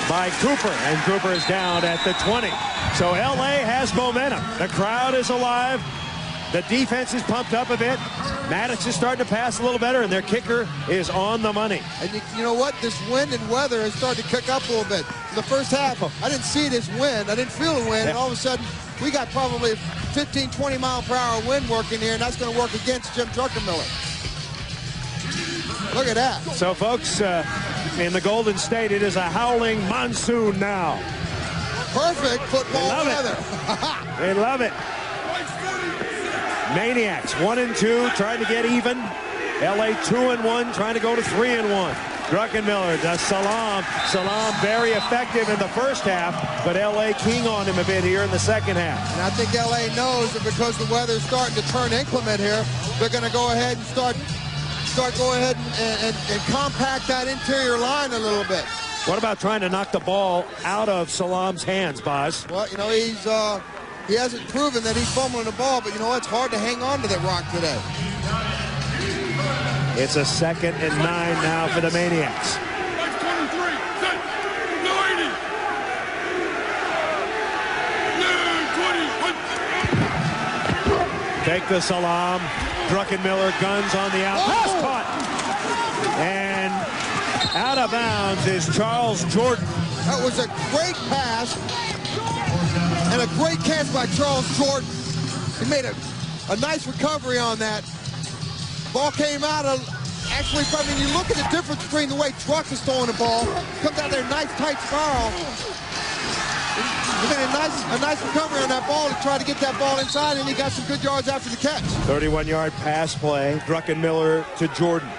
A: by Cooper. And Cooper is down at the 20. So LA has momentum. The crowd is alive. The defense is pumped up a bit. Maddox is starting to pass a little better, and their kicker is on the money.
C: And you know what? This wind and weather has started to kick up a little bit. In the first half, I didn't see this wind. I didn't feel the wind, and all of a sudden, we got probably a 15, 20-mile-per-hour wind working here, and that's going to work against Jim Druckenmiller. Look at that.
A: So, folks, in the Golden State, it is a howling monsoon now.
C: Perfect football weather.
A: They love it. Maniacs 1-2, trying to get even. LA 2-1, trying to go to 3-1. Druckenmiller does Salam. Salam very effective in the first half, but LA king on him a bit here in the second half.
C: And I think LA knows that because the weather's starting to turn inclement here, they're going to go ahead and start going ahead and compact that interior line a little bit.
A: What about trying to knock the ball out of Salam's hands, Boz?
C: Well, you know, he hasn't proven that he's fumbling the ball, but you know, it's hard to hang on to that rock today.
A: It's a 2nd and 9 now for the Maniacs. Take the Salam. Druckenmiller guns on the out. Pass caught. And out of bounds is Charles Jordan.
C: That was a great pass and a great catch by Charles Jordan. He made a nice recovery on that. Ball came out of, actually, I mean, you look at the difference between the way Truck is throwing the ball. Comes out there, nice tight spiral. He made a nice recovery on that ball to try to get that ball inside, and he got some good yards after the catch.
A: 31-yard pass play. Druckenmiller to Jordan.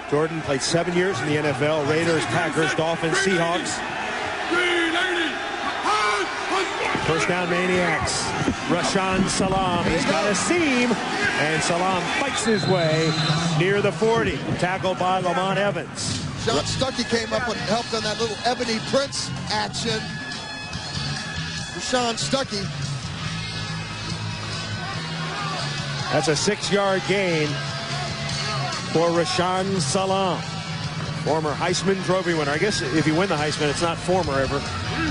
A: Jordan played 7 years in the NFL. Raiders, Packers, Dolphins, Seahawks. First down, Maniacs. Rashaan Salam. He's got a seam, and Salam fights his way near the 40. Tackled by Lamont Evans.
C: Sean Stuckey came up and helped on that little Ebony Prince action. Rashaan Stuckey.
A: That's a 6-yard gain for Rashaan Salam. Former Heisman Trophy winner. I guess if you win the Heisman, it's not former ever.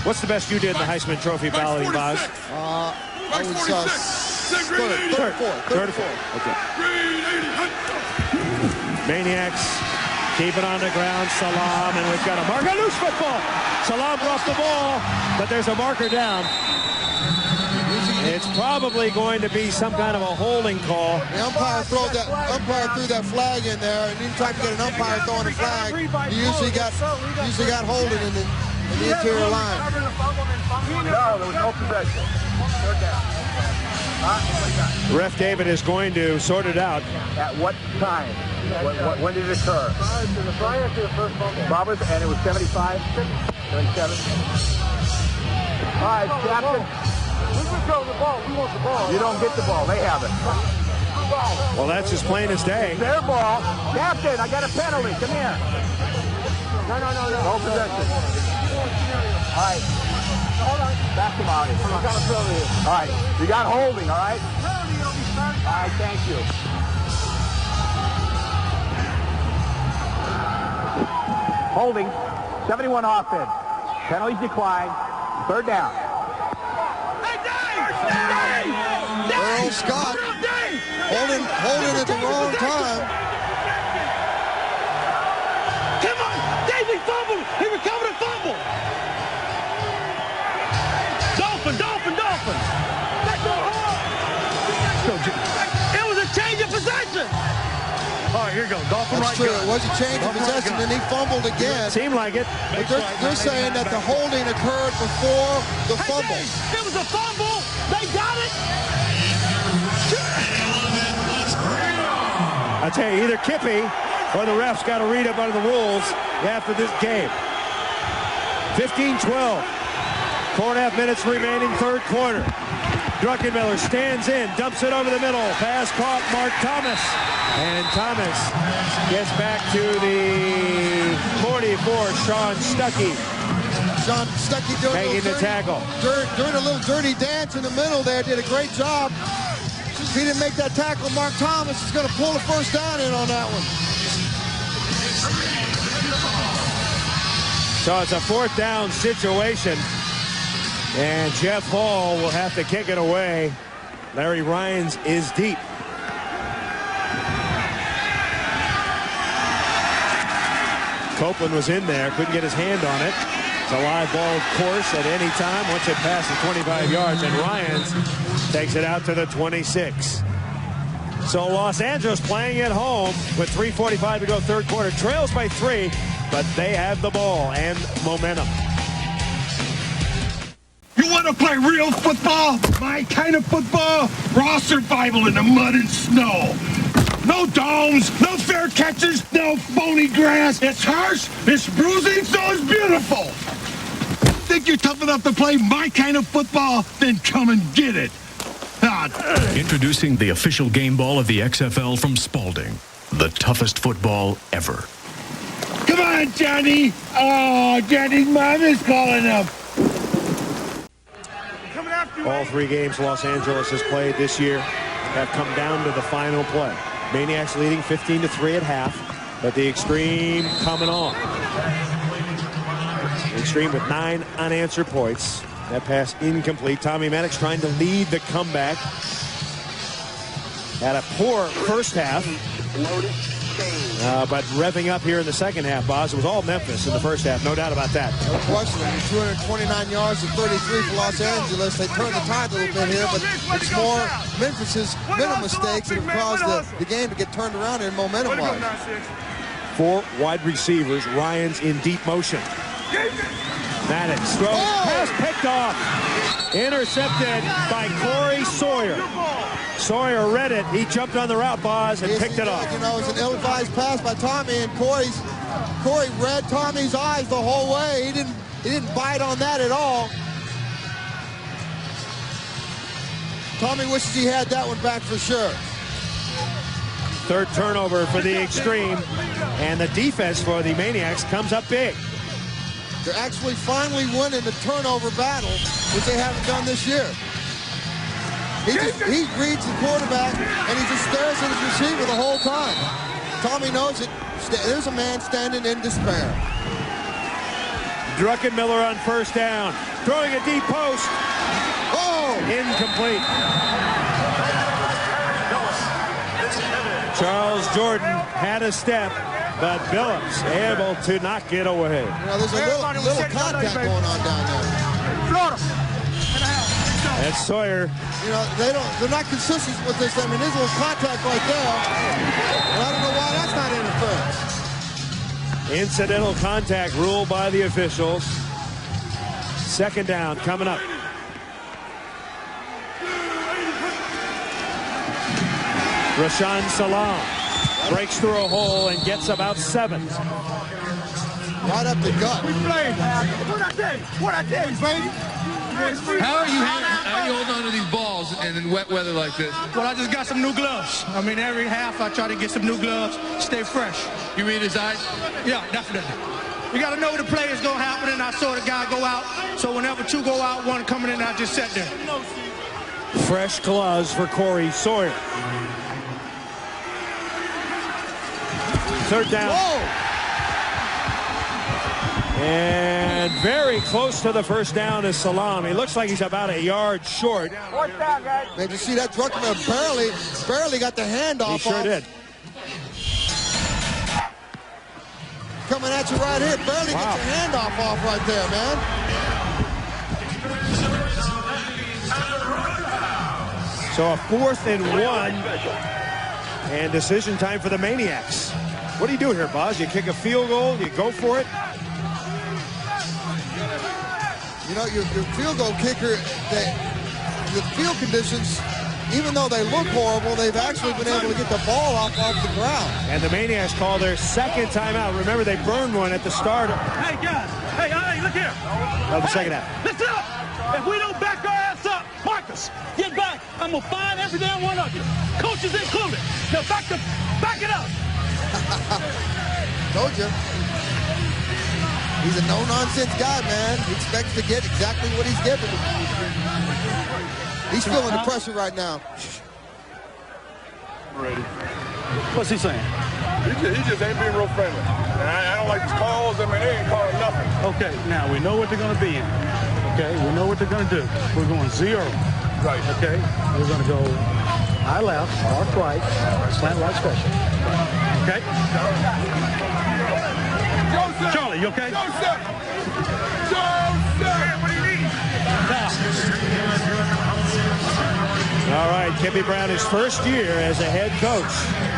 A: What's the best you did in the Heisman Trophy balloting, Boz?
C: I was third or fourth.
A: Okay. Maniacs keep it on the ground. Salam, and we've got a marker. Loose football. Salam dropped the ball, but there's a marker down. It's probably going to be some kind of a holding call.
C: The umpire threw that flag in there, and anytime you get an umpire throwing a flag, you usually got holding in the interior line.
O: No, there was no possession. Third down.
A: Ref David is going to sort it out.
O: At what time? When did it occur? Prior to the first fumble. Roberts, and it was 75? 77? All right, Captain. We control the ball. We want the ball. You don't get the ball. They have it.
A: Well, that's as plain as day.
O: Their ball. Captain, I got a penalty. Come here. No. No possession. All right. Back to Marty. All right. You got holding, all right? All right, thank you. Holding. 71 offense. Penalties decline. Third down.
C: Earl Scott holding at the wrong time.
Q: Come on, Davey fumbled. He recovered a fumble. Dolphin. It was a change of possession. right, here you go. Dolphin
C: That's
Q: right
C: true.
Q: gun.
C: It was a change of possession, and he fumbled again.
A: Seemed like it.
C: But they're saying that the holding occurred before the fumble.
Q: It was a fumble. They got it.
A: I tell you, either Kippy or the refs got to read up on the rules after this game. 15-12. 4.5 minutes remaining, third quarter. Druckenmiller stands in, dumps it over the middle. Pass caught, Mark Thomas. And Thomas gets back to the 44, Sean Stuckey.
C: Sean Stuckey
A: making the tackle.
C: Doing a little dirty dance in the middle there, did a great job. If he didn't make that tackle, Mark Thomas is going to pull the first down in on that one.
A: So it's a fourth down situation. And Jeff Hall will have to kick it away. Larry Ryans is deep. Copeland was in there, couldn't get his hand on it. It's a live ball, of course, at any time once it passes 25 yards, and Ryans takes it out to the 26. So Los Angeles playing at home with 3:45 to go, third quarter. Trails by 3, but they have the ball and momentum.
R: You want to play real football? My kind of football? Raw survival in the mud and snow. No domes, no fair catches, no phony grass. It's harsh, it's bruising, so it's beautiful. Think you're tough enough to play my kind of football? Then come and get it.
T: Introducing the official game ball of the XFL from Spalding. The toughest football ever.
R: Come on, Johnny. Oh, Johnny's mom is calling him.
A: All 3 games Los Angeles has played this year have come down to the final play. Maniacs leading 15-3 at half, but the Xtreme coming on. Xtreme with 9 unanswered points. That pass incomplete. Tommy Maddox trying to lead the comeback. Had a poor first half, but revving up here in the second half, Boz. It was all Memphis in the first half, no doubt about that.
C: No question. 229 yards to 33 for Los Angeles. They turned the tide a little bit here, but it's more Memphis's mental mistakes that have caused the game to get turned around in momentum-wise.
A: 4 wide receivers. Ryans in deep motion. Maddox throws, pass picked off. Intercepted by Corey Sawyer. Sawyer read it. He jumped on the route, Boz, and picked it off.
C: You know, it was an ill-advised pass by Tommy, and Corey read Tommy's eyes the whole way. He didn't bite on that at all. Tommy wishes he had that one back for sure.
A: Third turnover for the Xtreme, and the defense for the Maniacs comes up big.
C: They're actually finally winning the turnover battle, which they haven't done this year. He reads the quarterback, and he just stares at his receiver the whole time. Tommy knows it. There's a man standing in despair.
A: Druckenmiller on first down. Throwing a deep post.
C: Oh!
A: Incomplete. Charles Jordan had a step, but Phillips able to not get away.
C: You know, there's a little contact going on down there.
Q: Florida.
A: That's Sawyer.
C: You know, they're not consistent with this. I mean, there's a little contact right there. And I don't know why that's not interference.
A: Incidental contact ruled by the officials. Second down coming up. Rashaan Salaam breaks through a hole and gets about 7.
C: Right up the gut.
Q: What I tell you, baby?
I: How are you holding on to these balls in wet weather like this?
N: Well, I just got some new gloves. I mean, every half I try to get some new gloves, stay fresh.
I: You read his eyes?
N: Yeah, definitely. You got to know the play is going to happen, and I saw the guy go out. So whenever 2 go out, 1 coming in, I just sat there.
A: Fresh gloves for Corey Sawyer. Third down.
C: Whoa!
A: And very close to the first down is Salaam. He looks like he's about a yard short.
C: Man, you see that Druckenmiller barely got the handoff.
A: He sure did.
C: Coming at you right here. Barely gets your handoff off right there, man.
A: So a 4th and 1 And decision time for the Maniacs. What do you do here, Boz? You kick a field goal, you go for it?
C: You know, your field goal kicker, the field conditions, even though they look horrible, they've actually been able to get the ball off the ground.
A: And the Maniacs call their second timeout. Remember, they burned one at the start.
Q: Hey, guys. Hey, look here.
A: Of the second half.
Q: Listen up. If we don't back our ass up, Marcus, get back. I'm going to find every damn one of you. Coaches included. Now back it up.
C: Told you. He's a no-nonsense guy, man. He expects to get exactly what he's given. He's feeling the pressure right now.
L: Ready.
Q: What's he saying?
L: He just ain't being real friendly. I don't like these calls. I mean, they ain't calling nothing.
Q: Okay, now we know what they're going to be in. Okay, we know what they're going to do. We're going zero.
L: Right.
Q: Okay, we're going to go high left, arc right, slant right special. Okay?
L: Joseph!
Q: Charlie, you okay?
L: Joseph! Joseph! What do you need?
A: All right, Kimmy Brown, his first year as a head coach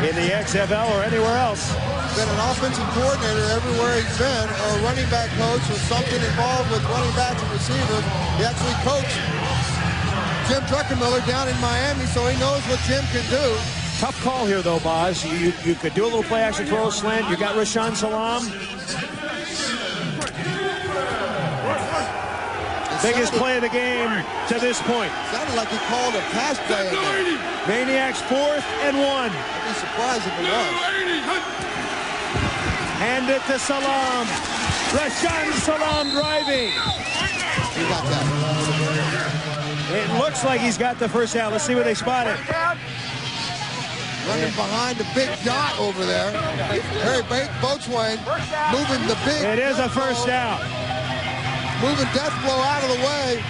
A: in the XFL or anywhere else.
C: Been an offensive coordinator everywhere he's been, or a running back coach, or something involved with running backs and receivers. He actually coached Jim Druckenmiller down in Miami, so he knows what Jim can do.
A: Tough call here, though, Boz. You could do a little play action, throw a slant. You got Rashaan Salam. Biggest play of the game to this point.
C: Sounded like he called a pass play.
A: Maniacs 4th and 1.
C: I'd be surprised if it was.
A: Hand it to Salam. Rashaan Salam driving.
C: He got that.
A: It looks like he's got the first out. Let's see what they spotted.
C: Running behind the big dot over there. Harry Boatswain moving the big.
A: It is a first down.
C: Moving Deathblow out of the way.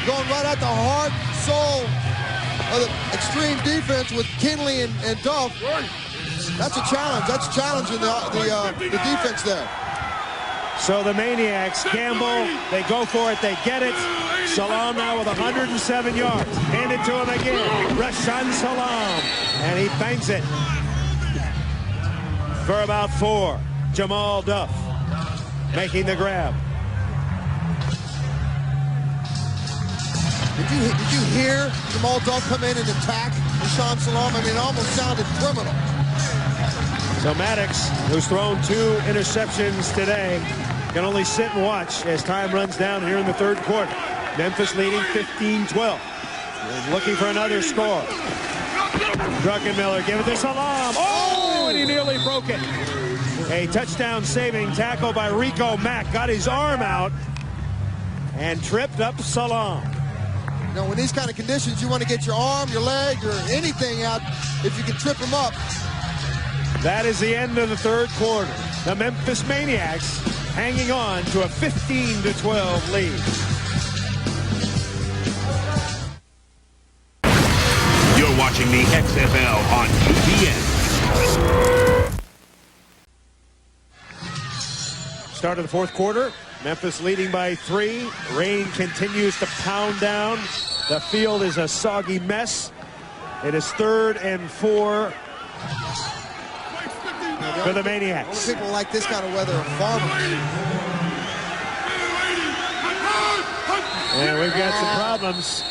C: Going right at the heart, soul of the Xtreme defense with Kinley and Duff. That's a challenge. That's challenging the defense there.
A: So the Maniacs gamble. They go for it. They get it. Salam now with 107 yards. Hand it to him again. Rashaan Salam. And he banks it for about 4. Jamal Duff making the grab.
C: Did you hear Jamal Duff come in and attack Rashaan Salam? I mean, it almost sounded criminal.
A: So Maddox, who's thrown 2 interceptions today, can only sit and watch as time runs down here in the third quarter. Memphis leading 15-12. Looking for another score. Druckenmiller give it to Salam. Oh, and he nearly broke it. A touchdown saving tackle by Rico Mack. Got his arm out and tripped up Salam.
C: You know, when these kind of conditions, you want to get your arm, your leg, or anything out if you can trip him up.
A: That is the end of the third quarter. The Memphis Maniacs hanging on to a 15-12 lead.
T: You're watching the XFL on TBN.
A: Start of the fourth quarter. Memphis leading by 3. Rain continues to pound down. The field is a soggy mess. It is 3rd and 4 for the Maniacs.
C: People like this kind of weather are farmers.
A: And we've got some problems.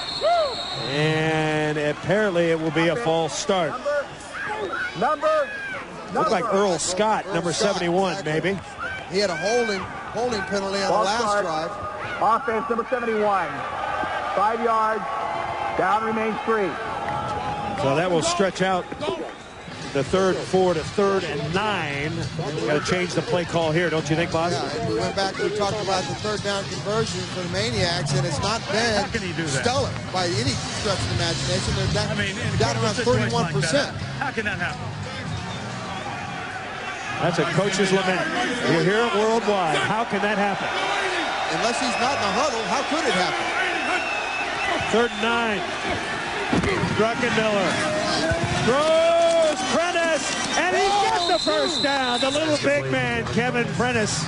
A: And apparently it will be a false start. Looked like Earl Scott, number 71, maybe.
C: He had a holding penalty on the last drive.
O: Offense number 71. 5 yards. Down remains 3.
A: So that will stretch out the 3rd, 4 to 3rd and 9. Got to change the play call here, don't you think, Boz?
C: Yeah, we went back and we talked about the 3rd down conversion for the Maniacs, and it's not been stellar by any stretch of the imagination. They're down around 31%.
Q: How can that happen?
A: That's a coach's lament. You hear it worldwide. How can that happen?
C: Unless he's not in the huddle, how could it happen?
A: 3rd and 9. Druckenmiller throws Prentice, and he gets the first down. The little big man, Kevin Prentice.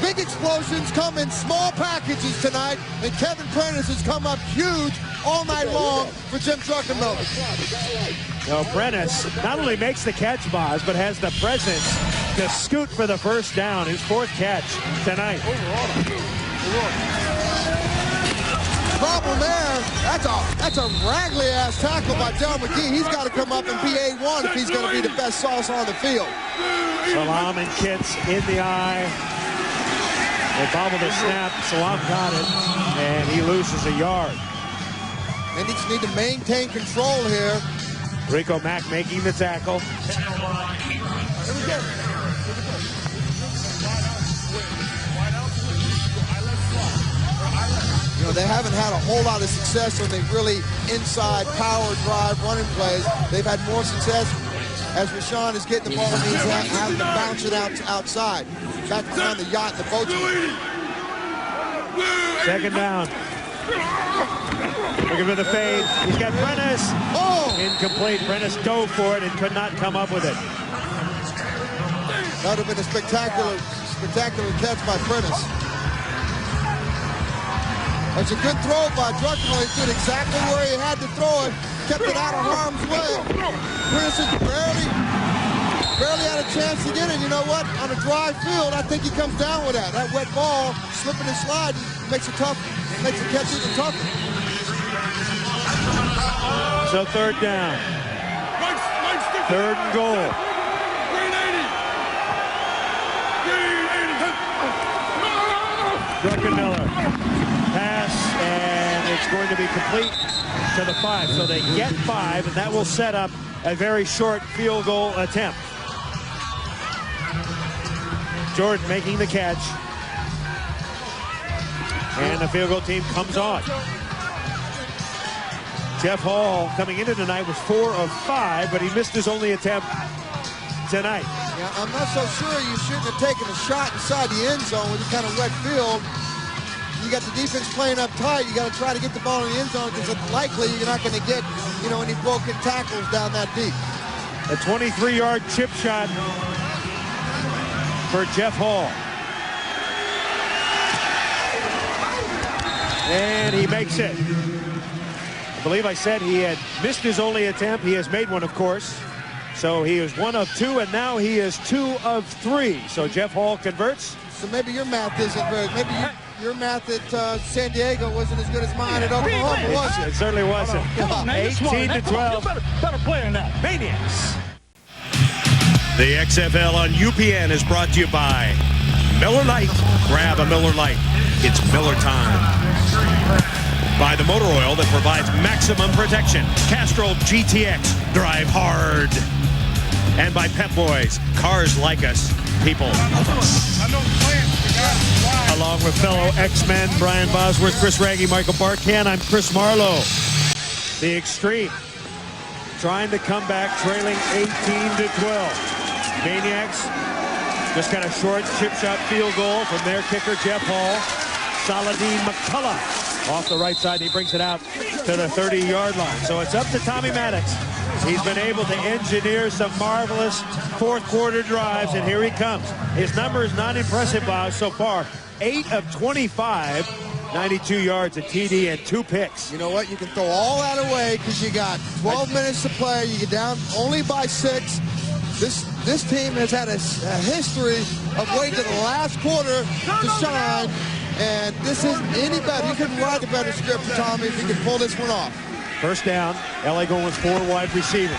C: Big explosions come in small packages tonight, and Kevin Prentice has come up huge all night long for Jim Druckenmiller.
A: Now, Prentice not only makes the catch, Boz, but has the presence to scoot for the first down, his 4th catch tonight.
C: Problem there, that's a raggly-ass tackle by Del McGee. He's got to come up and be A1 if he's going to be the best sauce on the field.
A: Salam and Kitts in the eye. They bobbled the snap. Salam got it, and he loses a yard.
C: They just need to maintain control here.
A: Rico Mack making the tackle.
C: Here we go. You know, they haven't had a whole lot of success on the really inside power drive running plays. They've had more success as Rashawn is getting the ball and he's having to bounce it outside. Back behind the yacht, the boat.
A: 2nd down. Looking for the fade. He's got Prentice.
C: Oh!
A: Incomplete. Prentice dove for it and could not come up with it.
C: That would have been a spectacular catch by Prentice. That's a good throw by Druckenmiller. He did exactly where he had to throw it. Kept it out of harm's way. Prentice is barely had a chance to get it. You know what? On a dry field, I think he comes down with that. That wet ball, slipping and sliding, makes it tough, makes the catch even tougher.
A: So 3rd down. 3rd and goal. Druckenmiller. Pass, and it's going to be complete to the 5. So they get 5, and that will set up a very short field goal attempt. Jordan making the catch. And the field goal team comes on. Jeff Hall coming into tonight was 4 of 5, but he missed his only attempt tonight.
C: Yeah, I'm not so sure you shouldn't have taken a shot inside the end zone with the kind of wet field. You got the defense playing up tight. You got to try to get the ball in the end zone because it's likely you're not going to get, you know, any broken tackles down that deep.
A: A 23-yard chip shot for Jeff Hall. And he makes it. I believe I said he had missed his only attempt. He has made one, of course. So he is 1 of 2, and now he is 2 of 3. So Jeff Hall converts.
C: So maybe your math isn't very, maybe your math at San Diego wasn't as good as mine at Oklahoma, was it?
A: It certainly wasn't. 18 to 12.
Q: Better play than that.
A: Maniacs. The XFL on UPN is brought to you by Miller Lite. Grab a Miller Lite. It's Miller time. By the motor oil that provides maximum protection. Castrol GTX. Drive hard. And by Pep Boys. Cars like us. People love us. Along with fellow X-Men, Brian Bosworth, Chris Raggy, Michael Barkan, I'm Chris Marlowe. The Xtreme trying to come back, trailing 18 to 12. Maniacs just got a short chip shot field goal from their kicker, Jeff Hall. Saladin McCullough off the right side. He brings it out to the 30-yard line. So it's up to Tommy Maddox. He's been able to engineer some marvelous fourth-quarter drives, and here he comes. His number is not impressive, Bob, so far. 8 of 25, 92 yards, a TD, and 2 picks.
C: You know what? You can throw all that away because you got 12 minutes to play. You get down only by 6. This team has had a history of waiting to the last quarter to shine, and this isn't any better. You couldn't write a better script for Tommy if he could pull this one off.
A: First down, LA going with 4 wide receivers.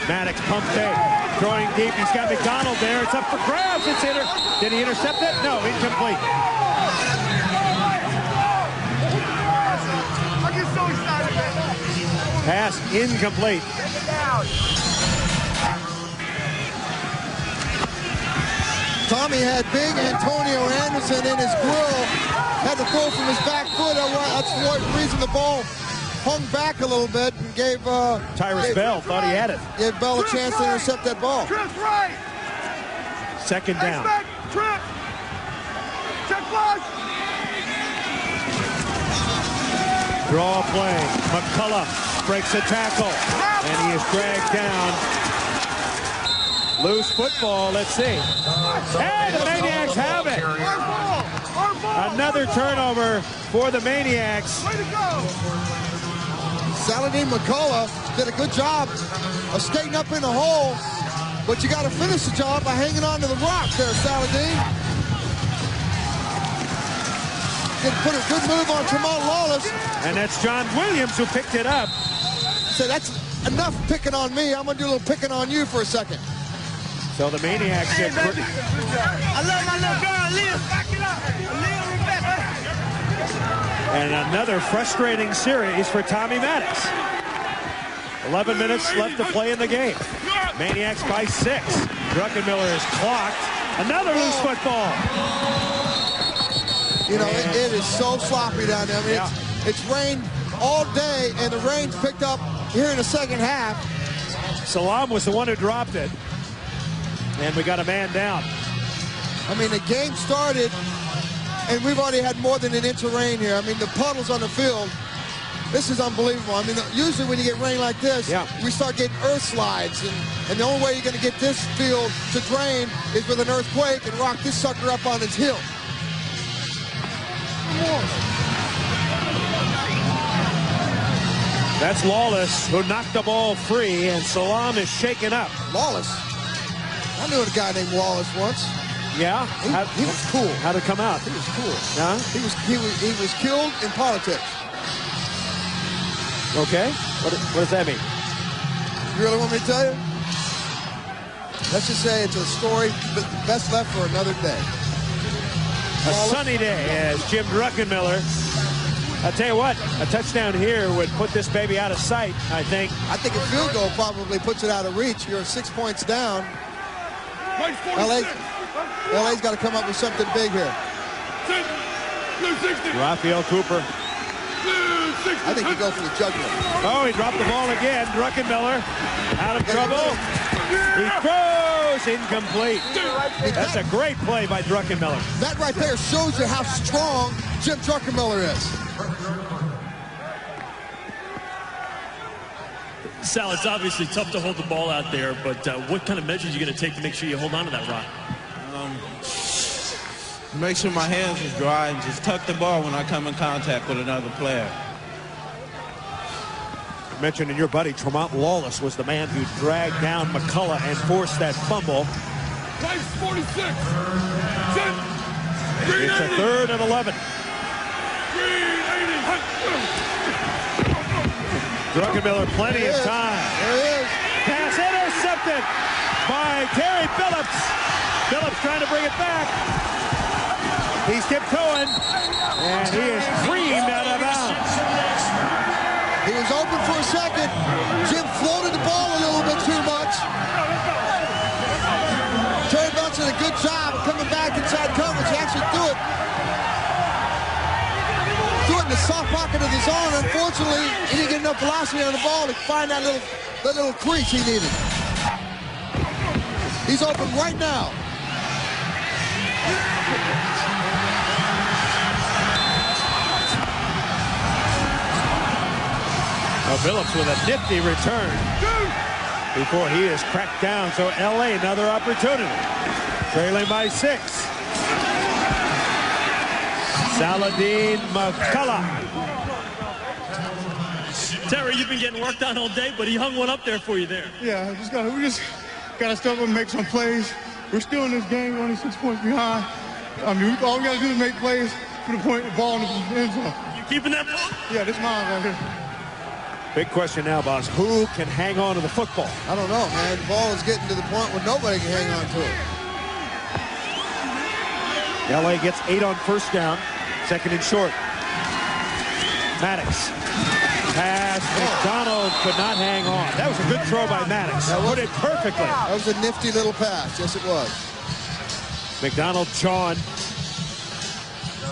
A: Maddox pump fake, throwing deep. He's got McDonald there. It's up for grabs. It's Did he intercept it? No, incomplete.
Q: I get so excited, man.
A: Pass incomplete.
C: Tommy had big Antonio Anderson in his grill. Had to throw from his back foot. That's the reason the ball hung back a little bit and gave
A: Tyrus Bell thought he had it.
C: Gave Bell a chance to intercept that ball.
Q: Trip's right.
A: Second down.
Q: Trip. Check flush.
A: Draw play. McCullough breaks a tackle, and he is dragged down. Loose football. Let's see. And the Maniacs have it. Another turnover for the Maniacs.
Q: Way to go.
C: Saladin McCullough did a good job of skating up in the hole, but you got to finish the job by hanging on to the rock there, Saladin. Did put a good move on Tremont Lawless.
A: And that's John Williams who picked it up.
C: So that's enough picking on me. I'm going to do a little picking on you for a second.
A: So the Maniacs get...
Q: I love my little girl, Liz. Back it up.
A: And another frustrating series for Tommy Maddox. 11 minutes left to play in the game. Maniacs by 6. Druckenmiller is clocked. Another loose football.
C: You know, it is so sloppy down there. I mean, it's rained all day, and the rain's picked up here in the second half.
A: Salam was the one who dropped it. And we got a man down.
C: I mean, the game started, and we've already had more than an inch of rain here. I mean, the puddles on the field, this is unbelievable. I mean, usually when you get rain like this, we start getting earth slides, and the only way you're going to get this field to drain is with an earthquake and rock this sucker up on its hill.
A: That's Lawless who knocked the ball free, and Salam is shaken up.
C: Lawless? I knew a guy named Lawless once.
A: Yeah?
C: He was cool.
A: How'd it come out?
C: He was cool.
A: Huh?
C: He was killed in politics.
A: Okay. What does that mean?
C: You really want me to tell you? Let's just say it's a story best left for another day.
A: A sunny day as Jim Druckenmiller. I'll tell you what, a touchdown here would put this baby out of sight, I think.
C: I think a field goal probably puts it out of reach. You're 6 points down. LA's got to come up with something big here.
A: Raphael Cooper.
C: I think he goes for the jugular.
A: Oh, he dropped the ball again. Druckenmiller out of trouble. He throws incomplete. That's a great play by Druckenmiller.
C: That right there shows you how strong Jim Druckenmiller is.
E: Sal, it's obviously tough to hold the ball out there, but what kind of measures are you going to take to make sure you hold on to that rock?
U: Make sure my hands is dry and just tuck the ball when I come in contact with another player.
A: You mentioned in your buddy, Tremont Lawless was the man who dragged down McCullough and forced that fumble.
Q: Place 46.
A: It's a 3rd and 11. Druckenmiller, plenty of time.
C: There he is.
A: Pass intercepted by Terry Phillips. Phillips trying to bring it back. He's tiptoeing, and he is creamed out of bounds.
C: He was open for a second. Jim floated the ball a little bit too much. Terry Phillips did a good job of coming back inside coverage. He actually threw it in the soft pocket of his arm. Unfortunately, he didn't get enough velocity on the ball to find that little crease he needed. He's open right now.
A: Phillips with a nifty return before he is cracked down. So LA, another opportunity. Trailing by 6. Saladin McCullough.
E: Terry, you've been getting worked on all day, but he hung one up there for you there.
N: Yeah, we just gotta step up and make some plays. We're still in this game, only 6 points behind. I mean, all we gotta do is make plays, put the ball in the end zone.
E: You keeping that ball?
N: Yeah, this mine right here.
A: Big question now, boss. Who can hang on to the football?
C: I don't know, man. The ball is getting to the point where nobody can hang on to it.
A: LA gets 8 on first down. 2nd and short. Maddox. Pass. McDonald could not hang on. That was a good throw by Maddox. Put it perfectly.
C: That was a nifty little pass. Yes, it was.
A: McDonald jawing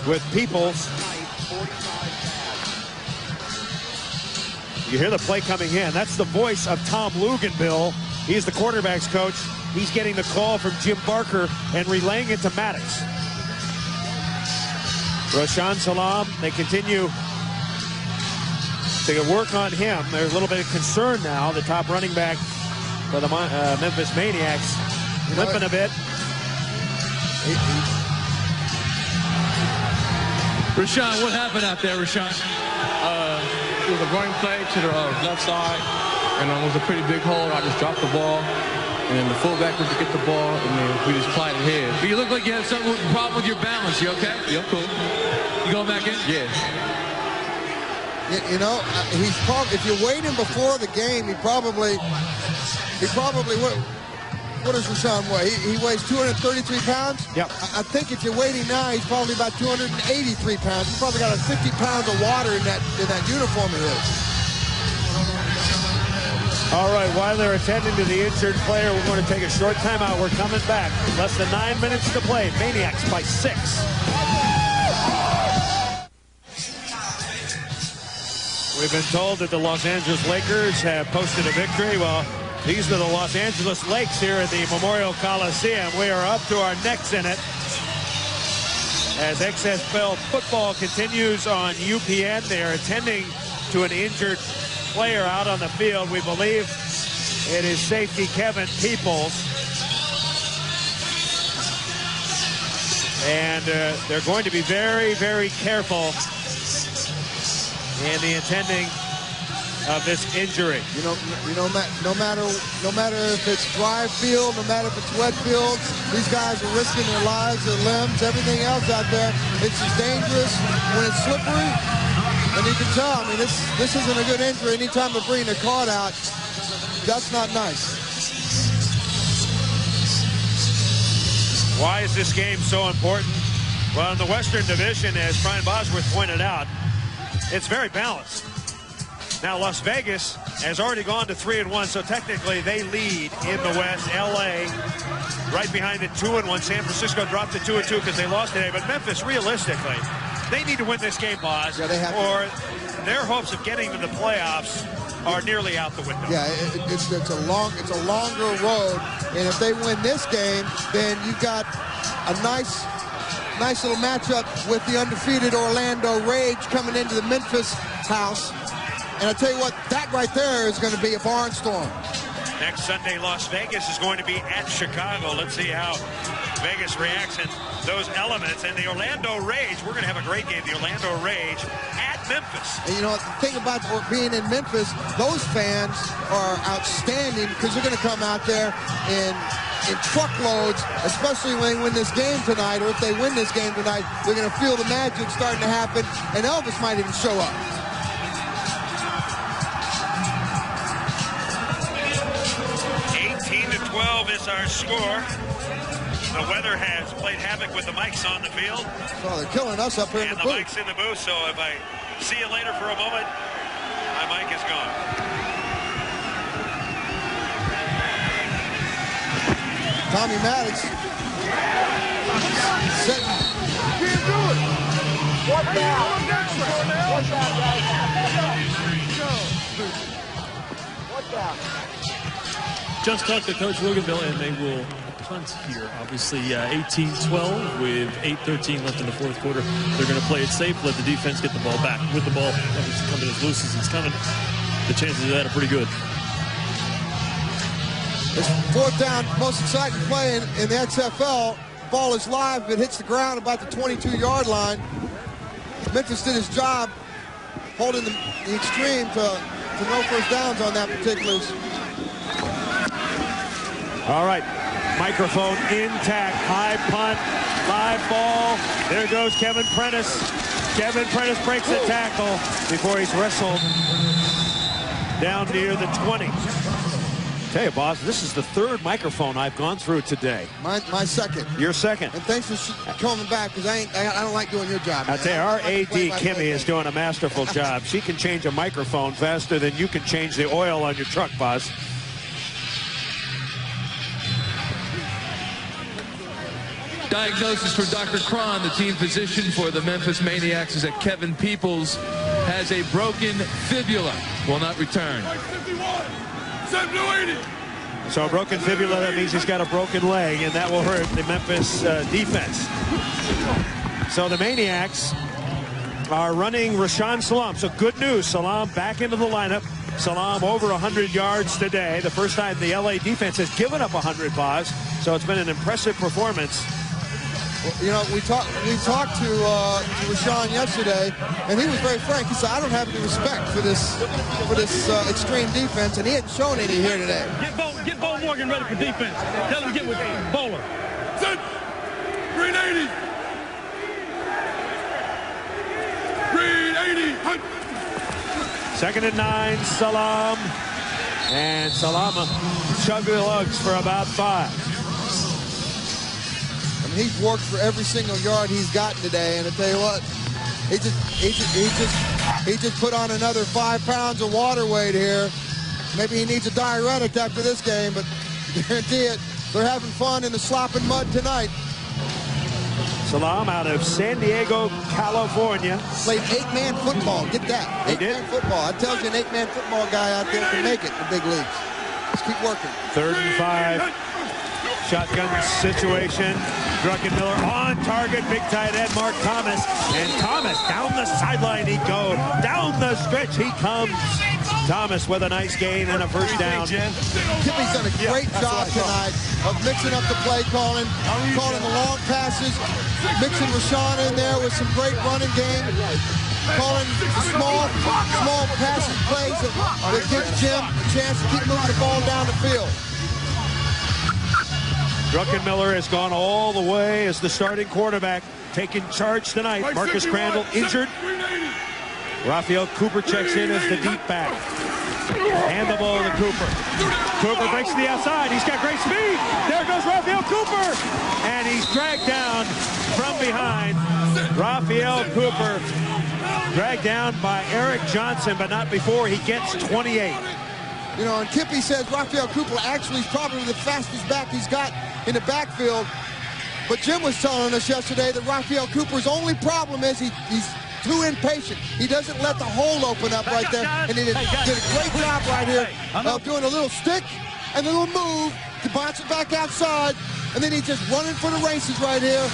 A: with Peoples. You hear the play coming in. That's the voice of Tom Luganbill. He's the quarterback's coach. He's getting the call from Jim Barker and relaying it to Maddox. Rashaan Salam, they continue to work on him. There's a little bit of concern now. The top running back for the Memphis Maniacs limping a bit.
I: Rashaan, what happened out there, Rashaan?
N: it was a running play to the left side, and it was a pretty big hole. I just dropped the ball, and then the fullback went to get the ball, and then we just applied it here.
I: But you look like you have some problem with your balance. You okay?
N: Yeah, cool.
I: You going back in?
N: Yeah.
C: You know, he's probably, if you're waiting before the game, he probably, what does Rashawn weigh? He weighs 233 pounds?
A: Yep.
C: I think if you're waiting now, he's probably about 283 pounds. He's probably got a 50 pounds of water in that uniform of his.
A: All right, while they're attending to the injured player, we're going to take a short timeout. We're coming back. Less than 9 minutes to play. Maniacs by 6. We've been told that the Los Angeles Lakers have posted a victory. Well, these are the Los Angeles Lakes here at the Memorial Coliseum. We are up to our necks in it as XFL football continues on UPN. They are attending to an injured player out on the field. We believe it is safety Kevin Peoples. And they're going to be very, very careful in the attending of this injury.
C: No matter if it's dry field, no matter if it's wet field, these guys are risking their lives, their limbs, everything else out there. It's as dangerous when it's slippery. And you can tell, I mean, this isn't a good injury. Anytime they're bringing the card out, that's not nice.
A: Why is this game so important? Well, in the Western Division, as Brian Bosworth pointed out, it's very balanced. Now, Las Vegas has already gone to 3-1, so technically they lead in the West. LA right behind it, 2-1. San Francisco dropped to 2-2 because they lost today. But Memphis, realistically, they need to win this game, Boz, or their hopes of getting to the playoffs are nearly out the window.
C: Yeah, it's a longer road, and if they win this game, then you've got a nice little matchup with the undefeated Orlando Rage coming into the Memphis house. And I tell you what, that right there is going to be a barnstorm.
A: Next Sunday, Las Vegas is going to be at Chicago. Let's see how Vegas reacts in those elements. And the Orlando Rage, we're going to have a great game. The Orlando Rage at Memphis.
C: And you know, the thing about being in Memphis, those fans are outstanding because they're going to come out there in truckloads, especially when they win this game tonight, or if they win this game tonight, they're going to feel the magic starting to happen, and Elvis might even show up.
A: Is our score. The weather has played havoc with the mics on the field.
C: Oh, they're killing us up here in the booth.
A: And the mic's in the booth, so if I see you later for a moment, my mic is gone.
C: Tommy Maddox. Setting.
O: Can't do it. What's that? What's that, guys? What's that?
E: Just talked to Coach Luganville, and they will punt here. Obviously, 18-12 with 8:13 left in the fourth quarter. They're going to play it safe, let the defense get the ball back. With the ball obviously coming as loose as it's coming, the chances of that are pretty good.
C: It's fourth down, most exciting play in the XFL. Ball is live. It hits the ground about the 22-yard line. Memphis did his job holding the Xtreme to no first downs on that particular.
A: All right, microphone intact, high punt, live ball. There goes Kevin Prentice. Kevin Prentice breaks the tackle before he's wrestled down near the 20. Tell you, boss, this is the third microphone I've gone through today.
C: My second.
A: Your second.
C: And thanks for coming back, because I don't like doing your job.
A: I tell you, our AD Kimmy is doing a masterful job. She can change a microphone faster than you can change the oil on your truck, boss.
I: Diagnosis for Dr. Cron, the team physician for the Memphis Maniax, is that Kevin Peoples has a broken fibula. Will not return.
A: So a broken fibula, that means he's got a broken leg, and that will hurt the Memphis defense. So the Maniacs are running Rashawn Salam. So good news, Salam back into the lineup. Salam over 100 yards today. The first time the LA defense has given up 100 balls. So it's been an impressive performance
C: You know, we talked to Rashawn yesterday, and he was very frank. He said, "I don't have any respect for this extreme defense," and he hadn't shown any here today.
Q: Get Bo Morgan ready for defense. Tell him to get with Bowler.
L: Set. Green 80. Green 80. Hunt.
A: 2nd and 9, Salam. And Salama chug-a-lugs for about 5.
C: I mean, he's worked for every single yard he's gotten today, and I tell you what, he just put on another 5 pounds of water weight here. Maybe he needs a diuretic after this game, but I guarantee it, they're having fun in the slopping mud tonight.
A: Salam out of San Diego, California.
C: Played 8-man football. Get that. 8-man football. That tells you an 8-man football guy out there can make it in the big leagues. Just keep working.
A: 3rd and 5. Shotgun situation. Druckenmiller on target. Big tight end Mark Thomas. And Thomas down the sideline he goes. Down the stretch he comes. Thomas with a nice gain and a first down.
C: Kippy's done a great job tonight of mixing up the play calling the long passes, mixing Rashawn in there with some great running game, calling the small passing plays that gives Jim a chance to keep moving the ball down the field.
A: Druckenmiller has gone all the way as the starting quarterback, taking charge tonight. Marcus Crandall injured. Raphael Cooper checks in as the deep back. Hand the ball to Cooper. Cooper breaks to the outside. He's got great speed. There goes Raphael Cooper. And he's dragged down from behind. Raphael Cooper dragged down by Eric Johnson, but not before he gets 28.
C: You know, and Kippy says Raphael Cooper actually is probably the fastest back he's got in the backfield. But Jim was telling us yesterday that Raphael Cooper's only problem is he's too impatient. He doesn't let the hole open up right there. And he did a great job right here of doing a little stick and a little move to bounce it back outside. And then he's just running for the races right here.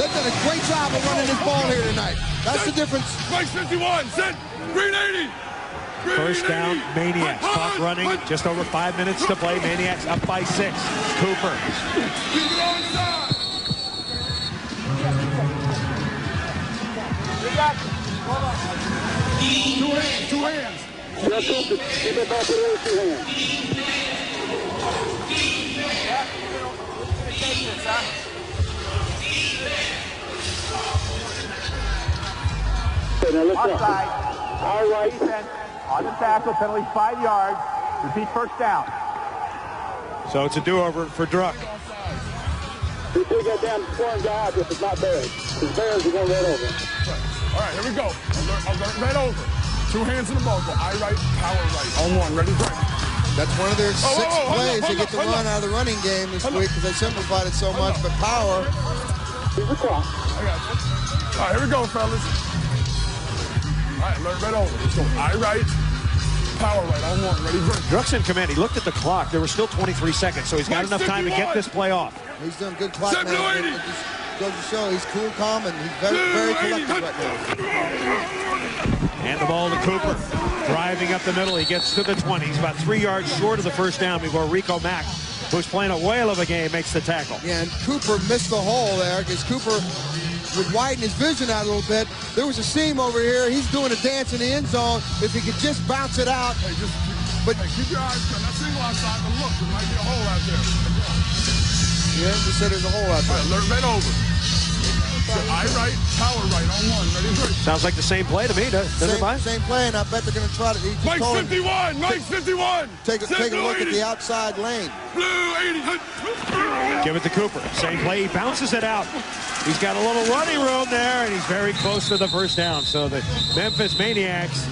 C: They've done a great job of running this ball here tonight. That's the difference.
L: Mike 51, set. Green 80.
A: First down, Maniax. Clock running, just over 5 minutes to play. Maniax up by 6. Cooper.
L: Two hands.
O: Keep it back with 2 hands. Now look offside. All right. Defense on the tackle, penalty 5 yards. Repeat first down.
A: So it's a do-over for Druck.
O: We take that damn scoring guy out if it's not Bears. Because Bears are going right over.
L: All right, here we go. I'll learn right over. 2 hands in the ball. Go eye right, power right. On 1, ready, break.
C: That's one of their 6 plays they get to run out of the running game this week because they simplified it so much. But power.
O: Here's the clock.
L: I got you. All right, here we go, fellas. All right, learn right over. Let's go eye right, power right. On 1, ready, break.
A: Druck's in command. He looked at the clock. There were still 23 seconds, so he's got enough time to get this play off.
C: He's doing good clock management. It just goes to show he's cool, calm, and he's very collected right now.
A: And the ball to Cooper. Driving up the middle. He gets to the 20. He's about 3 yards short of the first down before Rico Mack, who's playing a whale of a game, makes the tackle.
C: Yeah, and Cooper missed the hole there because Cooper would widen his vision out a little bit. There was a seam over here. He's doing a dance in the end zone. If he could just bounce it out.
L: Hey, keep your eyes cut. Not single outside, but look, there might be a hole out there.
C: Yeah, just said there's a hole out there.
L: All right, learn right over. So eye right, power right, on 1, ready, break.
A: Sounds like the same play to me, doesn't it?
C: Same play, and I bet they're going to try to.
L: Mike 51, Mike 51.
C: Take a look at the outside lane.
L: Blue 80.
A: Give it to Cooper. Same play. He bounces it out. He's got a little running room there, and he's very close to the first down. So the Memphis Maniax,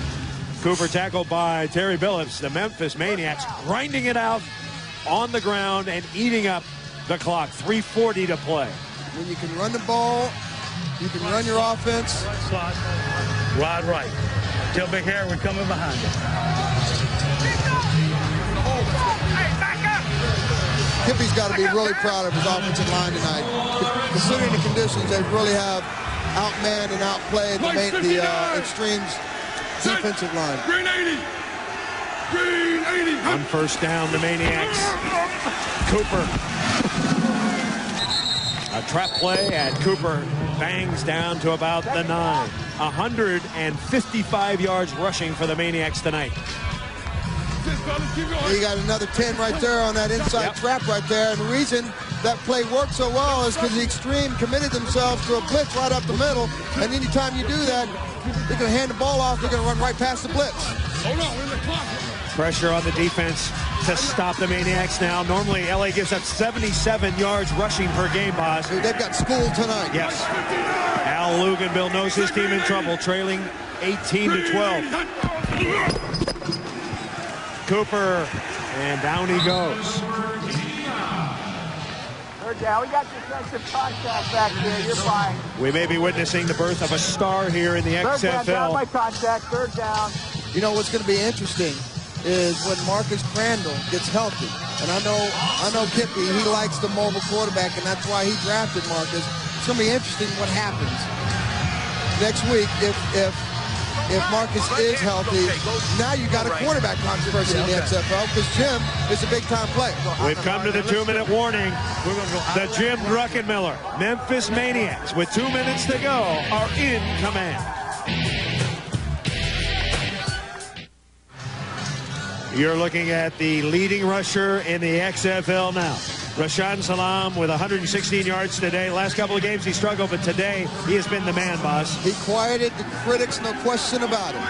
A: Cooper tackled by Terry Billups. The Memphis Maniax grinding it out on the ground and eating up the clock. 3:40 to play.
C: When you can run the ball, you can run your offense.
Q: Slot, ride right. Tell Big Harry we're coming behind him.
C: Kippy's got to be really proud of his offensive line tonight. Considering the conditions, they really have outmanned and outplayed the Xtreme's defensive line.
L: Green 80. Green 80.
A: On first down, the Maniacs. Cooper. A A trap play, and Cooper bangs down to about the 9. 155 yards rushing for the Maniacs tonight.
C: You got another 10 right there on that inside trap right there. And the reason that play worked so well is because the Xtreme committed themselves to a blitz right up the middle. And anytime you do that, they're going to hand the ball off. They're going to run right past the blitz.
A: Pressure on the defense to stop the Maniacs now. Normally, LA gives up 77 yards rushing per game, boss.
C: Dude, they've got school tonight.
A: Yes. Al Luganville knows his team in trouble, trailing 18-12. Cooper, and down he goes.
O: Third down. We got defensive contact back there. You're fine.
A: We may be witnessing the birth of a star here in the
O: Third
A: XFL.
O: down by contact. Third down.
C: You know what's going to be interesting is when Marcus Crandall gets healthy. And I know Kippy, he likes the mobile quarterback, and that's why he drafted Marcus. It's going to be interesting what happens next week if Marcus is healthy. Now you got a quarterback controversy in the XFL because Jim is a big-time player.
A: We've come to the 2-minute warning. The Jim Druckenmiller Memphis Maniacs, with 2 minutes to go, are in command. You're looking at the leading rusher in the XFL now. Rashaan Salaam with 116 yards today. Last couple of games he struggled, but today he has been the man, boss.
C: He quieted the critics, no question about it.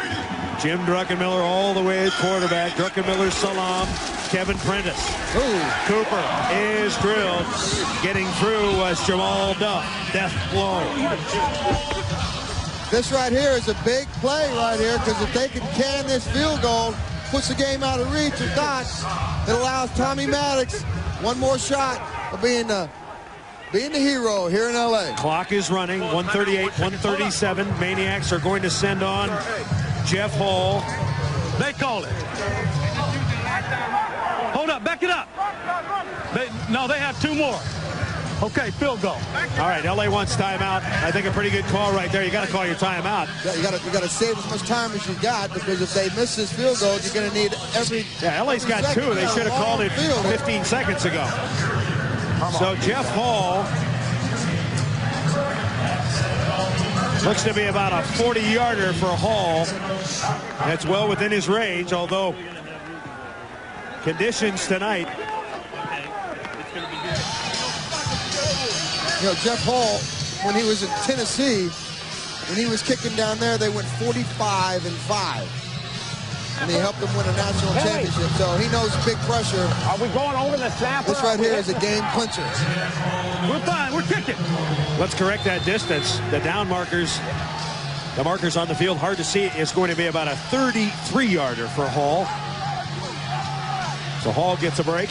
A: Jim Druckenmiller all the way at quarterback. Druckenmiller, Salaam, Kevin Prentice.
C: Ooh.
A: Cooper is drilled. Getting through was Jamal Duff. Death blow.
C: This right here is a big play right here because if they can can this field goal, puts the game out of reach. If not, it allows Tommy Maddox one more shot of being the hero here in LA.
A: Clock is running, 138, 137. Maniacs are going to send on Jeff Hall.
Q: They call it. Hold up, back it up. They have 2 more. Okay, field goal.
A: All right, LA wants timeout. I think a pretty good call right there. You got to call your timeout.
C: Yeah, you got to save as much time as you got because if they miss this field goal, you're going to need every.
A: Yeah, LA's got 2. They should have called it 15 seconds ago. So Jeff Hall looks to be about a 40-yarder for Hall. That's well within his range, although conditions tonight.
C: You know, Jeff Hall, when he was in Tennessee, when he was kicking down there, they went 45-5. And they helped them win a national championship. So he knows big pressure.
O: Are we going over the snap?
C: This right here is a game clincher.
Q: We're fine. We're kicking.
A: Let's correct that distance. The down markers, the markers on the field, hard to see. It's going to be about a 33-yarder for Hall. So Hall gets a break.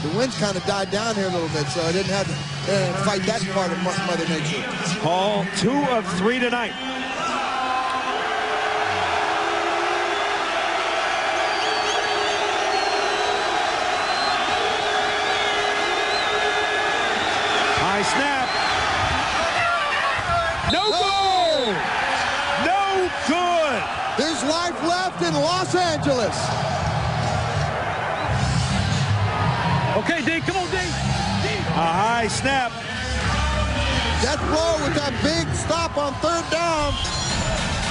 C: The wind's kind of died down here a little bit, so I didn't have to fight that part of Mother Nature.
A: Hall, 2 of 3 tonight. High snap. No goal! No good!
C: There's life left in Los Angeles.
Q: Okay, D, come on, D.
A: A high snap.
C: That blow with that big stop on 3rd down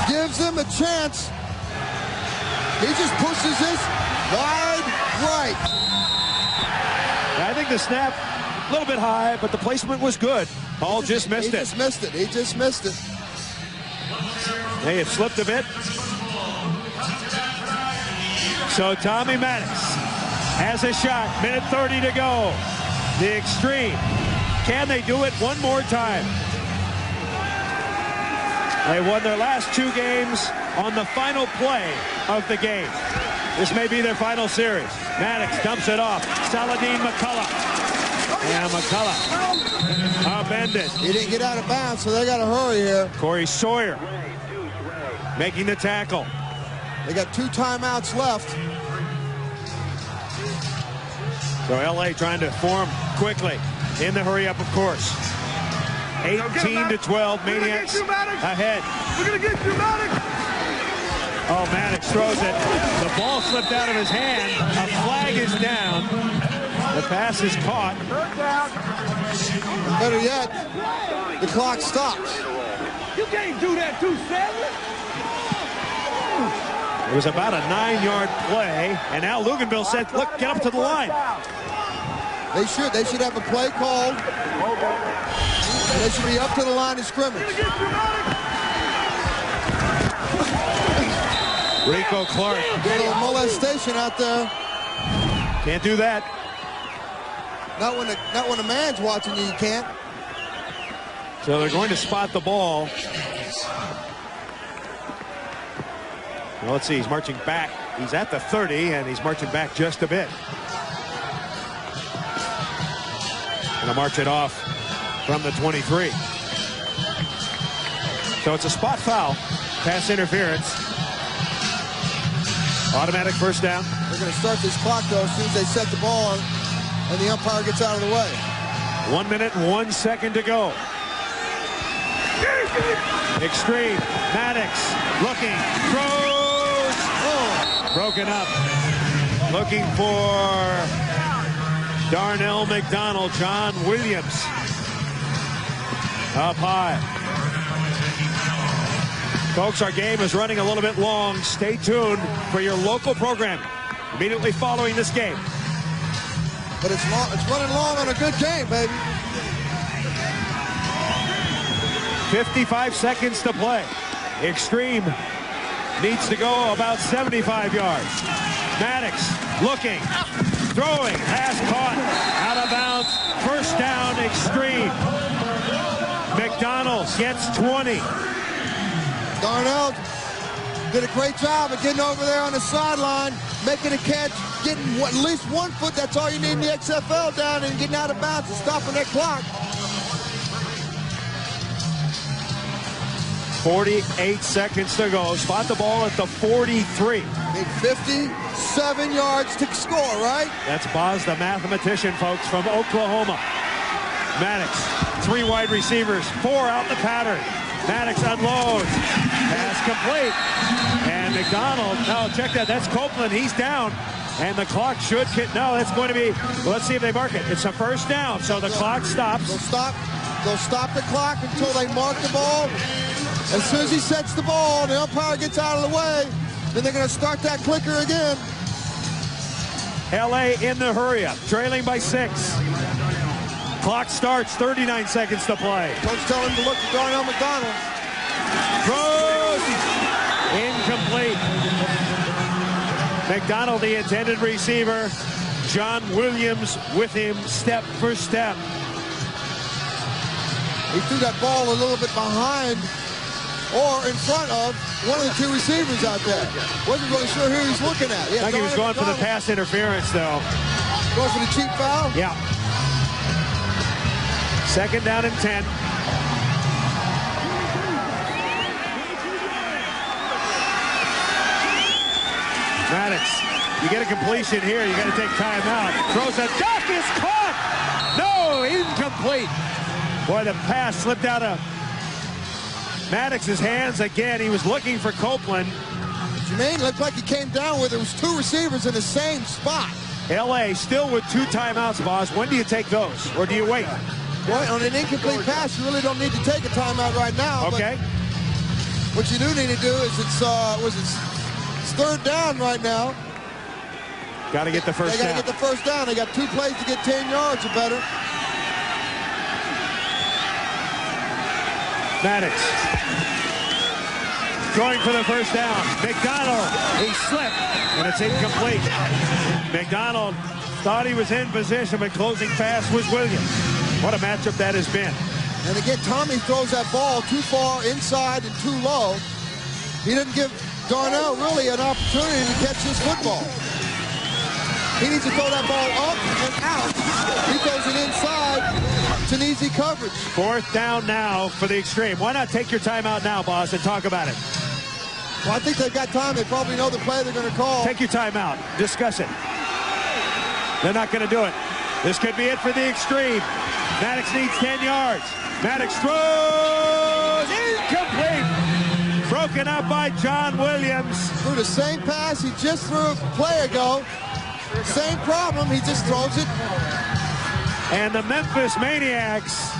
C: gives them a chance. He just pushes this wide right.
A: I think the snap a little bit high, but the placement was good. Hall just missed it.
C: He just missed it.
A: Hey, it slipped a bit. So Tommy Maddox has a shot. Minute 30 to go. The Xtreme. Can they do it one more time? They won their last 2 games on the final play of the game. This may be their final series. Maddox dumps it off. Saladin McCullough. And McCullough upended.
C: He didn't get out of bounds, so they got to hurry here.
A: Corey Sawyer making the tackle.
C: They got 2 timeouts left.
A: So LA trying to form quickly in the hurry up, of course. 18-12, Maniacs ahead.
Q: We're going to get you, Maddox.
A: Oh, Maddox throws it. The ball slipped out of his hand. A flag is down. The pass is caught.
C: Better yet, the clock stops.
V: You can't do that too, Sadler.
A: It was about a 9-yard play, and now Luganville said, look, get up to the line.
C: They should have a play called. They should be up to the line of scrimmage.
A: Rico Clark.
C: Get a little molestation out there.
A: Can't do that.
C: Not when a man's watching you can't.
A: So they're going to spot the ball. Well, let's see, he's marching back. He's at the 30, and he's marching back just a bit. Gonna march it off from the 23. So it's a spot foul, pass interference. Automatic first down.
C: They're going to start this clock, though, as soon as they set the ball on, and the umpire gets out of the way.
A: 1 minute and 1 second to go. Xtreme, Maniax, looking, throws, broken up. Looking for Darnell McDonald, John Williams. Up high. Folks, our game is running a little bit long. Stay tuned for your local program immediately following this game.
C: But it's running long on a good game, baby.
A: 55 seconds to play. Xtreme needs to go about 75 yards. Maniax looking, throwing, pass caught, out of bounds. First down, Xtreme. McDonald gets 20.
C: Darnell did a great job of getting over there on the sideline, making a catch, getting at least 1 foot. That's all you need in the XFL down, and getting out of bounds and stopping that clock.
A: 48 seconds to go. Spot the ball at the 43.
C: Need 57 yards to score, right?
A: That's Boz, the mathematician, folks, from Oklahoma. Maniax, 3 wide receivers, 4 out the pattern. Maniax unloads. Pass complete. And McDonald, no, check that. That's Copeland. He's down. And the clock should get, no, that's going to be, well, let's see if they mark it. It's a first down, so the clock stops.
C: They'll stop the clock until they mark the ball. As soon as he sets the ball, the umpire gets out of the way, then they're going to start that clicker again.
A: LA in the hurry-up, trailing by 6. Clock starts, 39 seconds to play.
C: Coach telling him to look at Darnell McDonald.
A: Throws. Incomplete. McDonald, the intended receiver. John Williams with him step for step.
C: He threw that ball a little bit behind or in front of one of the 2 receivers out there. Wasn't really sure who he's looking at.
A: I think he was going for the pass interference, though.
C: Going for the cheap foul?
A: Yeah. Second down and 10. Maniax, you get a completion here, you got to take time out. Throws a duck, is caught! No, incomplete. Boy, the pass slipped out of Maddox's hands again. He was looking for Copeland.
C: Jermaine looked like he came down with, there was 2 receivers in the same spot.
A: LA still with 2 timeouts, Boz. When do you take those, or do you wait?
C: Boy, on an incomplete pass, you really don't need to take a timeout right now.
A: Okay.
C: What you do need to do is it's 3rd down right now.
A: Got to get the first down.
C: They got to get the first down. They got 2 plays to get 10 yards or better.
A: Maniax going for the first down. McDonald, he slipped, and it's incomplete. McDonald thought he was in position, but closing pass was Williams. What a matchup that has been.
C: And again, Tommy throws that ball too far inside and too low. He didn't give Darnell really an opportunity to catch this football. He needs to throw that ball up and out. He throws it inside. It's an easy coverage.
A: 4th down now for the Xtreme. Why not take your timeout now, boss, and talk about it?
C: Well, I think they've got time. They probably know the play they're going to call.
A: Take your timeout. Discuss it. They're not going to do it. This could be it for the Xtreme. Maniax needs 10 yards. Maniax throws. Incomplete. Broken up by John Williams.
C: Threw the same pass he just threw a play ago. Same problem. He just throws it
A: And the Memphis Maniax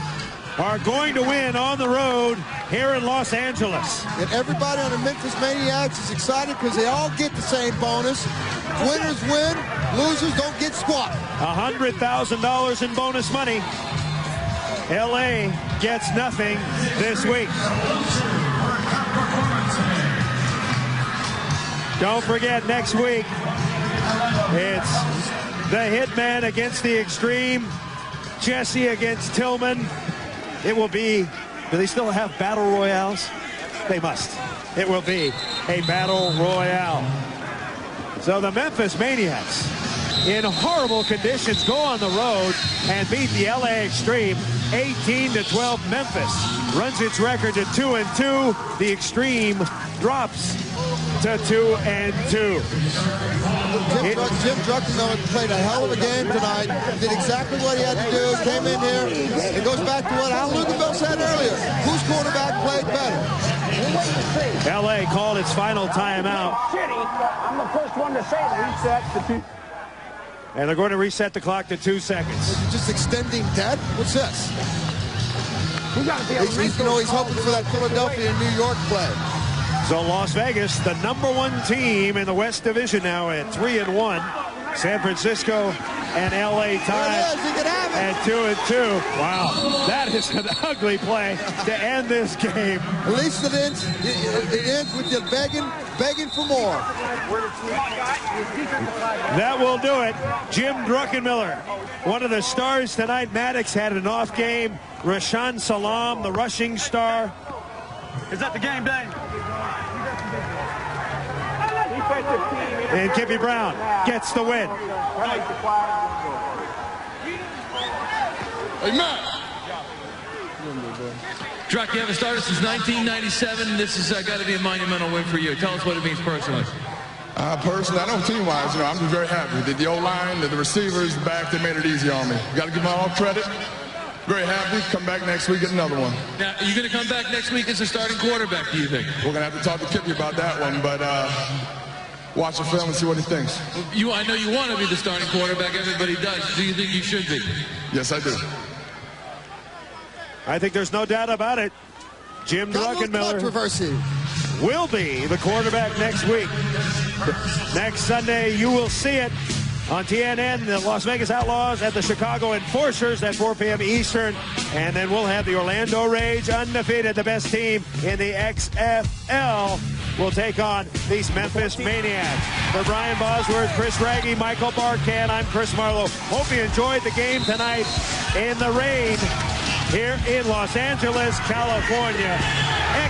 A: are going to win on the road here in Los Angeles.
C: And everybody on the Memphis Maniax is excited because they all get the same bonus. Winners win, losers don't get squat.
A: $100,000 in bonus money. LA gets nothing this week. Don't forget, next week, it's the Hitman against the Xtreme, Jesse against Tillman. It will be, do they still have battle royales? They must. It will be a battle royale. So the Memphis Maniax, in horrible conditions, go on the road and beat the LA Xtreme 18-12. Memphis runs its record to 2-2. The Xtreme drops to 2-2.
C: Jim Druckenmiller played a hell of a game tonight. Did exactly what he had to do. Came in here. It goes back to what Al Luganville said earlier. Whose quarterback played better?
A: LA called its final timeout.
O: I'm the first one to say reset.
A: And they're going to reset the clock to 2 seconds.
C: Just extending that? What's this? He's hoping for that Philadelphia and New York play.
A: So Las Vegas, the #1 team in the West Division now at 3-1. San Francisco and LA tied at 2-2. Wow, that is an ugly play to end this game.
C: At least it ends with you begging for more.
A: That will do it. Jim Druckenmiller, one of the stars tonight. Maddox had an off game. Rashaan Salam, the rushing star.
Q: Is that the game day?
A: And Kippy Brown gets the win.
F: Hey, Matt.
I: Druck, you haven't started since 1997. This has got to be a monumental win for you. Tell us what it means personally.
F: Personally, I know team-wise, I'm just very happy. The O-line, the receivers, the back, they made it easy on me. Got to give them all credit. Very happy. Come back next week, get another one.
I: Now, are you going to come back next week as a starting quarterback, do you think?
F: We're going to have to talk to Kippy about that one, but watch the film and see what he thinks.
I: I know you want to be the starting quarterback. Everybody does. Do you think you should be?
F: Yes, I do.
A: I think there's no doubt about it. Jim Druckenmiller will be the quarterback next week. Next Sunday, you will see it on TNN, the Las Vegas Outlaws at the Chicago Enforcers at 4 p.m. Eastern. And then we'll have the Orlando Rage, undefeated, the best team in the XFL, will take on these Memphis Maniacs. For Brian Bosworth, Chris Raggy, Michael Barkan, I'm Chris Marlowe. Hope you enjoyed the game tonight in the rain here in Los Angeles, California.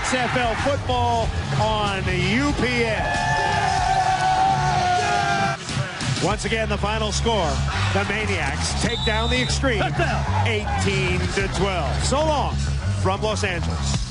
A: XFL football on UPN. Once again, the final score, the Maniacs take down the Xtreme 18-12. So long from Los Angeles.